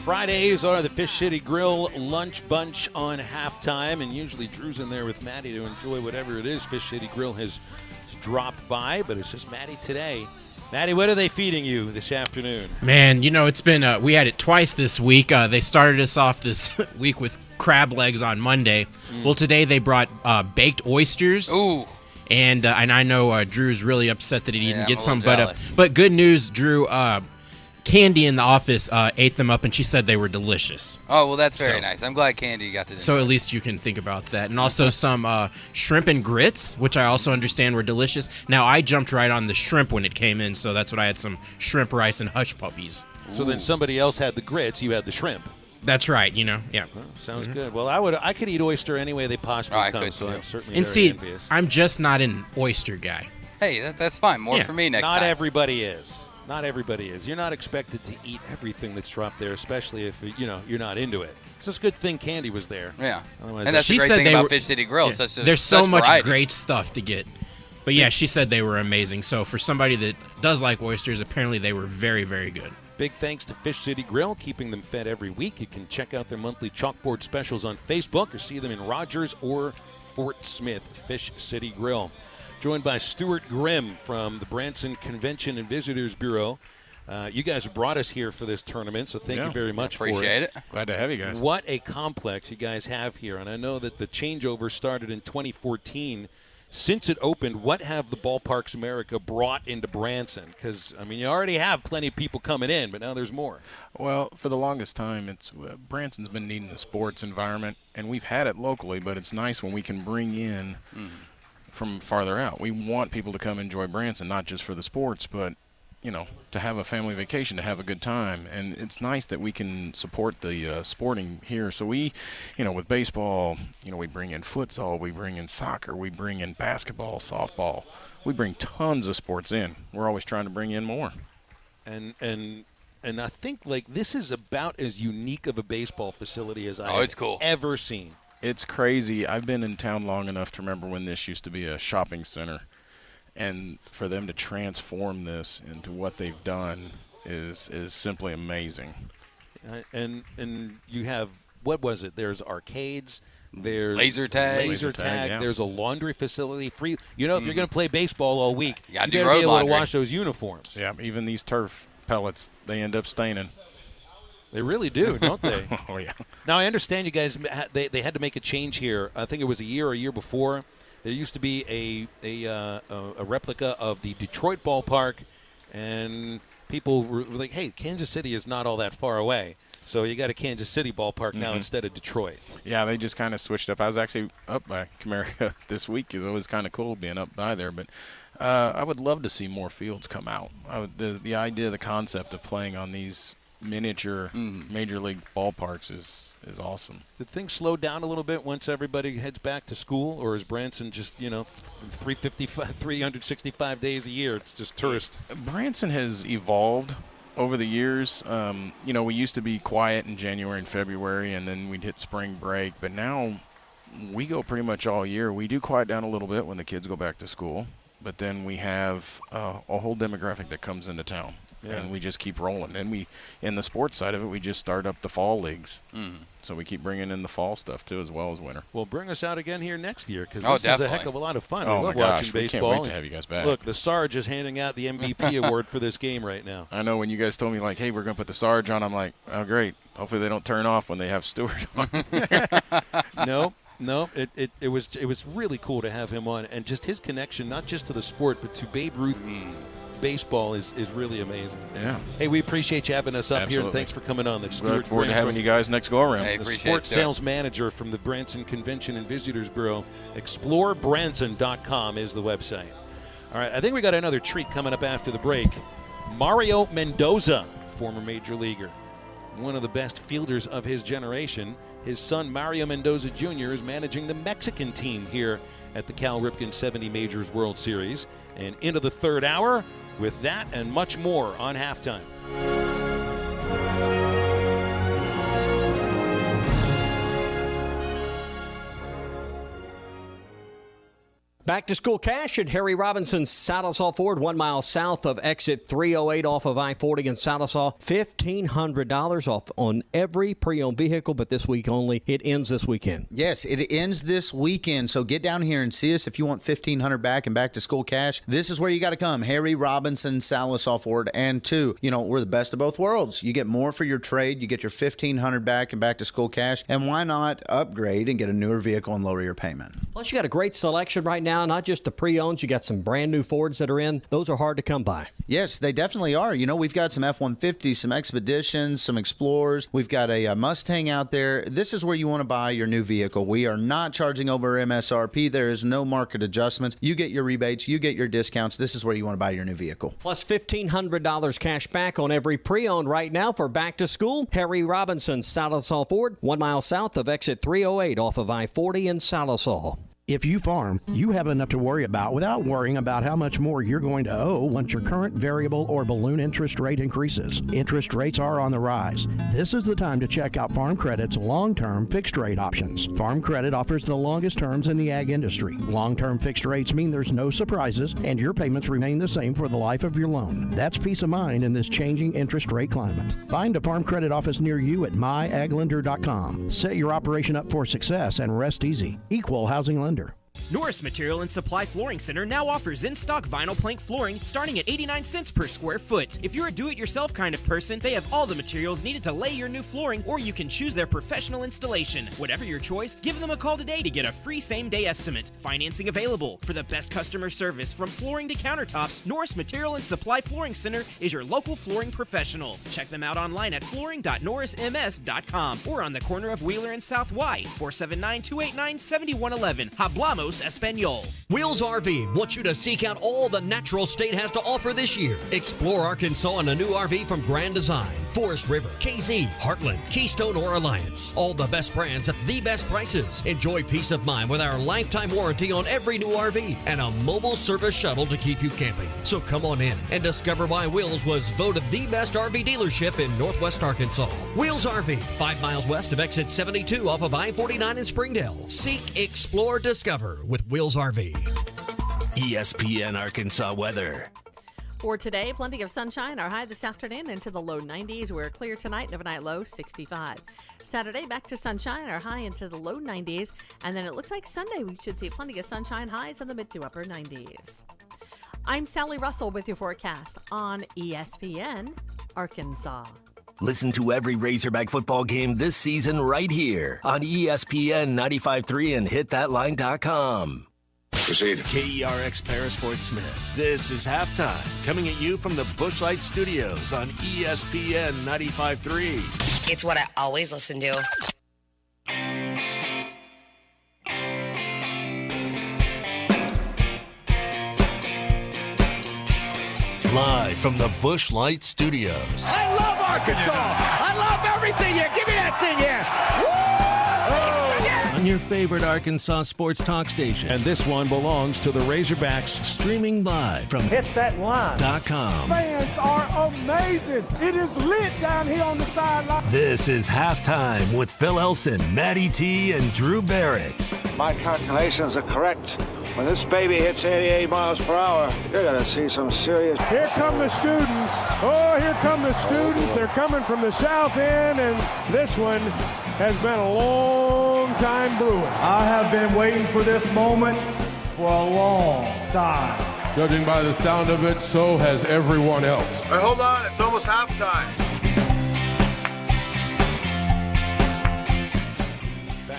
Fridays are the Fish City Grill Lunch Bunch on Halftime, and usually Drew's in there with Matty to enjoy whatever it is Fish City Grill has dropped by, but it's just Matty today. Matty, what are they feeding you this afternoon? Man, it's been, we had it twice this week. They started us off this week with crab legs on Monday. Well, today they brought baked oysters. Ooh. And I know Drew's really upset that he didn't get some, jealous. but good news, Drew. Candy in the office ate them up, and she said they were delicious. Oh, well, that's very nice. I'm glad Candy got to. So at least you can think about that. And also some shrimp and grits, which I also understand were delicious. Now, I jumped right on the shrimp when it came in, so that's what I had, some shrimp rice and hush puppies. So then somebody else had the grits, you had the shrimp. That's right, yeah. Well, sounds good. Well, I could eat oyster any way they possibly come, so I'm certainly very envious. I'm just not an oyster guy. Hey, that's fine. More for me next time. Not everybody is. Not everybody is. You're not expected to eat everything that's dropped there, especially if you're not into it. It's just a good thing Candy was there. Yeah, otherwise, and that's the great thing about Fish City Grill. Yeah. There's so much great stuff to get. But yeah, she said they were amazing. So for somebody that does like oysters, apparently they were very, very good. Big thanks to Fish City Grill, keeping them fed every week. You can check out their monthly chalkboard specials on Facebook or see them in Rogers or Fort Smith. Fish City Grill. Joined by Stuart Grimm from the Branson Convention and Visitors Bureau. You guys brought us here for this tournament, so thank you very much for it. Appreciate it. Glad to have you guys. What a complex you guys have here. And I know that the changeover started in 2014. Since it opened, what have the Ballparks America brought into Branson? Because, you already have plenty of people coming in, but now there's more. Well, for the longest time, Branson's been needing the sports environment, and we've had it locally, but it's nice when we can bring in from farther out. We want people to come enjoy Branson, not just for the sports, but to have a family vacation, to have a good time. And it's nice that we can support the sporting here. So we, with baseball, we bring in futsal, we bring in soccer, we bring in basketball, softball. We bring tons of sports in. We're always trying to bring in more. And I think this is about as unique of a baseball facility as I've ever seen. It's crazy. I've been in town long enough to remember when this used to be a shopping center. And for them to transform this into what they've done is simply amazing. And you have, what was it? There's arcades. There's laser tag. Yeah. There's a laundry facility. Free. If you're going to play baseball all week, you got to be able laundry to wash those uniforms. Yeah, even these turf pellets, they end up staining. They really do, don't they? Oh, yeah. Now, I understand you guys, they had to make a change here. I think it was a year before. There used to be a replica of the Detroit ballpark, and people were like, hey, Kansas City is not all that far away. So you got a Kansas City ballpark now instead of Detroit. Yeah, they just kind of switched up. I was actually up by Comerica this week because it was kind of cool being up by there. But I would love to see more fields come out. The idea, the concept of playing on these miniature major league ballparks is awesome. Did things slow down a little bit once everybody heads back to school, or is Branson just 365 days a year? It's just tourist. Branson has evolved over the years. We used to be quiet in January and February, and then we'd hit spring break. But now we go pretty much all year. We do quiet down a little bit when the kids go back to school, but then we have a whole demographic that comes into town. Yeah. And we just keep rolling. And in the sports side of it, we just start up the fall leagues. So we keep bringing in the fall stuff, too, as well as winter. Well, bring us out again here next year, because this is a heck of a lot of fun. Oh, we love watching baseball. We can't wait to have you guys back. Look, the Sarge is handing out the MVP award for this game right now. I know when you guys told me, hey, we're going to put the Sarge on, I'm like, oh, great. Hopefully they don't turn off when they have Stewart on. No, it was really cool to have him on, and just his connection, not just to the sport, but to Babe Ruth. Baseball is really amazing. Yeah. Hey, we appreciate you having us up here, and thanks for coming on. Look forward to having you guys next go-around. Hey, the sports sales manager from the Branson Convention and Visitors Bureau. ExploreBranson.com is the website. All right, I think we got another treat coming up after the break. Mario Mendoza, former major leaguer, one of the best fielders of his generation. His son, Mario Mendoza Jr., is managing the Mexican team here at the Cal Ripken 70 Majors World Series. And into the third hour, with that and much more on Halftime. Back to school cash at Harry Robinson's Sallisaw Ford, 1 mile south of exit 308 off of I-40 in Sallisaw. $1,500 off on every pre-owned vehicle, but this week only. It ends this weekend. Yes, it ends this weekend, so get down here and see us if you want $1,500 back and back to school cash. This is where you got to come. Harry Robinson, Sallisaw Ford, and two, we're the best of both worlds. You get more for your trade, you get your $1,500 back and back to school cash, and why not upgrade and get a newer vehicle and lower your payment? Plus, you got a great selection right now. Not just the pre-owns, you got some brand new Fords that are in. Those are hard to come by. Yes, they definitely are. We've got some F-150s, some Expeditions, some Explorers. We've got a Mustang out there. This is where you want to buy your new vehicle. We are not charging over MSRP. There is no market adjustments. You get your rebates. You get your discounts. This is where you want to buy your new vehicle. Plus $1,500 cash back on every pre-owned right now for back to school. Harry Robinson, Sallisaw Ford, 1 mile south of exit 308 off of I-40 in Sallisaw. If you farm, you have enough to worry about without worrying about how much more you're going to owe once your current variable or balloon interest rate increases. Interest rates are on the rise. This is the time to check out Farm Credit's long-term fixed rate options. Farm Credit offers the longest terms in the ag industry. Long-term fixed rates mean there's no surprises and your payments remain the same for the life of your loan. That's peace of mind in this changing interest rate climate. Find a Farm Credit office near you at myaglender.com. Set your operation up for success and rest easy. Equal housing lender. Norris Material and Supply Flooring Center now offers in-stock vinyl plank flooring starting at 89 cents per square foot. If you're a do-it-yourself kind of person, they have all the materials needed to lay your new flooring, or you can choose their professional installation. Whatever your choice, give them a call today to get a free same-day estimate. Financing available. For the best customer service from flooring to countertops, Norris Material and Supply Flooring Center is your local flooring professional. Check them out online at flooring.norrisms.com or on the corner of Wheeler and South Y, 479-289-7111. Hablamos Espanol. Wheels RV wants you to seek out all the natural state has to offer this year. Explore Arkansas in a new RV from Grand Design, Forest River, KZ, Heartland, Keystone, or Alliance. All the best brands at the best prices. Enjoy peace of mind with our lifetime warranty on every new RV and a mobile service shuttle to keep you camping. So come on in and discover why Wheels was voted the best RV dealership in Northwest Arkansas. Wheels RV, 5 miles west of exit 72 off of I-49 in Springdale. Seek, explore, discover with Wheels RV. ESPN Arkansas weather. For today, plenty of sunshine. Our high this afternoon into the low 90s. We're clear tonight, overnight low 65. Saturday, back to sunshine. Our high into the low 90s. And then it looks like Sunday we should see plenty of sunshine, highs in the mid to upper 90s. I'm Sally Russell with your forecast on ESPN Arkansas. Listen to every Razorback football game this season right here on ESPN 95.3 and hitthatline.com. Proceed. KERX Paris Fort Smith. This is Halftime, coming at you from the Busch Light Studios on ESPN 95.3. It's what I always listen to. Live from the Busch Light Studios. I love Arkansas. I love everything here. Give me that thing here. Woo! On your favorite Arkansas sports talk station. And this one belongs to the Razorbacks. Streaming live from hitthatline.com. Fans are amazing. It is lit down here on the sideline. This is Halftime with Phil Elson, Matty T, and Drew Barrett. My calculations are correct. When this baby hits 88 miles per hour, you're going to see some serious... Here come the students. Oh, here come the students. They're coming from the south end, and this one has been a long time brewing. I have been waiting for this moment for a long time. Judging by the sound of it, so has everyone else. Hey, hold on. It's almost halftime.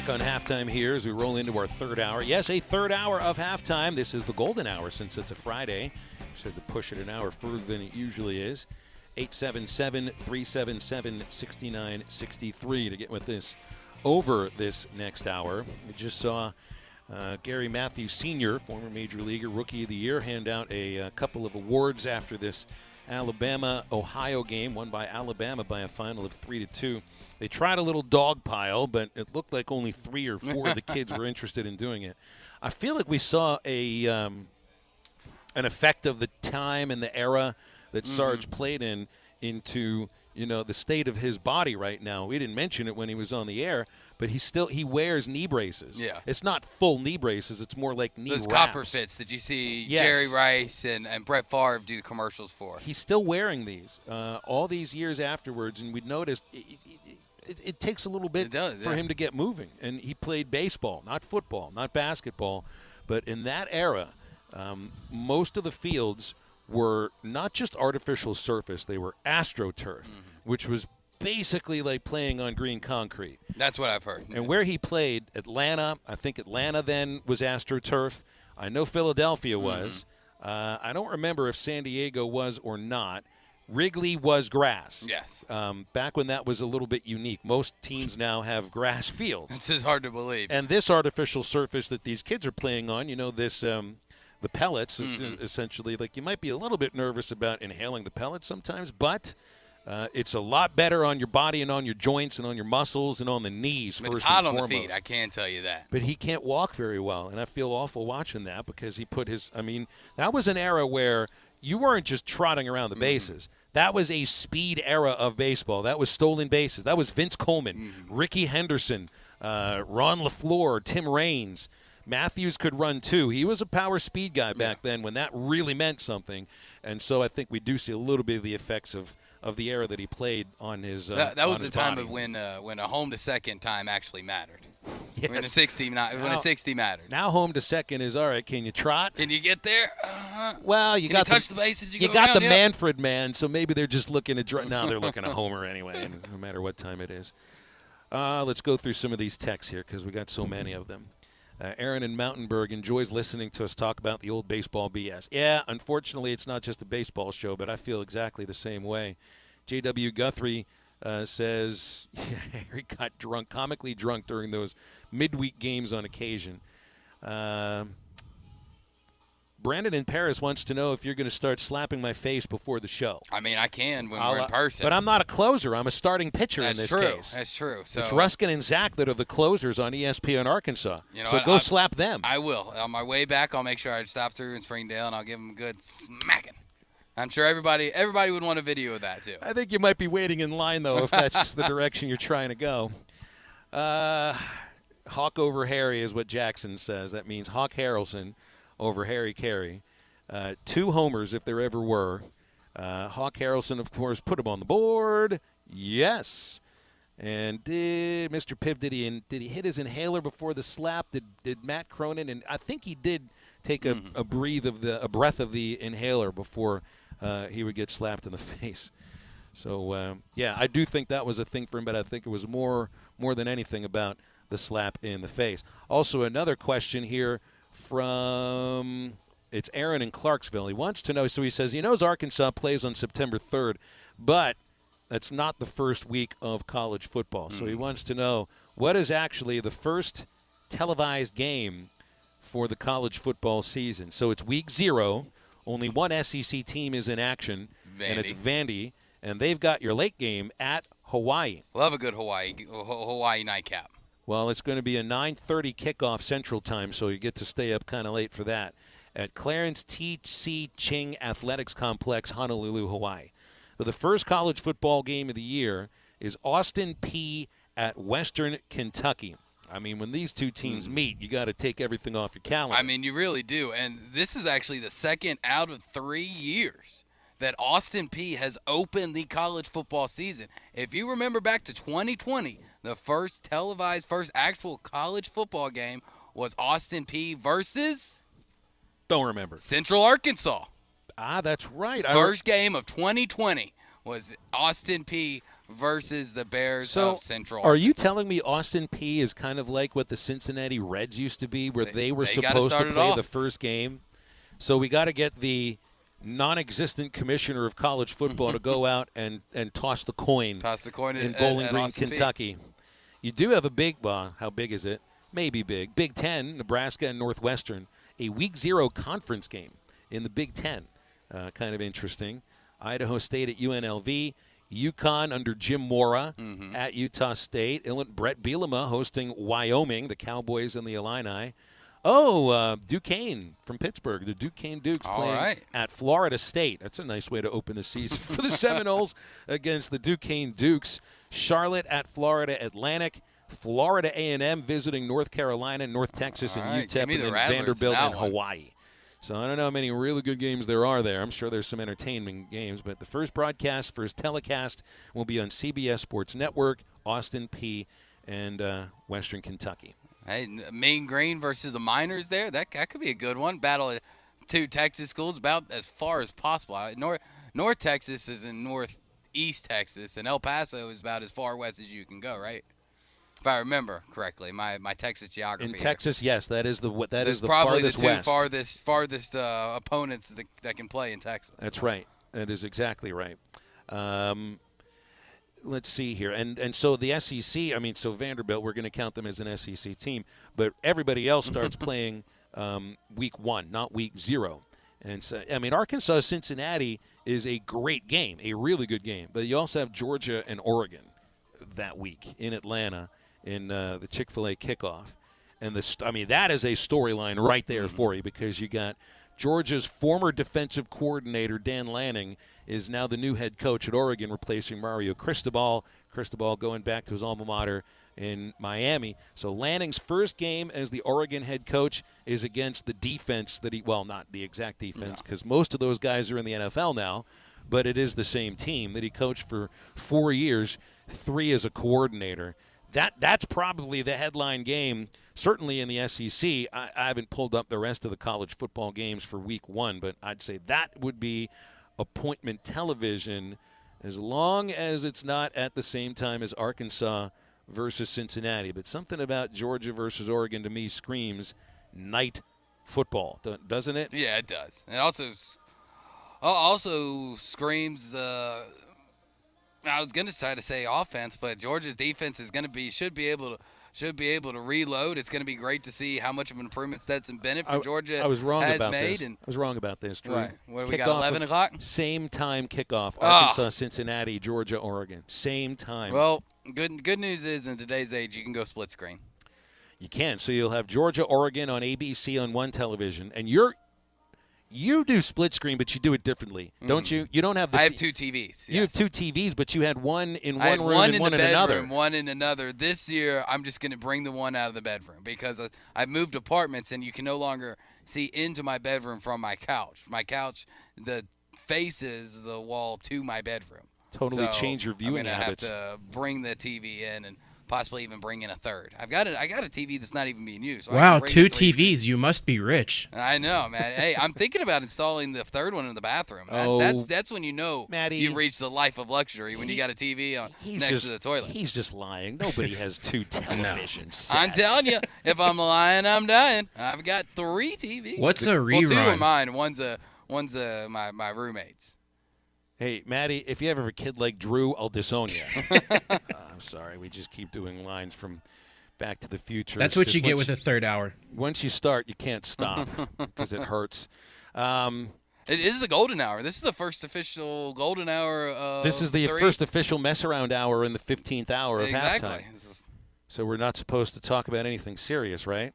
On halftime here as we roll into our third hour. Yes, a third hour of halftime. This is the golden hour since it's a Friday. So to push it an hour further than it usually is. 877-377-6963 to get with this over this next hour. We just saw Gary Matthews Sr., former Major Leaguer, Rookie of the Year, hand out a couple of awards after this Alabama-Ohio game, won by Alabama by a final of 3-2. They tried a little dog pile, but it looked like only 3 or 4 of the kids were interested in doing it. I feel like we saw a an effect of the time and the era that Sarge played into the state of his body right now. We didn't mention it when he was on the air, but he wears knee braces. Yeah. It's not full knee braces. It's more like knee Those wraps. copper fits that you see Jerry Rice and Brett Favre do commercials for. He's still wearing these all these years afterwards, and we noticed it takes a little bit for him to get moving. And he played baseball, not football, not basketball. But in that era, most of the fields were not just artificial surface. They were AstroTurf, which was basically like playing on green concrete. That's what I've heard. And where he played, Atlanta, I think Atlanta then was AstroTurf. I know Philadelphia was. I don't remember if San Diego was or not. Wrigley was grass. Yes. Back when that was a little bit unique. Most teams now have grass fields. This is hard to believe. And this artificial surface that these kids are playing on, this the pellets, essentially, like you might be a little bit nervous about inhaling the pellets sometimes, but it's a lot better on your body and on your joints and on your muscles and on the knees. But it's hot on the feet, I can tell you that. But he can't walk very well, and I feel awful watching that because he put his – that was an era where you weren't just trotting around the bases. That was a speed era of baseball. That was stolen bases. That was Vince Coleman, Ricky Henderson, Ron LaFleur, Tim Raines. Matthews could run too. He was a power speed guy back then when that really meant something. And so I think we do see a little bit of the effects of the era that he played on his that was the time body. of when a home to second time actually mattered. Yes. When a 60 mattered. Now home to second is all right. Can you trot? Can you get there? Well, Can you touch the bases? You got the Manfred man, so maybe they're just looking at now they're looking at Homer anyway, no matter what time it is. Let's go through some of these texts here because we got so many of them. Aaron in Mountainburg enjoys listening to us talk about the old baseball BS. Yeah, unfortunately, it's not just a baseball show, but I feel exactly the same way. J.W. Guthrie says Harry got drunk, comically drunk during those midweek games on occasion. Brandon in Paris wants to know if you're going to start slapping my face before the show. I mean, I can when we're in person. But I'm not a closer. I'm a starting pitcher in this case. That's true. So it's Ruskin and Zach that are the closers on ESPN Arkansas. So go slap them. I will. On my way back, I'll make sure I stop through in Springdale, and I'll give them a good smacking. I'm sure everybody would want a video of that, too. I think you might be waiting in line, though, if that's the direction you're trying to go. Hawk over Harry is what Jackson says. That means Hawk Harrelson over Harry Carey. 2 homers if there ever were. Hawk Harrelson, of course, put him on the board. Yes. And did Mr. Piv, did he hit his inhaler before the slap? Did Matt Cronin? And I think he did take a breath of the inhaler before he would get slapped in the face. So, yeah, I do think that was a thing for him, but I think it was more than anything about the slap in the face. Also, another question here from it's Aaron in Clarksville. He wants to know, so he says he knows Arkansas plays on September 3rd, but that's not the first week of college football. So he wants to know what is actually the first televised game for the college football season. So it's week 0. Only one SEC team is in action, and it's Vandy, and they've got your late game at Hawaii. Love a good Hawaii nightcap. Well, it's going to be a 9:30 kickoff Central Time, so you get to stay up kind of late for that at Clarence T.C. Ching Athletics Complex, Honolulu, Hawaii. But the first college football game of the year is Austin Peay at Western Kentucky. I mean, when these two teams meet, you got to take everything off your calendar. I mean, you really do. And this is actually the second out of 3 years that Austin Peay has opened the college football season. If you remember back to 2020, the first actual college football game was Austin Peay versus? Don't remember. Central Arkansas. Ah, that's right. First game of 2020 was Austin Peay versus the Bears of Central Arkansas. Are you telling me Austin Peay is kind of like what the Cincinnati Reds used to be, where they were supposed to play the first game? So we got to get the non-existent commissioner of college football to go out and toss the coin. In Bowling Green, Kentucky. You do have a big, how big is it? Maybe big. Big Ten, Nebraska and Northwestern, a week 0 conference game in the Big Ten. Kind of interesting. Idaho State at UNLV. UConn under Jim Mora at Utah State. Brett Bielema hosting Wyoming, the Cowboys and the Illini. Duquesne from Pittsburgh. The Duquesne Dukes All playing right. at Florida State. That's a nice way to open the season for the Seminoles against the Duquesne Dukes. Charlotte at Florida Atlantic. Florida A&M visiting North Carolina, North Texas, All and right. UTEP, Give me and the then Rattlers in Vanderbilt that and one. Hawaii. So I don't know how many really good games there are there. I'm sure there's some entertainment games, but the first telecast will be on CBS Sports Network, Austin Peay, and Western Kentucky. Hey, Mean Green versus the Miners there. That could be a good one. Battle of two Texas schools about as far as possible. North Texas is in northeast Texas, and El Paso is about as far west as you can go, right? If I remember correctly, my Texas geography. In here. Texas, yes, that is the probably farthest the two west. farthest opponents that can play in Texas. That's right. That is exactly right. Let's see here. And so the SEC, so Vanderbilt, we're going to count them as an SEC team, but everybody else starts playing week 1, not week 0. And so, Arkansas Cincinnati is a great game, a really good game, but you also have Georgia and Oregon that week in Atlanta in the Chick-fil-A kickoff. And that is a storyline right there for you, because you got Georgia's former defensive coordinator, Dan Lanning, is now the new head coach at Oregon, replacing Mario Cristobal. Cristobal going back to his alma mater in Miami. So Lanning's first game as the Oregon head coach is against the defense that not the exact defense, because most of those guys are in the NFL now, but it is the same team that he coached for 4 years, 3 as a coordinator. That's probably the headline game, certainly in the SEC. I haven't pulled up the rest of the college football games for week 1, but I'd say that would be appointment television, as long as it's not at the same time as Arkansas versus Cincinnati. But something about Georgia versus Oregon to me screams night football, doesn't it? Yeah, it does. It also screams. I was going to try to say offense, but Georgia's defense is should be able to reload. It's going to be great to see how much of an improvement Stetson Bennett for Georgia has made. I was wrong about this, Drew. What do we got, 11 o'clock? Same time kickoff, Arkansas, Cincinnati, Georgia, Oregon. Same time. Well, good news is in today's age you can go split screen. You can. So you'll have Georgia, Oregon on ABC on one television, and you do split screen, but you do it differently, don't you? You don't have. I have 2 TVs. You have 2 TVs, but you had one in one room and and one in bedroom, another. One in another. This year, I'm just going to bring the one out of the bedroom because I've moved apartments, and you can no longer see into my bedroom from my couch. My couch, the faces the wall to my bedroom. Totally change your viewing habits. I'm going to have to bring the TV in and possibly even bring in a third. I got a TV that's not even being used. So wow, 2 TVs. You must be rich. I know, man. Hey, I'm thinking about installing the third one in the bathroom. That's when you know you've reached the life of luxury, when you got a TV next to the toilet. He's just lying. Nobody has 2 televisions. I'm telling you, if I'm lying, I'm dying. I've got 3 TVs. What's a rerun? Well, 2 are mine. One's my roommate's. Hey, Maddie, if you ever have a kid like Drew, I'll disown you. I'm sorry. We just keep doing lines from Back to the Future. That's what you get with a third hour. Once you start, you can't stop because it hurts. It is the golden hour. This is the first official golden hour. This is the first official mess-around hour in the 15th hour of halftime. So we're not supposed to talk about anything serious, right?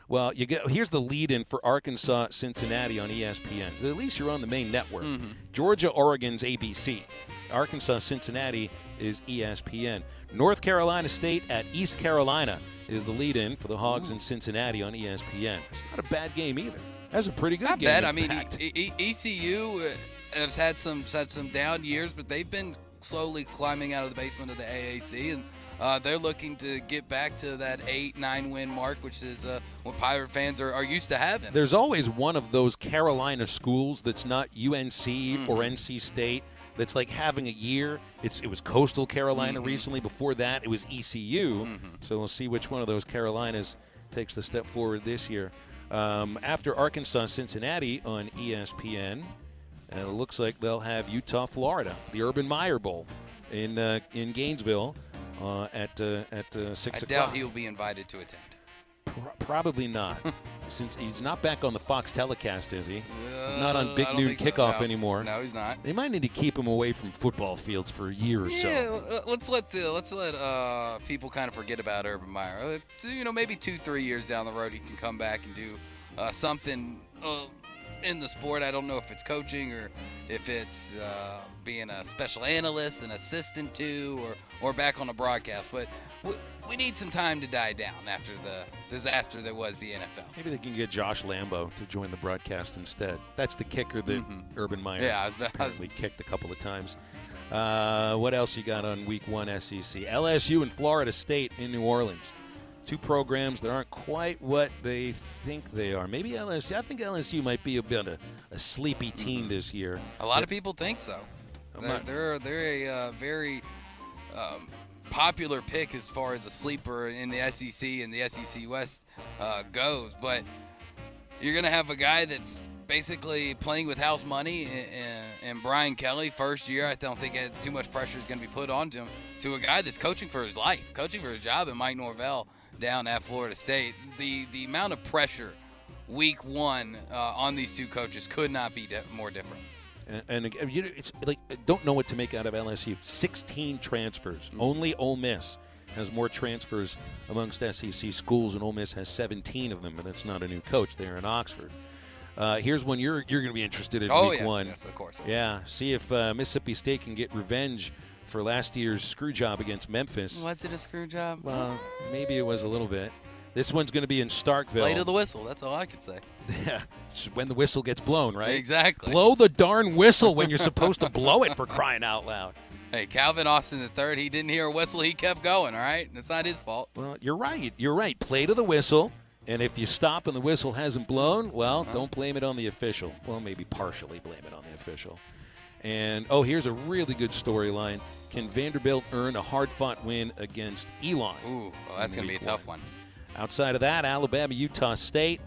Well, here's the lead-in for Arkansas, Cincinnati on ESPN. At least you're on the main network. Mm-hmm. Georgia, Oregon's ABC. Arkansas, Cincinnati is ESPN. North Carolina State at East Carolina is the lead-in for the Hogs in Cincinnati on ESPN. It's not a bad game either. That's a pretty good game. Not bad. I mean, ECU has had some down years, but they've been slowly climbing out of the basement of the AAC, and they're looking to get back to that 8-9 win mark, which is what Pirate fans are used to having. There's always one of those Carolina schools that's not UNC or NC State that's like having a year. It was Coastal Carolina recently. Before that, it was ECU. So we'll see which one of those Carolinas takes the step forward this year. After Arkansas, Cincinnati on ESPN, and it looks like they'll have Utah, Florida, the Urban Meyer Bowl in Gainesville. At 6 o'clock. I doubt he'll be invited to attend. Probably not. Since he's not back on the Fox telecast, is he? He's not on Big Noon Kickoff anymore. No, he's not. They might need to keep him away from football fields for a year or so. Yeah, let's let people kind of forget about Urban Meyer. Maybe 2-3 years down the road, he can come back and do something in the sport. I don't know if it's coaching or if it's being a special analyst, an assistant to, or back on the broadcast. But we need some time to die down after the disaster that was the NFL. Maybe they can get Josh Lambo to join the broadcast instead. That's the kicker that Urban Meyer apparently kicked a couple of times. What else you got on Week 1 SEC? LSU and Florida State in New Orleans. Two programs that aren't quite what they think they are. Maybe LSU. I think LSU might be a bit a sleepy team this year. A lot of people think so. They're a very popular pick as far as a sleeper in the SEC and the SEC West goes. But you're going to have a guy that's basically playing with house money and Brian Kelly, first year. I don't think too much pressure is going to be put onto him, to a guy that's coaching for his life, coaching for his job, and Mike Norvell down at Florida State. The amount of pressure Week 1 on these two coaches could not be more different. And it's like, I don't know what to make out of LSU. 16 transfers. Only Ole Miss has more transfers amongst SEC schools, and Ole Miss has 17 of them, but that's not a new coach. They're in Oxford. Here's one you're going to be interested in Week 1. Yes, of course. Yeah, see if Mississippi State can get revenge for last year's screw job against Memphis. Was it a screw job? Well, maybe it was a little bit. This one's going to be in Starkville. Play to the whistle. That's all I could say. Yeah, when the whistle gets blown, right? Exactly. Blow the darn whistle when you're supposed to blow it, for crying out loud. Hey, Calvin Austin III, he didn't hear a whistle. He kept going, all right? It's not his fault. Well, you're right. You're right. Play to the whistle. And if you stop and the whistle hasn't blown, well, don't blame it on the official. Well, maybe partially blame it on the official. And, here's a really good storyline. Can Vanderbilt earn a hard-fought win against Elon? Ooh, well, that's going to be a tough one. Outside of that, Alabama, Utah State,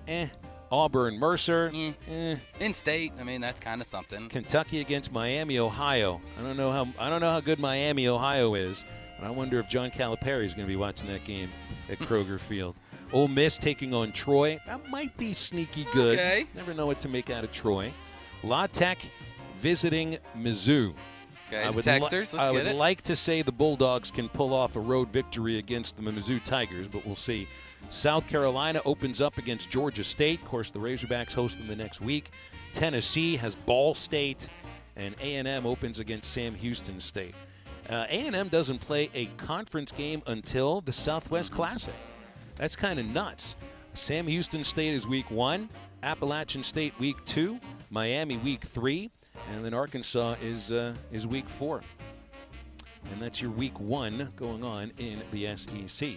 Auburn, Mercer, In state, I mean, that's kind of something. Kentucky against Miami, Ohio. I don't know how good Miami, Ohio is, but I wonder if John Calipari is going to be watching that game at Kroger Field. Ole Miss taking on Troy. That might be sneaky good. Okay. Never know what to make out of Troy. La Tech visiting Mizzou. Okay, I would like to say the Bulldogs can pull off a road victory against the Mizzou Tigers, but we'll see. South Carolina opens up against Georgia State. Of course, the Razorbacks host them the next week. Tennessee has Ball State, and A&M opens against Sam Houston State. A&M doesn't play a conference game until the Southwest Classic. That's kind of nuts. Sam Houston State is Week 1, Appalachian State Week 2, Miami Week 3, and then Arkansas is Week 4. And that's your Week 1 going on in the SEC.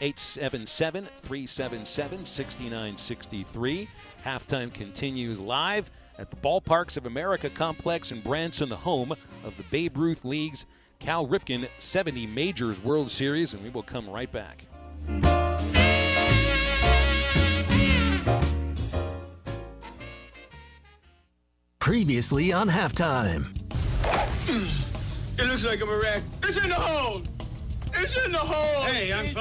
877-377-6963. Halftime continues live at the Ballparks of America Complex in Branson, the home of the Babe Ruth League's Cal Ripken 70 Majors World Series, and we will come right back. Previously on Halftime. It looks like a wreck. It's in the hole! It's in the hole! Hey, I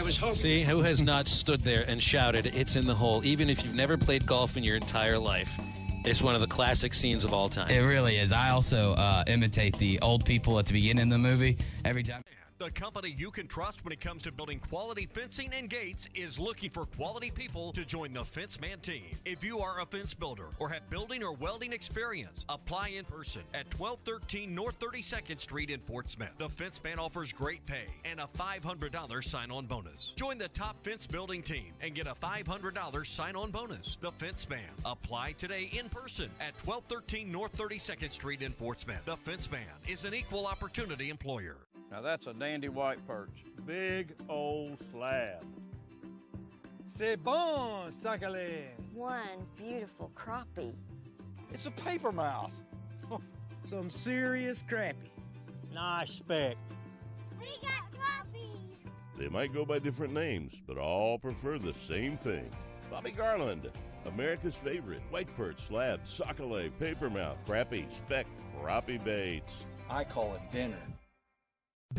was hoping. See, who has not stood there and shouted, "It's in the hole," even if you've never played golf in your entire life? It's one of the classic scenes of all time. It really is. I also imitate the old people at the beginning of the movie every time. The company you can trust when it comes to building quality fencing and gates is looking for quality people to join the Fenceman team. If you are a fence builder or have building or welding experience, apply in person at 1213 North 32nd Street in Fort Smith. The Fenceman offers great pay and a $500 sign-on bonus. Join the top fence building team and get a $500 sign-on bonus. The Fenceman. Apply today in person at 1213 North 32nd Street in Fort Smith. The Fenceman is an equal opportunity employer. Now that's a dandy white perch. Big old slab. C'est bon, sacalé. One beautiful crappie. It's a paper mouse. Some serious crappie. Nice speck. We got crappies. They might go by different names, but all prefer the same thing. Bobby Garland, America's favorite. White perch, slab, sacalé, paper mouth, crappie, speck, crappie baits. I call it dinner.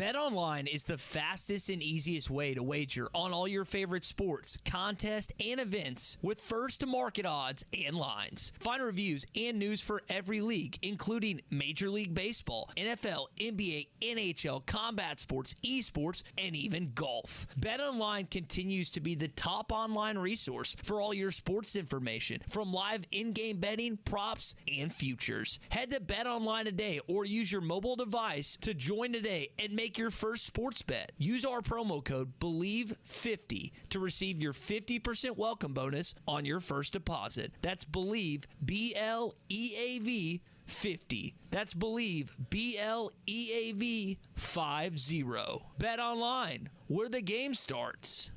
BetOnline is the fastest and easiest way to wager on all your favorite sports, contests, and events with first-to-market odds and lines. Find reviews and news for every league, including Major League Baseball, NFL, NBA, NHL, combat sports, esports, and even golf. BetOnline continues to be the top online resource for all your sports information, from live in-game betting, props, and futures. Head to BetOnline today or use your mobile device to join today and make your first sports bet. Use our promo code BELIEVE50 to receive your 50% welcome bonus on your first deposit. That's BELIEVE, BLEAV 50. That's BELIEVE, BLEAV 50. Bet online, where the game starts.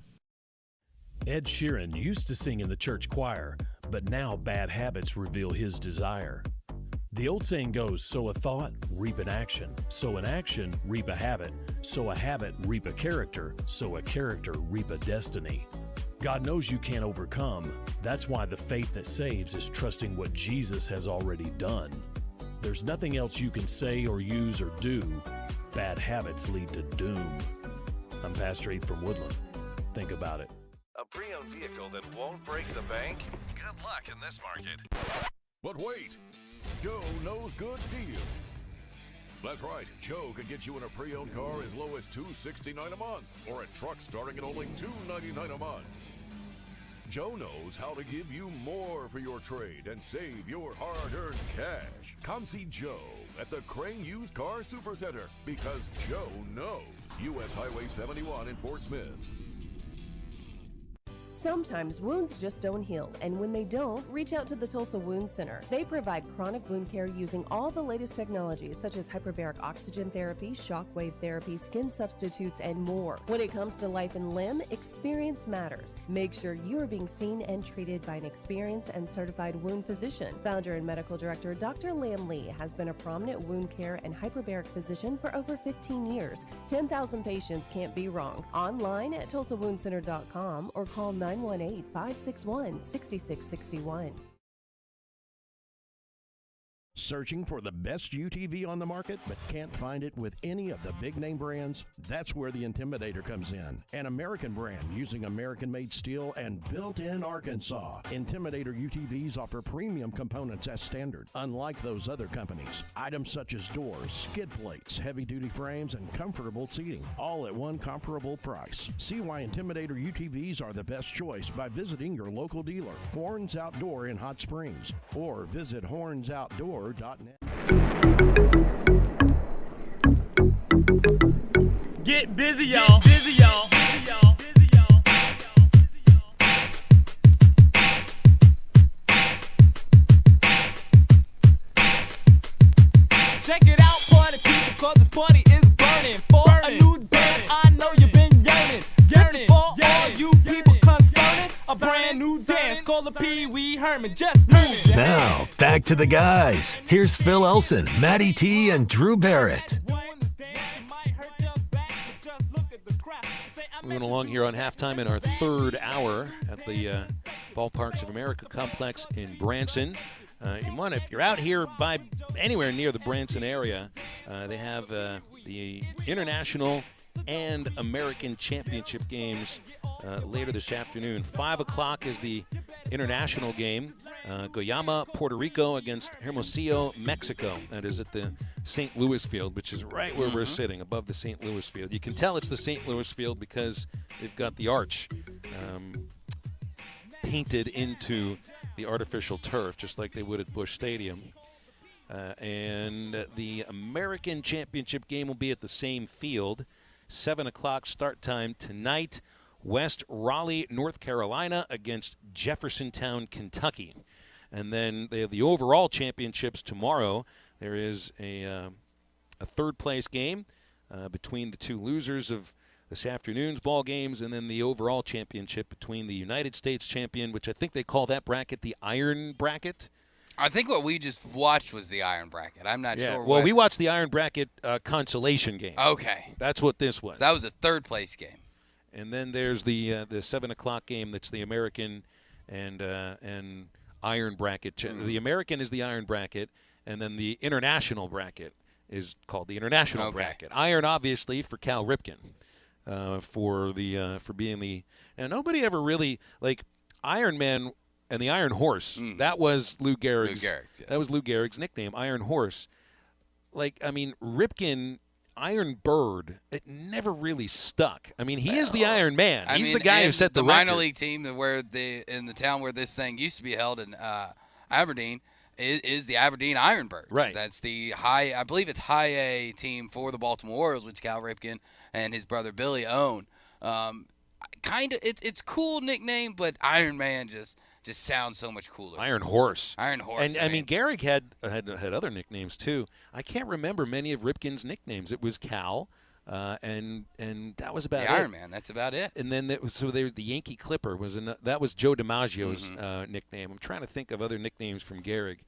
Ed Sheeran used to sing in the church choir, but now bad habits reveal his desire. The old saying goes, sow a thought, reap an action. Sow an action, reap a habit. Sow a habit, reap a character. Sow a character, reap a destiny. God knows you can't overcome. That's why the faith that saves is trusting what Jesus has already done. There's nothing else you can say or use or do. Bad habits lead to doom. I'm Pastor Heath from Woodland. Think about it. A pre-owned vehicle that won't break the bank? Good luck in this market. But wait, Joe knows good deals. That's right, Joe can get you in a pre-owned car as low as $269 a month, or a truck starting at only $299 a month. Joe knows how to give you more for your trade and save your hard-earned cash. Come see Joe at the Crane Used Car Supercenter, because Joe knows. U.S. Highway 71 in Fort Smith. Sometimes wounds just don't heal, and when they don't, reach out to the Tulsa Wound Center. They provide chronic wound care using all the latest technologies such as hyperbaric oxygen therapy, shockwave therapy, skin substitutes, and more. When it comes to life and limb, experience matters. Make sure you are being seen and treated by an experienced and certified wound physician. Founder and medical director Dr. Lam Lee has been a prominent wound care and hyperbaric physician for over 15 years. 10,000 patients can't be wrong. Online at TulsaWoundCenter.com or call 918-561-6661. Searching for the best UTV on the market but can't find it with any of the big name brands? That's where the Intimidator comes in. An American brand using American-made steel and built in Arkansas. Intimidator UTVs offer premium components as standard, unlike those other companies. Items such as doors, skid plates, heavy-duty frames, and comfortable seating, all at one comparable price. See why Intimidator UTVs are the best choice by visiting your local dealer, Horns Outdoor in Hot Springs, or visit hornsoutdoor.net. Get busy, y'all. Get busy, y'all. Check it out, party people, cause this party is burning. For a new day, I know you've been yearning. Yearning for all you people concerning. A brand new dance called the Pee Wee Herman. Just move. Now, back to the guys. Here's Phil Elson, Matty T, and Drew Barrett. Moving along here on halftime in our third hour at the Ballparks of America complex in Branson. If you're out here by anywhere near the Branson area, they have the International and American Championship games later this afternoon. 5 o'clock is the international game. Guayama, Puerto Rico against Hermosillo, Mexico. That is at the St. Louis field, which is right where we're sitting, above the St. Louis field. You can tell it's the St. Louis field because they've got the arch painted into the artificial turf, just like they would at Busch Stadium. And the American Championship game will be at the same field. 7 o'clock start time tonight. West Raleigh, North Carolina against Jeffersontown, Kentucky. And then they have the overall championships tomorrow. There is a third-place game between the two losers of this afternoon's ball games, and then the overall championship between the United States champion, which I think they call that bracket the Iron Bracket. I think what we just watched was the Iron Bracket. I'm not sure. Well, we watched the Iron Bracket consolation game. Okay. That's what this was. So that was a third-place game. And then there's the 7 o'clock game that's the American and Iron Bracket. The American is the Iron Bracket, and then the International Bracket is called the international bracket. Iron, obviously, for Cal Ripken, for being the. Now, nobody ever really like Iron Man and the Iron Horse. That was Lou Gehrig's. Yes. That was Lou Gehrig's nickname, Iron Horse. Like, I mean, Ripken, Iron Bird, it never really stuck. I mean, he is the Iron Man. He's the guy who set the record. minor league team in the town where this thing used to be held in Aberdeen is the Aberdeen Ironbirds. Right. That's the I believe it's high A team for the Baltimore Orioles, which Cal Ripken and his brother Billy own. It's cool nickname, but Iron Man just sounds so much cooler. Iron Horse. Iron Horse. And I mean, Gehrig had other nicknames too. I can't remember many of Ripken's nicknames. It was Cal, and that was about it. Iron Man. That's about it. And then the Yankee Clipper that was Joe DiMaggio's nickname. I'm trying to think of other nicknames from Gehrig.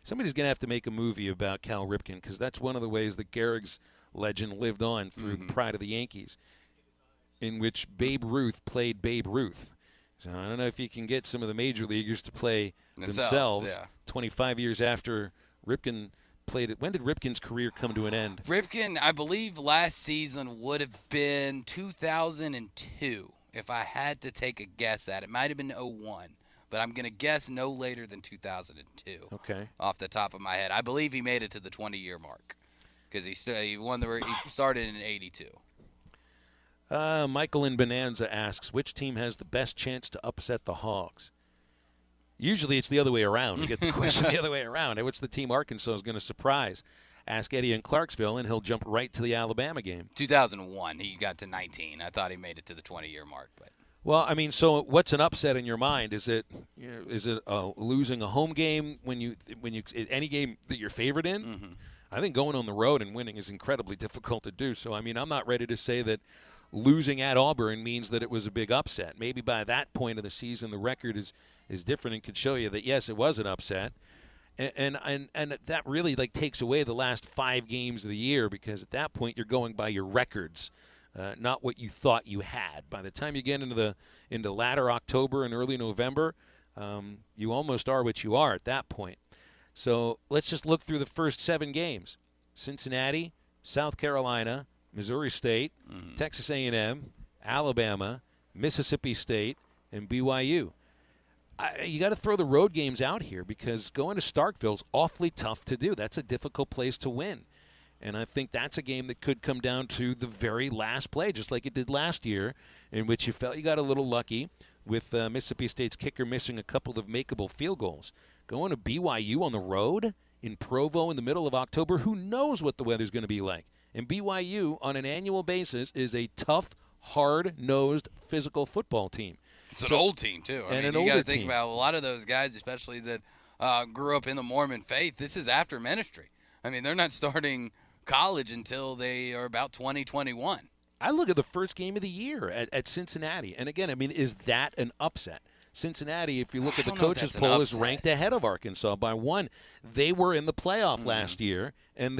Somebody's going to have to make a movie about Cal Ripken because that's one of the ways that Gehrig's legend lived on through the pride of the Yankees, in which Babe Ruth played Babe Ruth. So I don't know if you can get some of the major leaguers to play themselves. 25 years after Ripken played it. When did Ripken's career come to an end? Ripken, I believe last season would have been 2002, if I had to take a guess at it. Might have been 01, but I'm going to guess no later than 2002. Okay. Off the top of my head. I believe he made it to the 20-year mark because he started in 82. Michael in Bonanza asks, which team has the best chance to upset the Hogs? Usually it's the other way around. You get the question the other way around. What's the team Arkansas is going to surprise? Ask Eddie in Clarksville, and he'll jump right to the Alabama game. 2001, he got to 19. I thought he made it to the 20-year mark. But well, I mean, so what's an upset in your mind? Is it losing a home game when you any game that you're favored in? I think going on the road and winning is incredibly difficult to do. So, I mean, I'm not ready to say that losing at Auburn means that it was a big upset. Maybe by that point of the season, the record is different and could show you that, yes, it was an upset. And that really takes away the last 5 games of the year because at that point you're going by your records, not what you thought you had. By the time you get into latter October and early November, you almost are what you are at that point. So let's just look through the first 7 games. Cincinnati, South Carolina, Missouri State, Texas A&M, Alabama, Mississippi State, and BYU. You got to throw the road games out here because going to Starkville's awfully tough to do. That's a difficult place to win. And I think that's a game that could come down to the very last play, just like it did last year, in which you felt you got a little lucky with Mississippi State's kicker missing a couple of makeable field goals. Going to BYU on the road in Provo in the middle of October, who knows what the weather's going to be like? And BYU, on an annual basis, is a tough, hard-nosed, physical football team. It's an old team, too. I mean, you got to think about a lot of those guys, especially that grew up in the Mormon faith. This is after ministry. I mean, they're not starting college until they are about 2021. I look at the first game of the year at Cincinnati. And, again, I mean, is that an upset? Cincinnati, if you look at the coaches poll, is ranked ahead of Arkansas by 1. They were in the playoff last year, and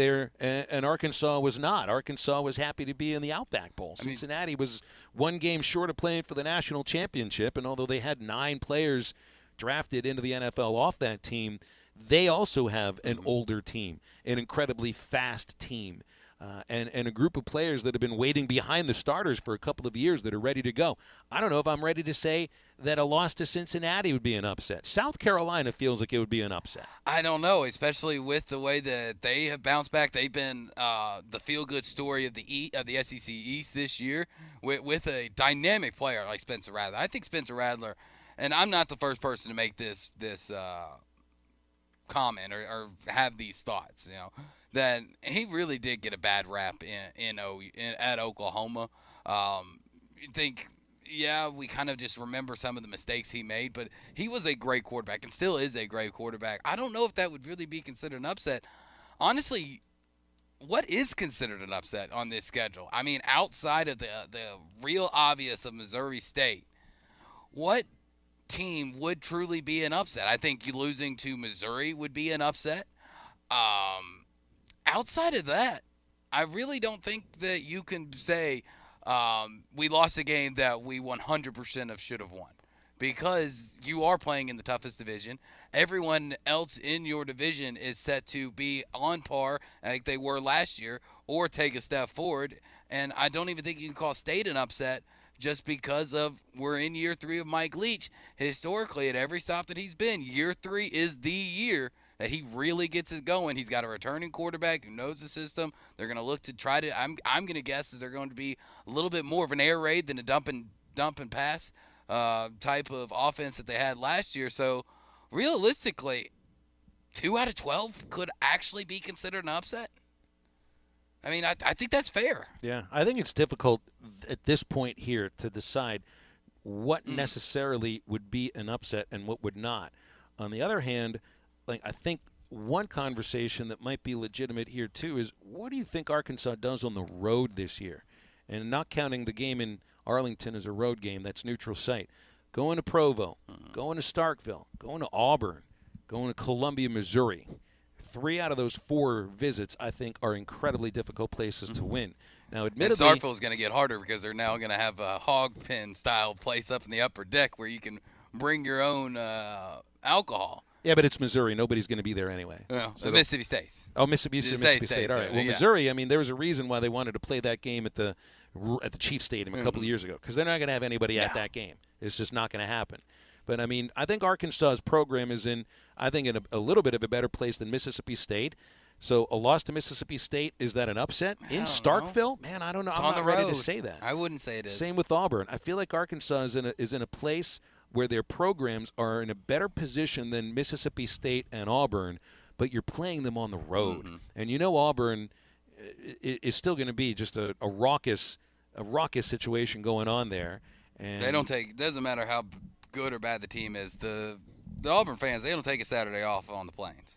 Arkansas was not. Arkansas was happy to be in the Outback Bowl. Cincinnati was 1 game short of playing for the national championship, and although they had 9 players drafted into the NFL off that team, they also have an older team, an incredibly fast team. And a group of players that have been waiting behind the starters for a couple of years that are ready to go. I don't know if I'm ready to say that a loss to Cincinnati would be an upset. South Carolina feels like it would be an upset. I don't know, especially with the way that they have bounced back. They've been the feel-good story of the SEC East this year with a dynamic player like Spencer Rattler. I think Spencer Rattler, and I'm not the first person to make this comment or have these thoughts, that he really did get a bad rap at Oklahoma. You think, we kind of just remember some of the mistakes he made, but he was a great quarterback and still is a great quarterback. I don't know if that would really be considered an upset. Honestly, what is considered an upset on this schedule? I mean, outside of the real obvious of Missouri State, what team would truly be an upset? I think losing to Missouri would be an upset. Outside of that, I really don't think that you can say we lost a game that we 100% should have won. because you are playing in the toughest division. Everyone else in your division is set to be on par like they were last year or take a step forward. And I don't even think you can call State an upset just because of we're in year 3 of Mike Leach. Historically, at every stop that he's been, year 3 is the year that he really gets it going. He's got a returning quarterback who knows the system. They're going to look to try to, I'm going to guess that they're going to be a little bit more of an air raid than a dump and pass type of offense that they had last year. So realistically, 2 out of 12 could actually be considered an upset. I mean, I think that's fair. Yeah, I think it's difficult at this point here to decide what necessarily would be an upset and what would not. On the other hand, like I think one conversation that might be legitimate here too is what do you think Arkansas does on the road this year? And not counting the game in Arlington as a road game, that's neutral site. Going to Provo, going to Starkville, going to Auburn, going to Columbia, Missouri. 3 out of those 4 visits, I think, are incredibly difficult places to win. Now, admittedly, and Starkville is going to get harder because they're now going to have a hog pen style place up in the upper deck where you can bring your own alcohol. Yeah, but it's Missouri. Nobody's going to be there anyway. No, so Mississippi State. Oh, Mississippi State. All right. Well, yeah. Missouri, I mean, there was a reason why they wanted to play that game at the Chiefs Stadium a couple of years ago because they're not going to have anybody at that game. It's just not going to happen. But, I mean, I think Arkansas's program is in a little bit of a better place than Mississippi State. So a loss to Mississippi State, is that an upset? In Starkville? Man, I don't know. It's I'm on not the ready road. to say that. I wouldn't say it is. Same with Auburn. I feel like Arkansas is in a place where their programs are in a better position than Mississippi State and Auburn, but you're playing them on the road. And you know Auburn is still going to be just a raucous situation going on there. And They don't take – doesn't matter how good or bad the team is. The Auburn fans, they don't take a Saturday off on the plains.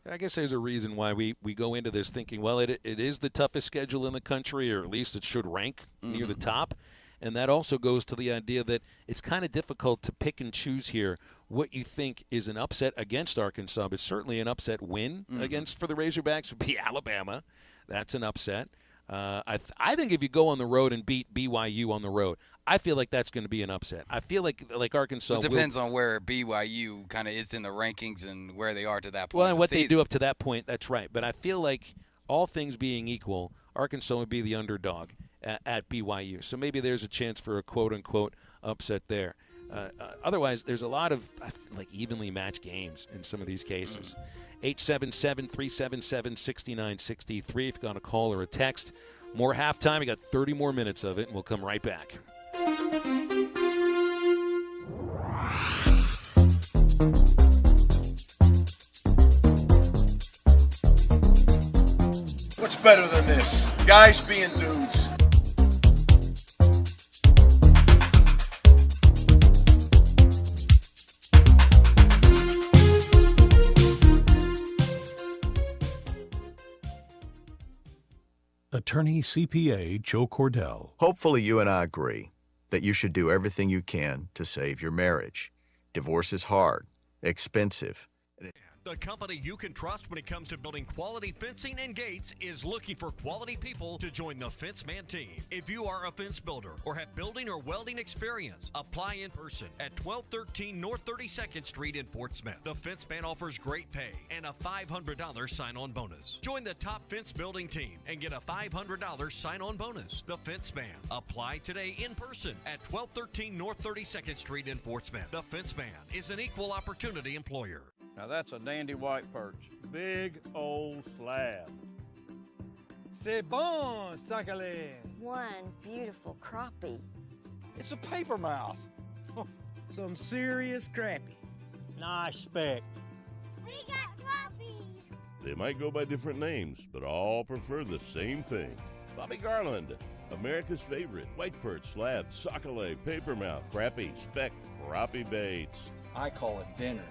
I guess there's a reason why we go into this thinking, well, it is the toughest schedule in the country, or at least it should rank near the top. And that also goes to the idea that it's kind of difficult to pick and choose here what you think is an upset against Arkansas, but certainly an upset win for the Razorbacks would be Alabama. That's an upset. I think if you go on the road and beat BYU on the road, I feel like that's going to be an upset. I feel like Arkansas. It depends on where BYU kind of is in the rankings and where they are to that point. Well, and what they do up to that point, that's right. But I feel like all things being equal, Arkansas would be the underdog at BYU. So maybe there's a chance for a quote-unquote upset there. Otherwise, there's a lot of evenly matched games in some of these cases. 877-377-6963 if you've got a call or a text. More halftime. We got 30 more minutes of it, and we'll come right back. What's better than this? Guys being dudes. Attorney CPA Joe Cordell. Hopefully you and I agree that you should do everything you can to save your marriage. Divorce is hard, expensive. The company you can trust when it comes to building quality fencing and gates is looking for quality people to join the Fence Man team. If you are a fence builder or have building or welding experience, apply in person at 1213 North 32nd Street in Fort Smith. The Fence Man offers great pay and a $500 sign-on bonus. Join the top fence building team and get a $500 sign-on bonus. The Fence Man. Apply today in person at 1213 North 32nd Street in Fort Smith. The Fence Man is an equal opportunity employer. Now that's a dandy white perch. Big old slab. C'est bon, sacalé. One beautiful crappie. It's a paper mouth. Some serious crappie. Nice speck. We got crappies. They might go by different names, but all prefer the same thing. Bobby Garland, America's favorite. White perch, slab, sockeye, papermouth, crappie, speck, crappie baits. I call it dinner.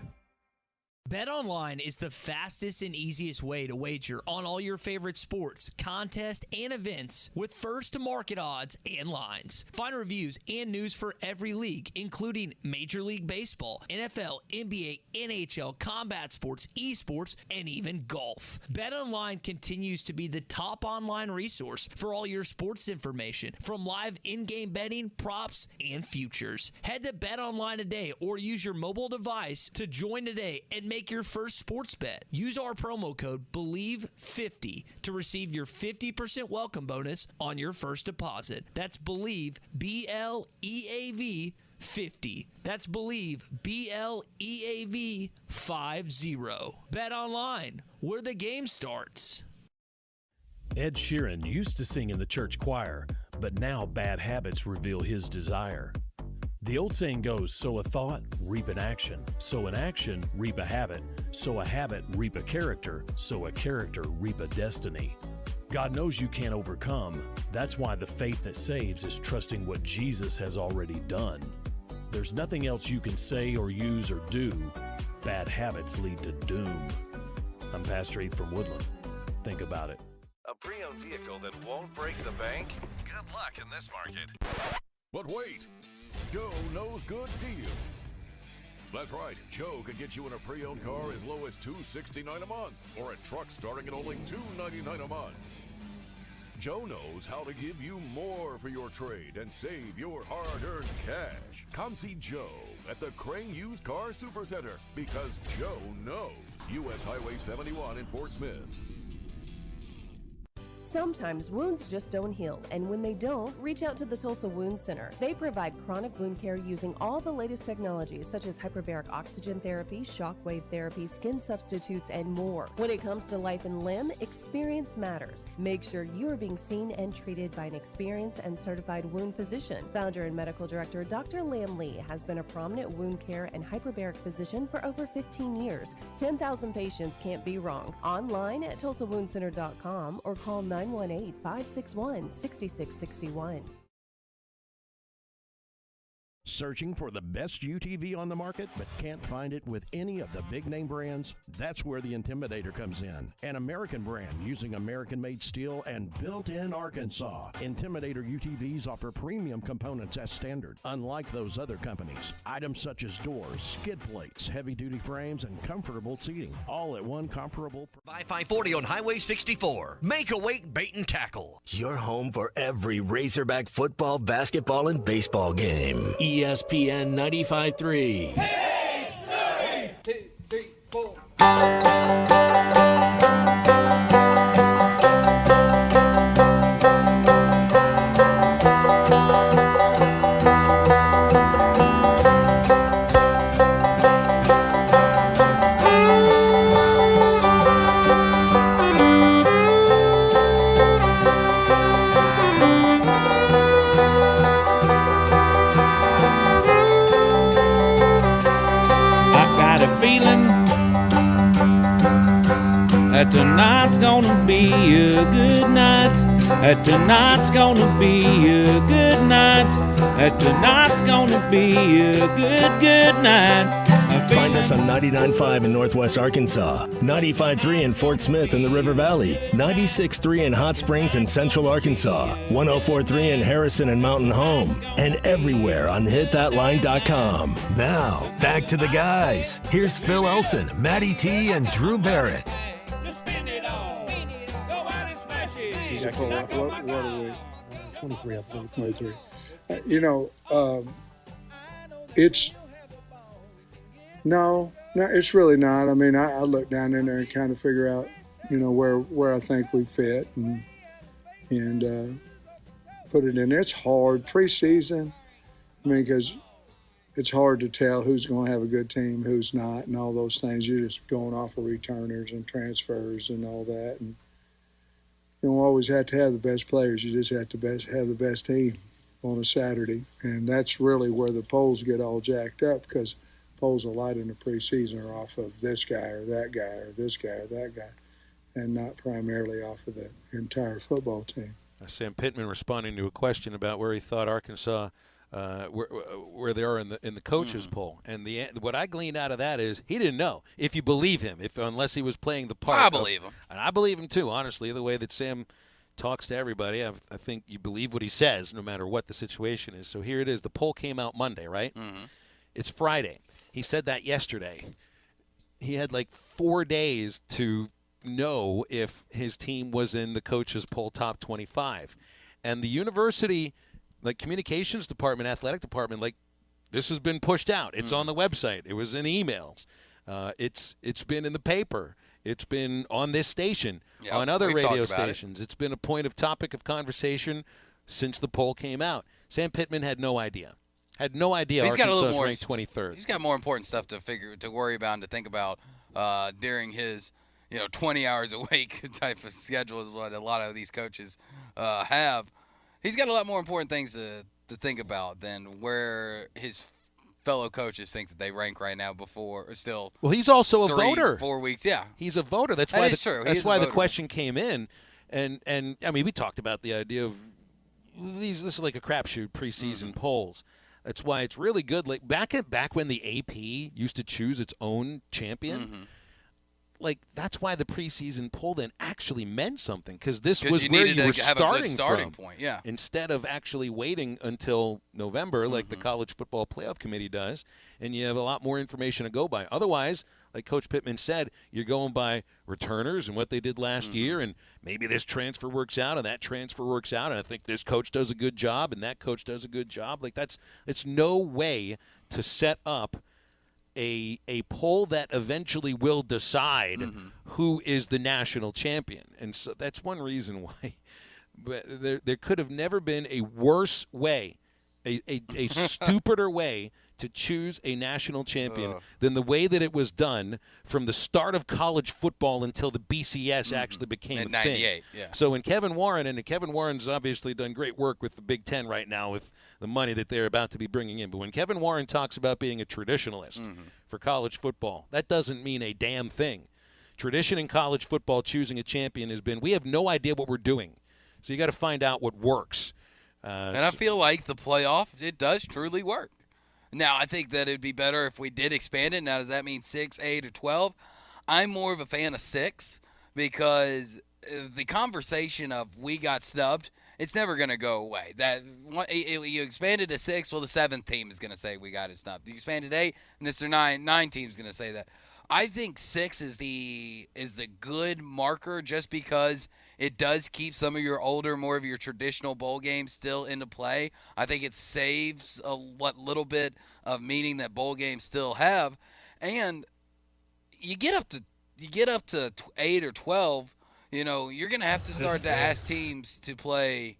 BetOnline is the fastest and easiest way to wager on all your favorite sports, contests, and events with first-to-market odds and lines. Find reviews and news for every league, including Major League Baseball, NFL, NBA, NHL, combat sports, esports, and even golf. BetOnline continues to be the top online resource for all your sports information, from live in-game betting, props, and futures. Head to BetOnline today or use your mobile device to join today and make your first sports bet. Use our promo code BELIEVE50 to receive your 50% welcome bonus on your first deposit. That's BELIEVE, BLEAV 50. That's BELIEVE, BLEAV 50. Bet online, where the game starts. Ed Sheeran used to sing in the church choir, but now bad habits reveal his desire. The old saying goes, sow a thought, reap an action. Sow an action, reap a habit. Sow a habit, reap a character. Sow a character, reap a destiny. God knows you can't overcome. That's why the faith that saves is trusting what Jesus has already done. There's nothing else you can say or use or do. Bad habits lead to doom. I'm Pastor Heath from Woodland. Think about it. A pre-owned vehicle that won't break the bank? Good luck in this market. But wait, Joe knows good deals. That's right, Joe can get you in a pre-owned car as low as $269 a month, or a truck starting at only $299 a month. Joe knows how to give you more for your trade and save your hard-earned cash. Come see Joe at the Crane Used Car Supercenter, because Joe knows. U.S. Highway 71 in Fort Smith. Sometimes wounds just don't heal, and when they don't, reach out to the Tulsa Wound Center. They provide chronic wound care using all the latest technologies such as hyperbaric oxygen therapy, shockwave therapy, skin substitutes, and more. When it comes to life and limb, experience matters. Make sure you are being seen and treated by an experienced and certified wound physician. Founder and medical director Dr. Lam Lee has been a prominent wound care and hyperbaric physician for over 15 years. 10,000 patients can't be wrong. Online at TulsaWoundCenter.com or call 918-561-6661. Searching for the best UTV on the market but can't find it with any of the big name brands? That's where the Intimidator comes in. An American brand using American-made steel and built in Arkansas. Intimidator UTVs offer premium components as standard, unlike those other companies. Items such as doors, skid plates, heavy-duty frames, and comfortable seating, all at one comparable. By 540 on Highway 64. Make a wake, bait, and tackle. Your home for every Razorback football, basketball, and baseball game. ESPN 95.3. Hey, 2, 3, 4. That tonight's gonna be a good night. That tonight's gonna be a good night. That tonight's gonna be a good night. Find us on 99.5 in Northwest Arkansas, 95.3 in Fort Smith in the River Valley, 96.3 in Hot Springs in Central Arkansas, 104.3 in Harrison and Mountain Home, and everywhere on hitthatline.com. Now, back to the guys. Here's Phil Elson, Matty T, and Drew Barrett. What are we? 23, I think. 23. It's really not. I mean, I look down in there and kind of figure out, where I think we fit and put it in there. It's hard preseason. I mean, because it's hard to tell who's going to have a good team, who's not, and all those things. You're just going off of returners and transfers and all that. And you don't always have to have the best players. You just have to have the best team on a Saturday. And that's really where the polls get all jacked up, because polls a lot in the preseason are off of this guy or that guy or this guy or that guy, and not primarily off of the entire football team. Sam Pittman responding to a question about where he thought Arkansas where they are in the coaches poll. And what I gleaned out of that is he didn't know. If you believe him, unless he was playing the part. I believe him, and I believe him too. Honestly, the way that Sam talks to everybody, I think you believe what he says, no matter what the situation is. So here it is. The poll came out Monday, right? Mm-hmm. It's Friday. He said that yesterday. He had like 4 days to know if his team was in the coaches poll top 25. And the university, like communications department, athletic department, like this has been pushed out. It's on the website. It was in emails. It's been in the paper. It's been on this station, on other radio stations. It's been a topic of conversation since the poll came out. Sam Pittman had no idea. Arkansas was ranked 23rd. He's got more important stuff to worry about and to think about during his 20 hours a week type of schedule is what a lot of these coaches have. He's got a lot more important things to think about than where his fellow coaches think that they rank right now Well, he's also a voter. 4 weeks, yeah. He's a voter. That's why the question came in. And I mean, we talked about the idea of this is like a crapshoot preseason polls. That's why it's really good. Like back when the AP used to choose its own champion, like that's why the preseason poll then actually meant something, because this was where you were starting from. Point, yeah. Instead of actually waiting until November, like the College Football Playoff Committee does, and you have a lot more information to go by. Otherwise, like Coach Pittman said, you're going by returners and what they did last year, and maybe this transfer works out and that transfer works out, and I think this coach does a good job and that coach does a good job. Like it's no way to set up a poll that eventually will decide who is the national champion. And so that's one reason why but there could have never been a worse way, a stupider way to choose a national champion than the way that it was done from the start of college football until the BCS actually became a thing. 98, yeah. So when Kevin Warren's obviously done great work with the Big Ten right now with the money that they're about to be bringing in. But when Kevin Warren talks about being a traditionalist for college football, that doesn't mean a damn thing. Tradition in college football choosing a champion has been, we have no idea what we're doing. So you got to find out what works. And I feel like the playoff, it does truly work. Now, I think that it would be better if we did expand it. Now, does that mean 6, 8, or 12? I'm more of a fan of 6 because the conversation of we got snubbed, it's never going to go away. That you expanded to 6, well, the 7th team is going to say we got it snubbed. You expanded 8, and it's their 9 team is going to say that. I think 6 is the good marker just because it does keep some of your older, more of your traditional bowl games still into play. I think it saves what little bit of meaning that bowl games still have. And you get up to 8 or 12, you're going to have to start to ask teams to play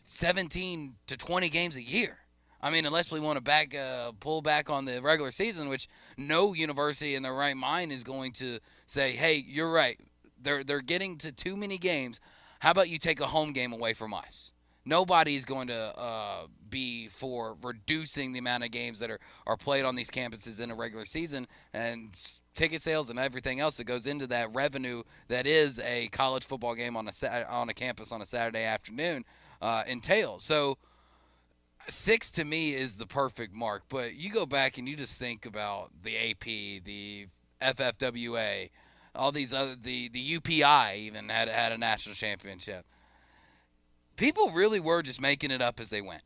17 to 20 games a year. I mean, unless we want to pull back on the regular season, which no university in their right mind is going to say, hey, you're right. They're getting to too many games. How about you take a home game away from us? Nobody's going to be for reducing the amount of games that are played on these campuses in a regular season, and ticket sales and everything else that goes into that revenue that is a college football game on a campus on a Saturday afternoon entails. So 6 to me is the perfect mark, but you go back and you just think about the AP, the FFWA, all these other, the UPI even had a national championship. People really were just making it up as they went.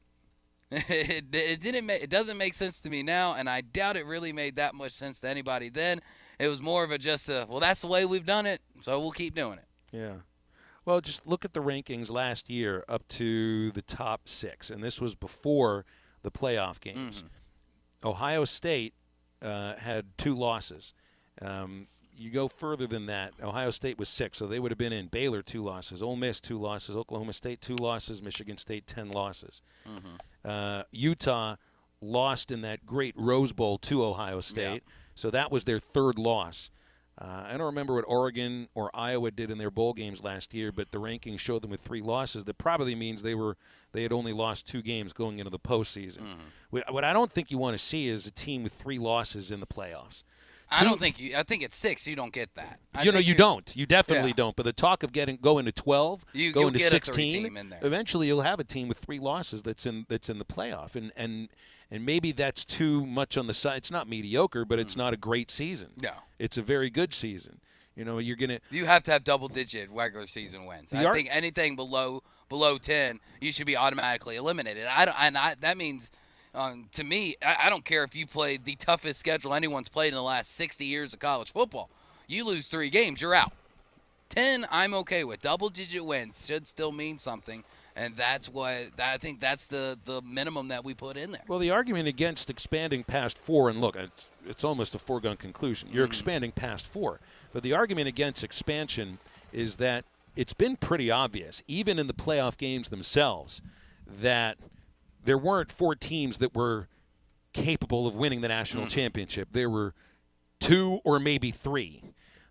It doesn't make sense to me now, and I doubt it really made that much sense to anybody then. It was more of well, that's the way we've done it, so we'll keep doing it. Yeah. Well, just look at the rankings last year up to the top 6, and this was before the playoff games. Ohio State had 2 losses. You go further than that, Ohio State was 6, so they would have been in. Baylor, 2 losses. Ole Miss, 2 losses. Oklahoma State, 2 losses. Michigan State, 10 losses. Utah lost in that great Rose Bowl to Ohio State, so that was their 3rd loss. I don't remember what Oregon or Iowa did in their bowl games last year, but the rankings showed them with 3 losses. That probably means they had only lost 2 games going into the postseason. What I don't think you want to see is a team with 3 losses in the playoffs. I don't think I think at 6 you don't get that. You don't. You definitely don't. But the talk of going to 12, going to 16, team in there. Eventually you'll have a team with 3 losses that's in the playoff, and maybe that's too much on the side. It's not mediocre, but it's not a great season. No, it's a very good season. You have to have double-digit regular season wins. I think anything below 10, you should be automatically eliminated. That means. To me, I don't care if you played the toughest schedule anyone's played in the last 60 years of college football. You lose 3 games, you're out. 10, I'm okay with. Double-digit wins should still mean something, and I think that's the minimum that we put in there. Well, the argument against expanding past 4, and look, it's almost a foregone conclusion. You're expanding past 4. But the argument against expansion is that it's been pretty obvious, even in the playoff games themselves, that there weren't 4 teams that were capable of winning the national championship. There were 2 or maybe 3.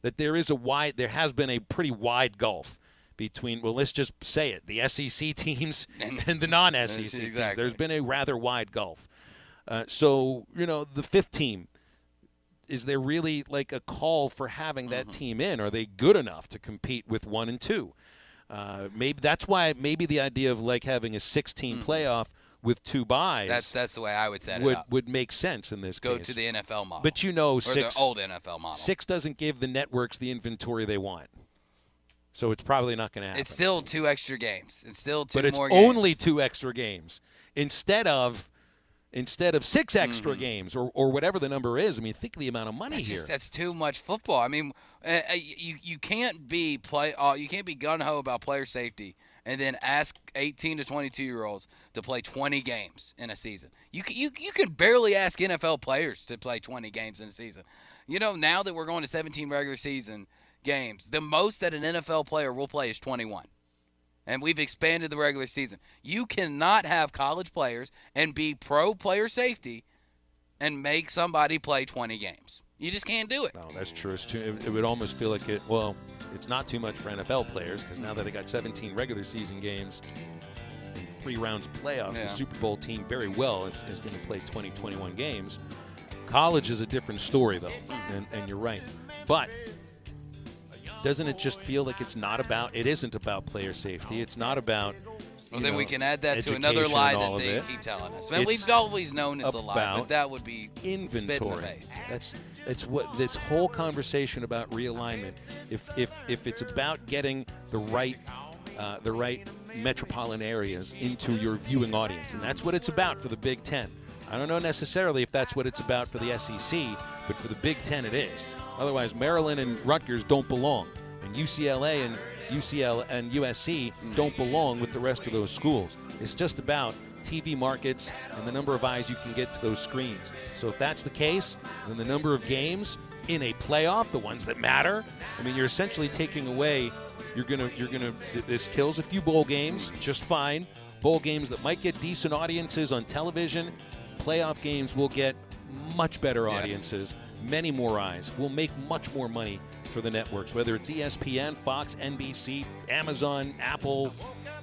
That there has been a pretty wide gulf between, well, let's just say it, the SEC teams and the non-SEC teams. There's been a rather wide gulf. So, the 5th team, is there really like a call for having that team in? Are they good enough to compete with 1 and 2? Maybe that's why the idea of like having a 6-team playoff with 2 byes. That's the way I would set it up. Would make sense in this case. Go to the NFL model. But or the old NFL model. 6 doesn't give the networks the inventory they want. So it's probably not going to happen. It's still 2 extra games. It's still 2 more games. But it's only 2 extra games instead of 6 extra games or whatever the number is. I mean, think of the amount of money here. That's too much football. I mean, you can't be gun ho about player safety and then ask 18 to 22-year-olds to play 20 games in a season. You can barely ask NFL players to play 20 games in a season. Now that we're going to 17 regular season games, the most that an NFL player will play is 21. And we've expanded the regular season. You cannot have college players and be pro player safety and make somebody play 20 games. You just can't do it. No, that's true. It would almost feel like it's not too much for NFL players because now that they got 17 regular season games and 3 rounds of playoffs, the Super Bowl team very well is going to play 20, 21 games. College is a different story, though, and you're right. But doesn't it just feel like it isn't about player safety? It's not about Well, then we can add that to another lie that they keep telling us. Man, we've always known it's a lie, but that would be inventory. Spit in the face. That's what this whole conversation about realignment. If it's about getting the right metropolitan areas into your viewing audience, and that's what it's about for the Big Ten. I don't know necessarily if that's what it's about for the SEC, but for the Big Ten it is. Otherwise, Maryland and Rutgers don't belong, and UCLA and USC don't belong with the rest of those schools. It's just about TV markets and the number of eyes you can get to those screens. So if that's the case, then the number of games in a playoff, the ones that matter, I mean, you're essentially taking away. This kills a few bowl games, just fine. Bowl games that might get decent audiences on television. Playoff games will get much better audiences, many more eyes. We'll make much more money for the networks, whether it's ESPN, Fox, NBC, Amazon, Apple,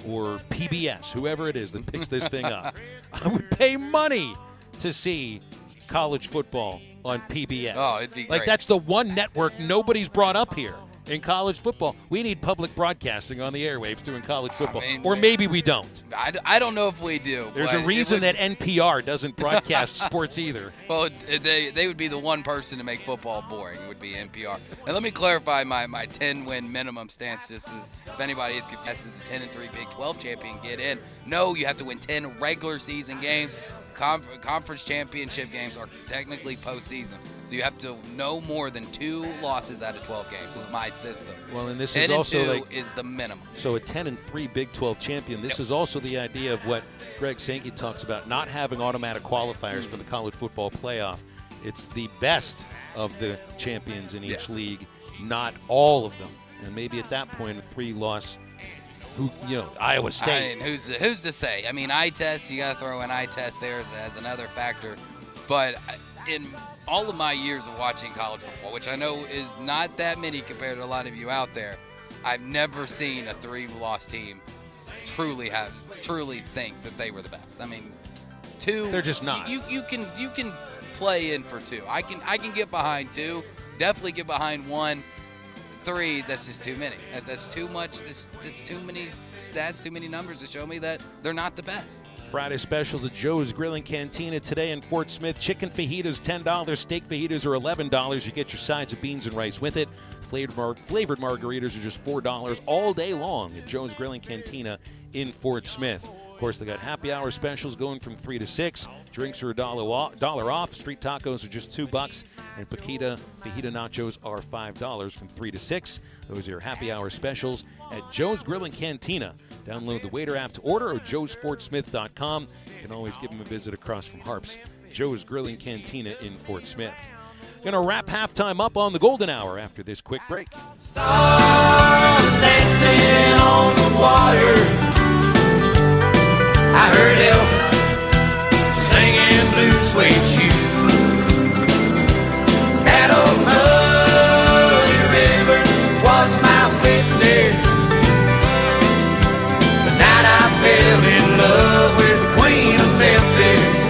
or PBS, whoever it is that picks this thing up. I would pay money to see college football on PBS. Oh, it'd be great. Like, that's the one network nobody's brought up here. In college football, we need public broadcasting on the airwaves doing college football. I mean, or maybe we don't. I don't know if we do. There's a reason that NPR doesn't broadcast sports either. Well, they would be the one person to make football boring, would be NPR. And let me clarify my 10-win minimum stance, just as if anybody is confessed as a 10-3 Big 12 champion, get in. No, you have to win 10 regular season games. Conference championship games are technically postseason. So you have to no more than 2 losses out of 12 games is my system. Well, and this is also is the minimum. So a 10-3 Big 12 champion. This is also the idea of what Greg Sankey talks about, not having automatic qualifiers for the college football playoff. It's the best of the champions in each league, not all of them. And maybe at that point, a 3-loss. Iowa State. I mean, who's to say? I mean, eye test, you got to throw in eye test there as another factor. But in all of my years of watching college football, which I know is not that many compared to a lot of you out there, I've never seen a 3-loss team truly think that they were the best. I mean, 2. They're just not. You can play in for 2. I can get behind 2. Definitely get behind 1. 3. That's just too many. That's too much. That's too many stats. Too many numbers to show me that they're not the best. Friday specials at Joe's Grill and Cantina today in Fort Smith. Chicken fajitas $10. Steak fajitas are $11. You get your sides of beans and rice with it. Flavored margaritas are just $4 all day long at Joe's Grill and Cantina in Fort Smith. Of course, they got happy hour specials going from 3 to 6. Drinks are $1 off. Street tacos are just $2. And fajita nachos are $5 from 3 to 6. Those are your happy hour specials at Joe's Grill and Cantina. Download the Waiter app to order or joesfortsmith.com. You can always give them a visit across from Harps. Joe's Grill and Cantina in Fort Smith. Going to wrap halftime up on the Golden Hour after this quick break. Stars dancing on the water. I heard Elvis singing Blue Suede Shoes. That old muddy river was my witness. The night I fell in love with the Queen of Memphis.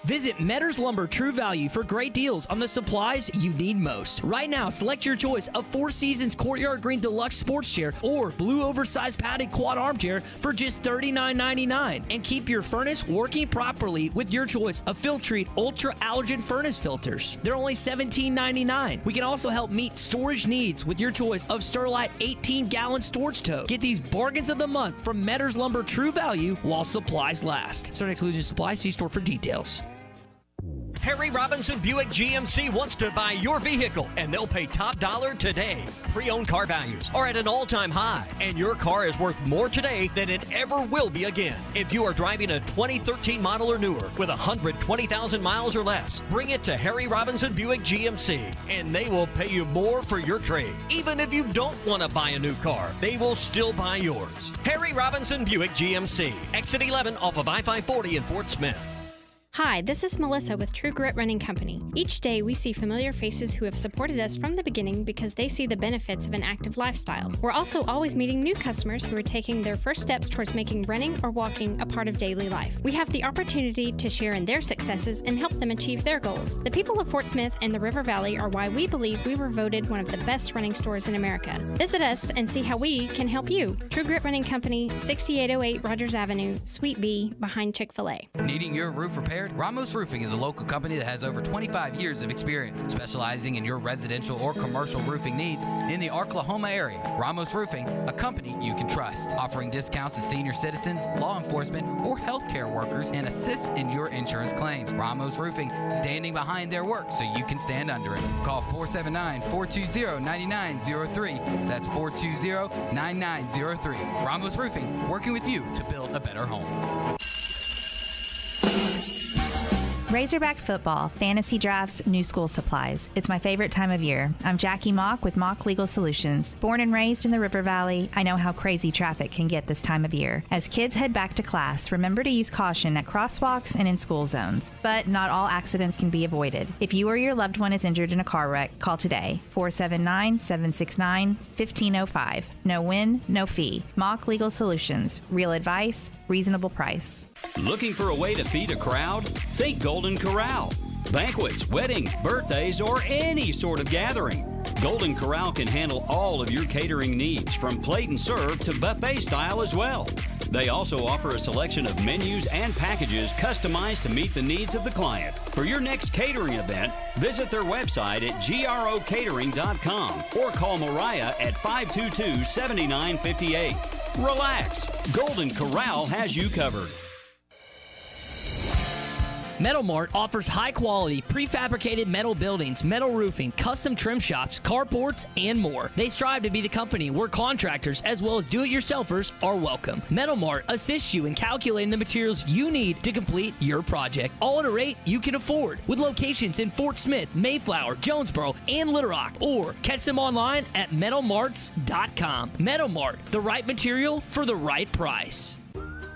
Visit Metters Lumber True Value for great deals on the supplies you need most. Right now, select your choice of Four Seasons Courtyard Green Deluxe Sports Chair or Blue Oversized Padded Quad Armchair for just $39.99. And keep your furnace working properly with your choice of Filtrete Ultra Allergen Furnace Filters. They're only $17.99. We can also help meet storage needs with your choice of Sterlite 18-gallon storage tote. Get these bargains of the month from Metters Lumber True Value while supplies last. Certain exclusion supplies, see store for details. Harry Robinson Buick GMC wants to buy your vehicle, and they'll pay top dollar today. Pre-owned car values are at an all-time high, and your car is worth more today than it ever will be again. If you are driving a 2013 model or newer with 120,000 miles or less, bring it to Harry Robinson Buick GMC, and they will pay you more for your trade. Even if you don't want to buy a new car, they will still buy yours. Harry Robinson Buick GMC, exit 11 off of I-540 in Fort Smith. Hi, this is Melissa with True Grit Running Company. Each day we see familiar faces who have supported us from the beginning because they see the benefits of an active lifestyle. We're also always meeting new customers who are taking their first steps towards making running or walking a part of daily life. We have the opportunity to share in their successes and help them achieve their goals. The people of Fort Smith and the River Valley are why we believe we were voted one of the best running stores in America. Visit us and see how we can help you. True Grit Running Company, 6808 Rogers Avenue, Suite B, behind Chick-fil-A. Needing your roof repaired? Ramos Roofing is a local company that has over 25 years of experience, specializing in your residential or commercial roofing needs in the Oklahoma area. Ramos Roofing, a company you can trust, offering discounts to senior citizens, law enforcement, or healthcare workers, and assists in your insurance claims. Ramos Roofing, standing behind their work so you can stand under it. Call 479-420-9903. That's 420-9903. Ramos Roofing, working with you to build a better home. Razorback football, fantasy drafts, new school supplies. It's my favorite time of year. I'm Jackie Mock with Mock Legal Solutions. Born and raised in the River Valley, I know how crazy traffic can get this time of year. As kids head back to class, remember to use caution at crosswalks and in school zones. But not all accidents can be avoided. If you or your loved one is injured in a car wreck, call today. 479-769-1505. No win, no fee. Mock Legal Solutions. Real advice, reasonable price. Looking for a way to feed a crowd? Think Golden Corral. Banquets, weddings, birthdays, or any sort of gathering. Golden Corral can handle all of your catering needs, from plate and serve to buffet style as well. They also offer a selection of menus and packages customized to meet the needs of the client. For your next catering event, visit their website at grocatering.com or call Mariah at 522-7958. Relax. Golden Corral has you covered. Metal Mart offers high-quality, prefabricated metal buildings, metal roofing, custom trim shops, carports, and more. They strive to be the company where contractors as well as do-it-yourselfers are welcome. Metal Mart assists you in calculating the materials you need to complete your project, all at a rate you can afford. With locations in Fort Smith, Mayflower, Jonesboro, and Little Rock, or catch them online at metalmarts.com. Metal Mart, the right material for the right price.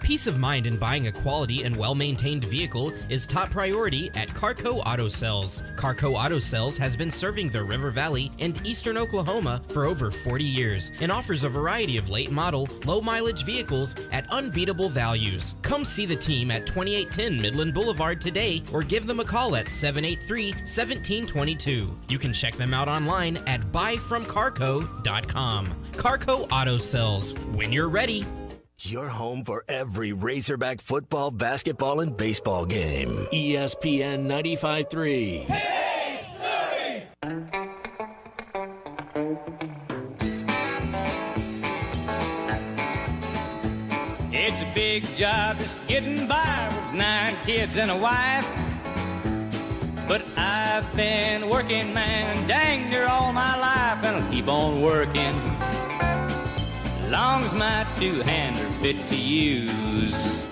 Peace of mind in buying a quality and well-maintained vehicle is top priority at Carco Auto Sales. Carco Auto Sales has been serving the River Valley and eastern Oklahoma for over 40 years and offers a variety of late model, low mileage vehicles at unbeatable values. Come see the team at 2810 Midland Boulevard today or give them a call at 783-1722. You can check them out online at buyfromcarco.com. Carco Auto Sales. When you're ready. Your home for every Razorback football, basketball, and baseball game. ESPN 95.3. Hey, Surrey! It's a big job just getting by with 9 kids and a wife. But I've been working, man, dang near all my life, and I'll keep on working. Long as my 2 hands are fit to use.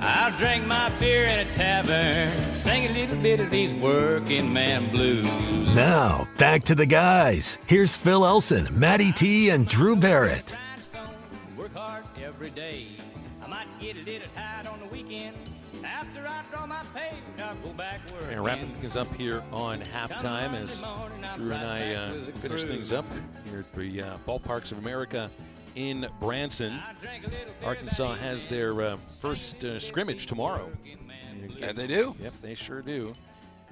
I'll drink my beer in a tavern, sing a little bit of these working man blues. Now, back to the guys. Here's Phil Elson, Matty T, and Drew Barrett. Work hard every day. I might get a little tired on the weekend. After I draw my pay, I'll go back working. And wrapping things up here on halftime as Drew and I finish things up here at the Ballparks of America in Branson. Arkansas has their first scrimmage tomorrow. Yeah, they do. Yep, they sure do.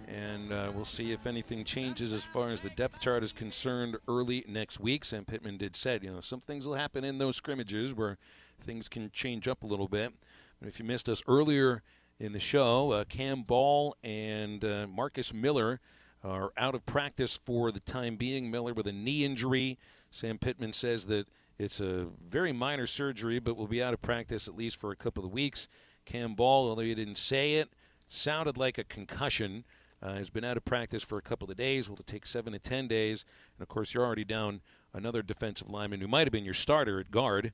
And we'll see if anything changes as far as the depth chart is concerned early next week. Sam Pittman did said, some things will happen in those scrimmages where things can change up a little bit. But if you missed us earlier in the show, Cam Ball and Marcus Miller are out of practice for the time being. Miller with a knee injury. Sam Pittman says that it's a very minor surgery, but will be out of practice at least for a couple of weeks. Cam Ball, although he didn't say it, sounded like a concussion. Has been out of practice for a couple of days. Will take 7 to 10 days. And, of course, you're already down another defensive lineman who might have been your starter at guard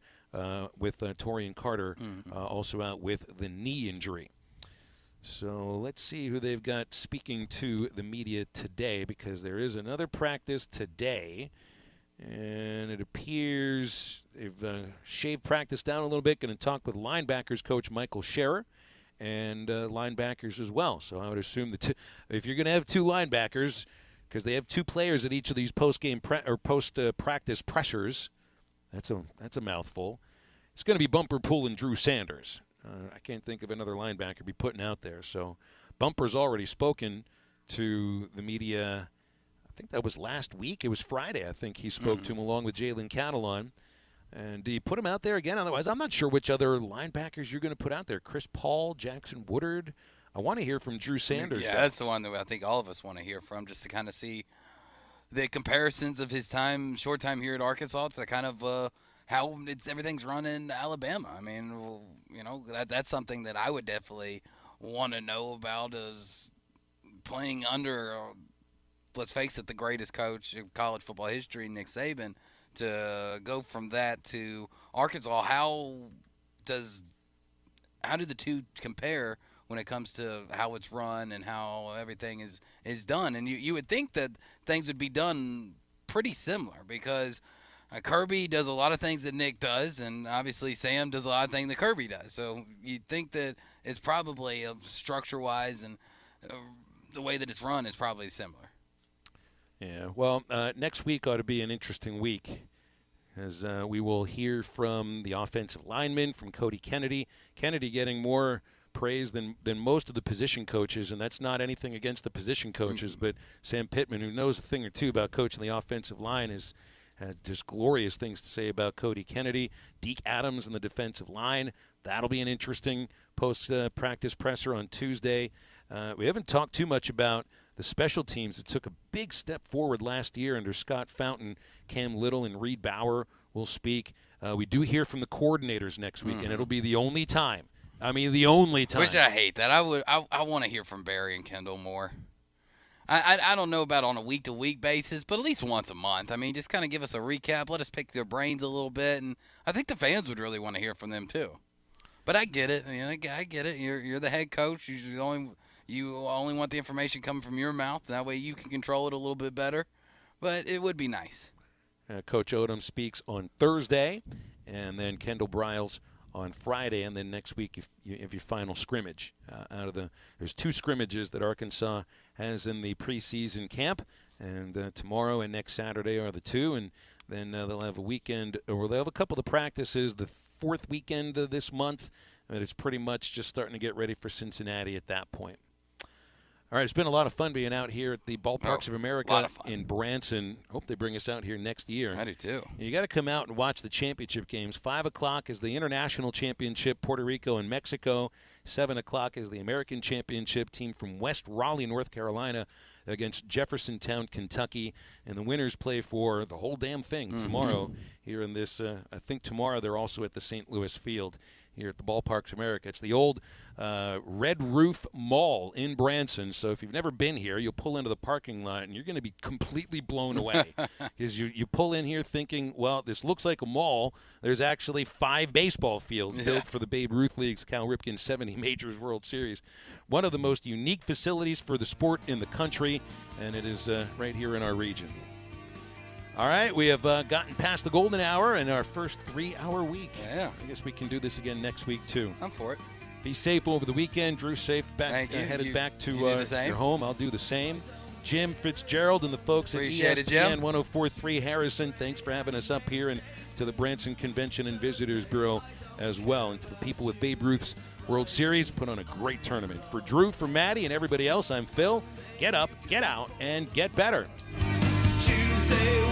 with Torian Carter also out with the knee injury. So let's see who they've got speaking to the media today, because there is another practice today. And it appears they've shaved practice down a little bit. Going to talk with linebackers coach Michael Scherer and linebackers as well. So I would assume that if you're going to have 2 linebackers, because they have 2 players at each of these post-game post-practice pressures, that's a mouthful. It's going to be Bumper Pool and Drew Sanders. I can't think of another linebacker to be putting out there. So Bumper's already spoken to the media. I think that was last week. It was Friday, I think he spoke to him along with Jalen Catalon. And do you put him out there again? Otherwise, I'm not sure which other linebackers you're going to put out there. Chris Paul, Jackson Woodard. I want to hear from Drew Sanders. Yeah, that's the one that I think all of us want to hear from, just to kind of see the comparisons of his short time here at Arkansas to kind of how everything's run in Alabama. I mean, that's something that I would definitely want to know about, is playing under, let's face it, the greatest coach in college football history, Nick Saban, to go from that to Arkansas. How do the two compare when it comes to how it's run and how everything is done? And you would think that things would be done pretty similar, because Kirby does a lot of things that Nick does, and obviously Sam does a lot of things that Kirby does. So you'd think that it's probably structure-wise and the way that it's run is probably similar. Yeah, well, next week ought to be an interesting week, as we will hear from the offensive lineman, from Cody Kennedy. Kennedy getting more praise than most of the position coaches, and that's not anything against the position coaches, but Sam Pittman, who knows a thing or two about coaching the offensive line, has had just glorious things to say about Cody Kennedy. Deke Adams in the defensive line. That'll be an interesting post-practice presser on Tuesday. We haven't talked too much about the special teams that took a big step forward last year under Scott Fountain. Cam Little and Reed Bauer will speak. We do hear from the coordinators next week, and it'll be the only time. I mean, the only time. Which I hate that. I want to hear from Barry and Kendall more. I don't know about on a week-to-week basis, but at least once a month. I mean, just kind of give us a recap. Let us pick their brains a little bit, and I think the fans would really want to hear from them too. But I get it. I get it. You're the head coach. You only want the information coming from your mouth. That way you can control it a little bit better. But it would be nice. Coach Odom speaks on Thursday, and then Kendall Briles on Friday, and then next week if your final scrimmage. There's 2 scrimmages that Arkansas has in the preseason camp, and tomorrow and next Saturday are the 2, and then they'll have a weekend, or they'll have a couple of practices the 4th weekend of this month, and it's pretty much just starting to get ready for Cincinnati at that point. All right, it's been a lot of fun being out here at the Ballparks of America in Branson. Hope they bring us out here next year. I do too. You got to come out and watch the championship games. 5 o'clock is the International Championship, Puerto Rico and Mexico. 7 o'clock is the American Championship, team from West Raleigh, North Carolina, against Jeffersontown, Kentucky. And the winners play for the whole damn thing tomorrow here in this. I think tomorrow they're also at the St. Louis Field here at the Ballparks of America. It's the old Red Roof Mall in Branson. So if you've never been here, you'll pull into the parking lot and you're going to be completely blown away. Because you pull in here thinking, well, this looks like a mall. There's actually 5 baseball fields built for the Babe Ruth League's Cal Ripken 70 Majors World Series. One of the most unique facilities for the sport in the country, and it is right here in our region. All right, we have gotten past the golden hour in our first 3-hour week. Yeah. I guess we can do this again next week, too. I'm for it. Be safe over the weekend. Drew, safe back, headed back to your home. I'll do the same. Jim Fitzgerald and the folks at ESPN 104.3 Harrison, thanks for having us up here, and to the Branson Convention and Visitors Bureau as well, and to the people with Babe Ruth's World Series. Put on a great tournament. For Drew, for Maddie, and everybody else, I'm Phil. Get up, get out, and get better. Tuesday